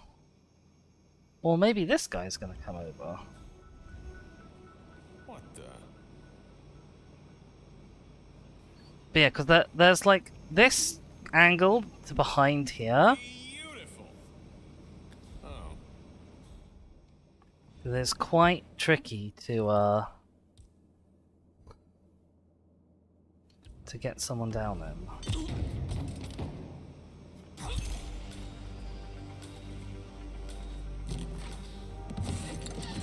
Or maybe this guy's gonna come over. What the? But yeah, because there's, like, this angle to behind here. Beautiful. Oh. It's quite tricky to get someone down in.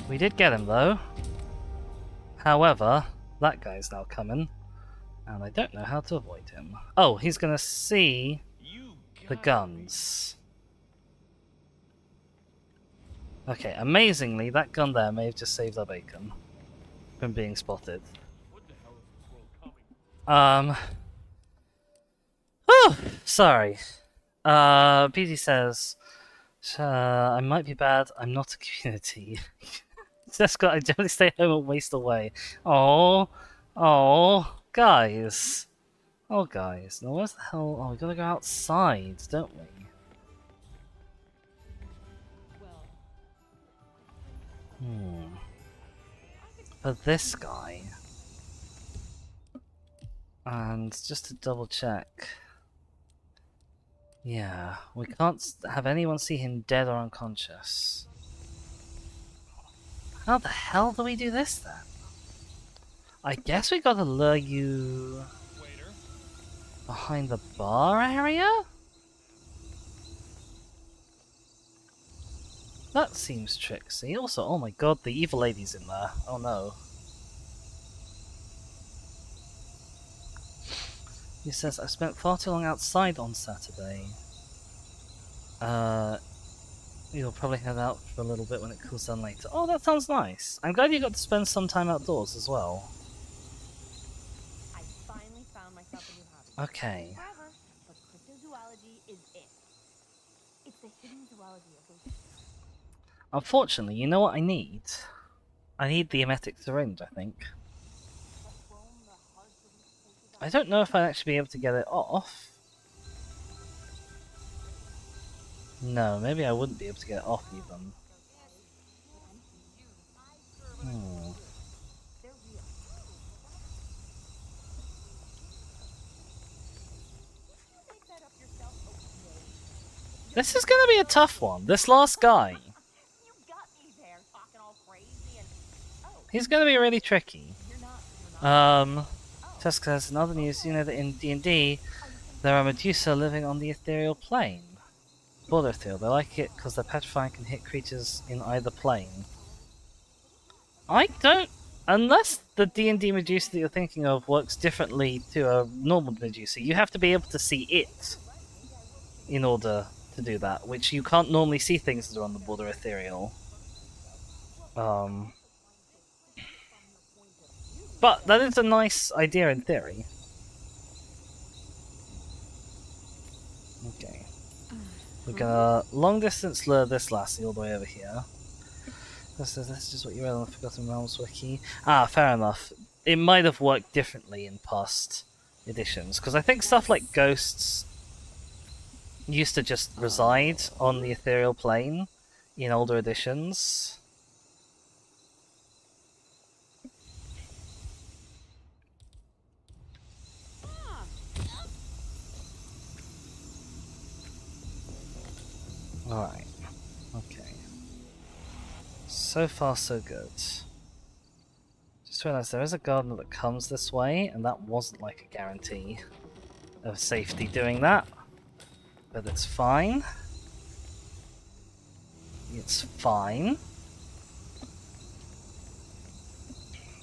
We did get him though. However, that guy's now coming, and I don't know how to avoid him. Oh, he's gonna see the guns. Okay, amazingly, that gun there may have just saved our bacon from being spotted. Oh, sorry. BD says, I might be bad, I'm not a community. Just got, I generally stay home and waste away. Oh, guys. Oh, guys. Now, where's the hell? Oh, we gotta go outside, don't we? For this guy. And just to double check. Yeah, we can't have anyone see him dead or unconscious. How the hell do we do this then? I guess we gotta lure you behind the bar area? That seems tricksy. Also, oh my god, the evil lady's in there. Oh no. He says, I spent far too long outside on Saturday. You'll probably head out for a little bit when it cools down later. Oh, that sounds nice. I'm glad you got to spend some time outdoors as well. I finally found myself a new hobby. Okay. However, but cryptozoology is it. It's the hidden zoology of those. Unfortunately, you know what I need? I need the emetic syringe, I think. I don't know if I'd actually be able to get it off. No, maybe I wouldn't be able to get it off even. This is gonna be a tough one. This last guy. He's gonna be really tricky. Tusk says, in other news, you know that in D&D, there are Medusa living on the ethereal plane. Border ethereal, they like it because they're petrifying and can hit creatures in either plane. I don't... Unless the D&D Medusa that you're thinking of works differently to a normal Medusa, you have to be able to see it in order to do that, which you can't normally see things that are on the border ethereal. But that is a nice idea in theory. Okay. We're gonna long distance lure this lassie all the way over here. This is just what you read on the Forgotten Realms wiki. Ah, fair enough. It might have worked differently in past editions, because I think stuff like ghosts used to just reside on the ethereal plane in older editions. Alright. Okay. So far, so good. Just realised there is a gardener that comes this way, and that wasn't like a guarantee of safety doing that. But it's fine. It's fine.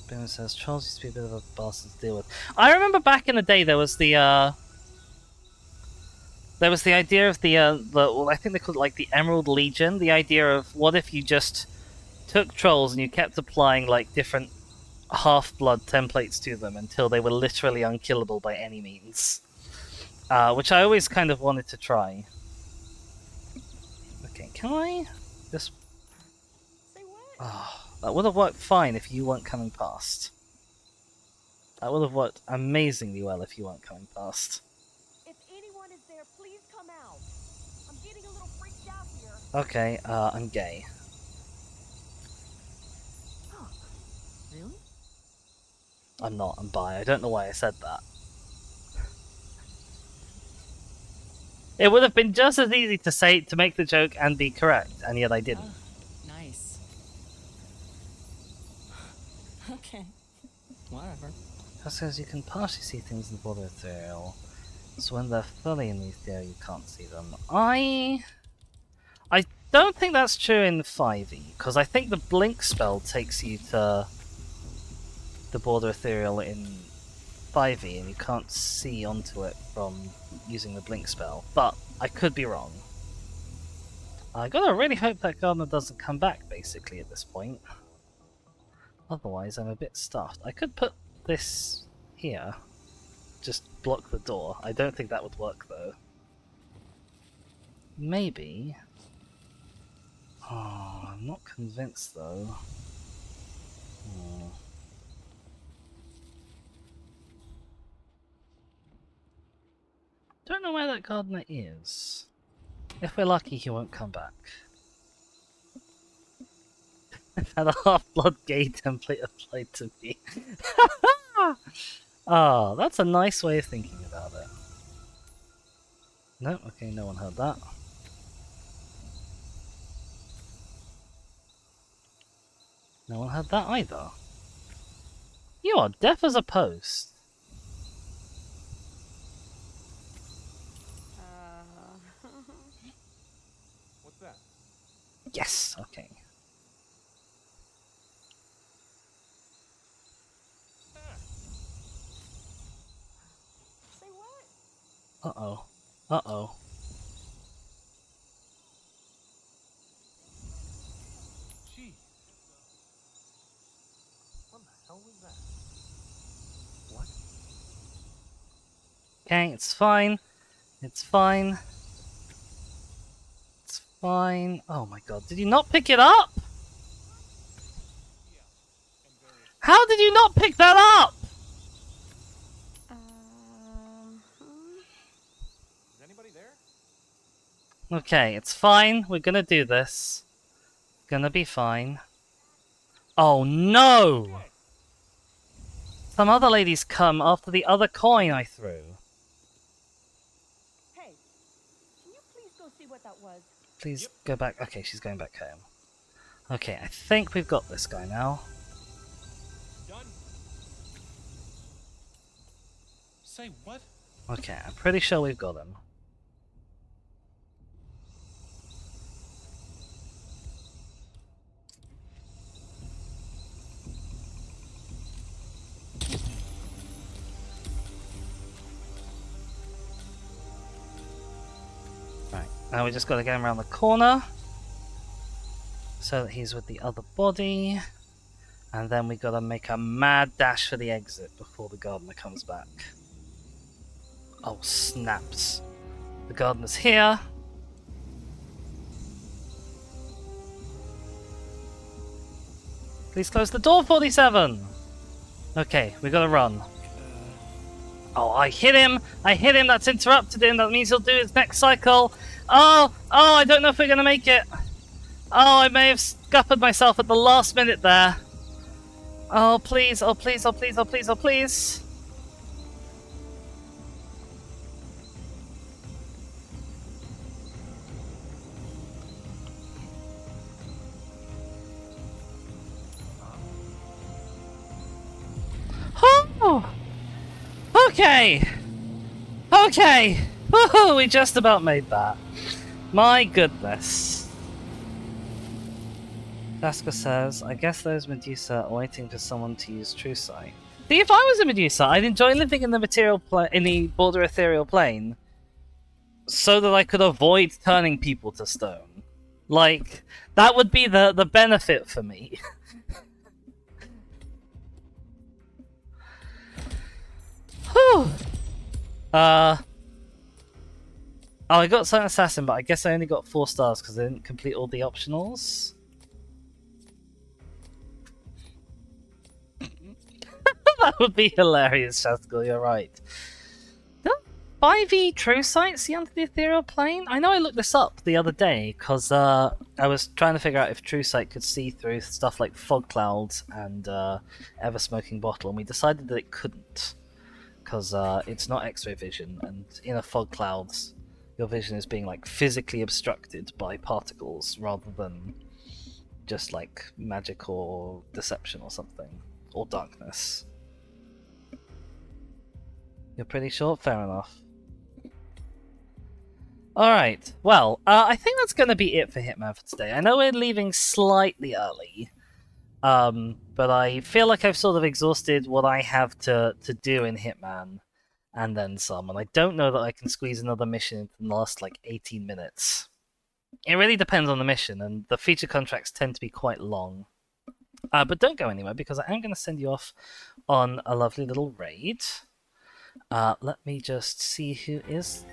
Boomer says, Charles used to be a bit of a bastard to deal with. I remember back in the day there was the idea of well, I think they called it like the Emerald Legion, the idea of what if you just took trolls and you kept applying like different half-blood templates to them until they were literally unkillable by any means. Which I always kind of wanted to try. Okay, can I just... Oh, that would have worked fine if you weren't coming past. That would have worked amazingly well if you weren't coming past. If anyone is there, please come out. I'm getting a little freaked out here. Okay, I'm gay. Oh, really? I'm not, I'm bi. I don't know why I said that. It would have been just as easy to make the joke and be correct, and yet I didn't. Oh, nice. Okay. Whatever. Just says you can partially see things in the border ethereal. So when they're fully in the ethereal, you can't see them. I don't think that's true in 5e, because I think the blink spell takes you to the border ethereal in 5e, and you can't see onto it from using the blink spell. But I could be wrong. I gotta really hope that gardener doesn't come back, basically, at this point. Otherwise, I'm a bit stuffed. I could put this here. Just block the door. I don't think that would work, though. Maybe. Oh, I'm not convinced, though. Don't know where that gardener is. If we're lucky, he won't come back. I've had a half-blood gay template applied to me. Oh, that's a nice way of thinking about it. No, okay, no one heard that. No one heard that either. You are deaf as a post. What's that? Yes, okay. Say what? Uh-oh. Uh-oh. Gee. What the hell was that? What? Okay, it's fine. It's fine. It's fine. Oh my god, did you not pick it up? How did you not pick that up? Is anybody there? Okay, it's fine. We're gonna do this. Gonna be fine. Oh no! Some other ladies come after the other coin I threw. Hey, can you please go see what that was? Please go back. Okay, she's going back home. Okay, I think we've got this guy now. Done. Say what? Okay, I'm pretty sure we've got him. Right, now we just got to get him around the corner so that he's with the other body, and then we got to make a mad dash for the exit before the gardener comes back. Oh, snaps. The gardener's here. Please close the door, 47! Okay, we gotta run. Oh, I hit him! I hit him! That's interrupted him! That means he'll do his next cycle! Oh! Oh, I don't know if we're gonna make it! Oh, I may have scuppered myself at the last minute there. Oh, please! Oh, please! Oh, please! Oh, please! Oh, please! Okay! Okay! Woohoo! We just about made that. My goodness. Jaska says, I guess those Medusa are waiting for someone to use true sight. See, if I was a Medusa, I'd enjoy living in the in the border ethereal plane so that I could avoid turning people to stone. Like, that would be the benefit for me. Whew. Oh, I got Silent Assassin, but I guess I only got 4 stars because I didn't complete all the optionals. That would be hilarious, Shaskell, you're right. Don't 5e true sight see under the ethereal plane? I know I looked this up the other day because I was trying to figure out if true sight could see through stuff like fog clouds and ever smoking bottle, and we decided that it couldn't because it's not X-ray vision, and in a fog clouds your vision is being like physically obstructed by particles rather than just like magic or deception or something, or darkness. You're pretty short? Fair enough. Alright, well, I think that's going to be it for Hitman for today. I know we're leaving slightly early, but I feel like I've sort of exhausted what I have to do in Hitman, and then some, and I don't know that I can squeeze another mission into the last, like, 18 minutes. It really depends on the mission, and the feature contracts tend to be quite long. But don't go anywhere, because I am going to send you off on a lovely little raid. Let me just see who is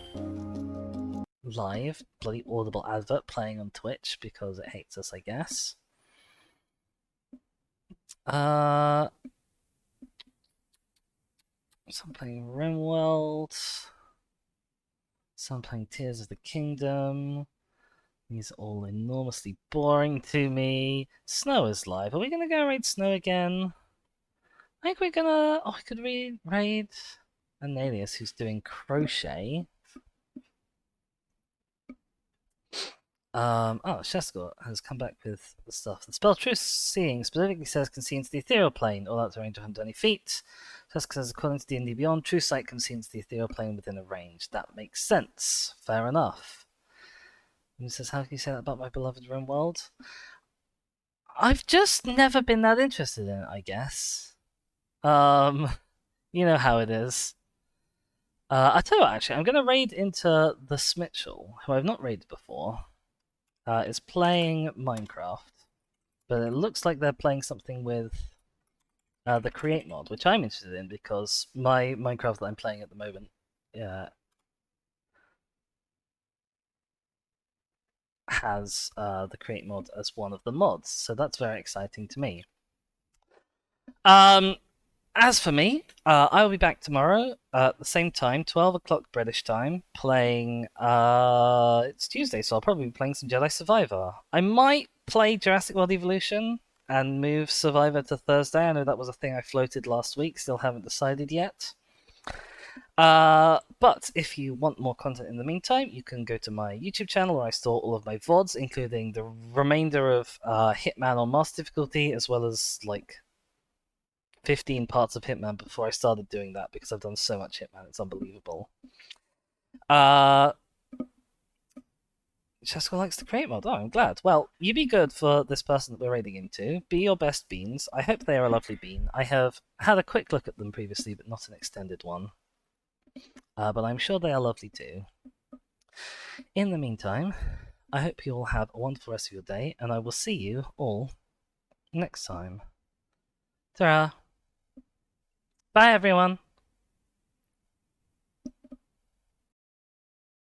live. Bloody audible advert playing on Twitch, because it hates us, I guess. Some playing RimWorld. Some playing Tears of the Kingdom. These are all enormously boring to me. Snow is live. Are we gonna go raid Snow again? I think we're gonna... Oh, I could raid an alias who's doing crochet. Shesko has come back with the stuff. The spell True Seeing specifically says can see into the ethereal plane, or that's a range of 120 feet. Shesko says according to D&D Beyond, True Sight can see into the ethereal plane within a range. That makes sense. Fair enough. And he says, how can you say that about my beloved RimWorld? I've just never been that interested in it, I guess. You know how it is. I tell you what, actually, I'm going to raid into the Smitchell, who I've not raided before. Is playing Minecraft, but it looks like they're playing something with the Create mod, which I'm interested in because my Minecraft that I'm playing at the moment has the Create mod as one of the mods, so that's very exciting to me. As for me, I will be back tomorrow at the same time, 12 o'clock British time, playing... it's Tuesday, so I'll probably be playing some Jedi Survivor. I might play Jurassic World Evolution and move Survivor to Thursday. I know that was a thing I floated last week, still haven't decided yet. But if you want more content in the meantime, you can go to my YouTube channel where I store all of my VODs, including the remainder of Hitman on Master Difficulty, as well as, like, 15 parts of Hitman before I started doing that, because I've done so much Hitman, it's unbelievable. Chesko likes the Create mod. Oh, I'm glad. Well, you be good for this person that we're raiding into. Be your best beans. I hope they are a lovely bean. I have had a quick look at them previously, but not an extended one. But I'm sure they are lovely too. In the meantime, I hope you all have a wonderful rest of your day, and I will see you all next time. Ta-ra! Bye, everyone!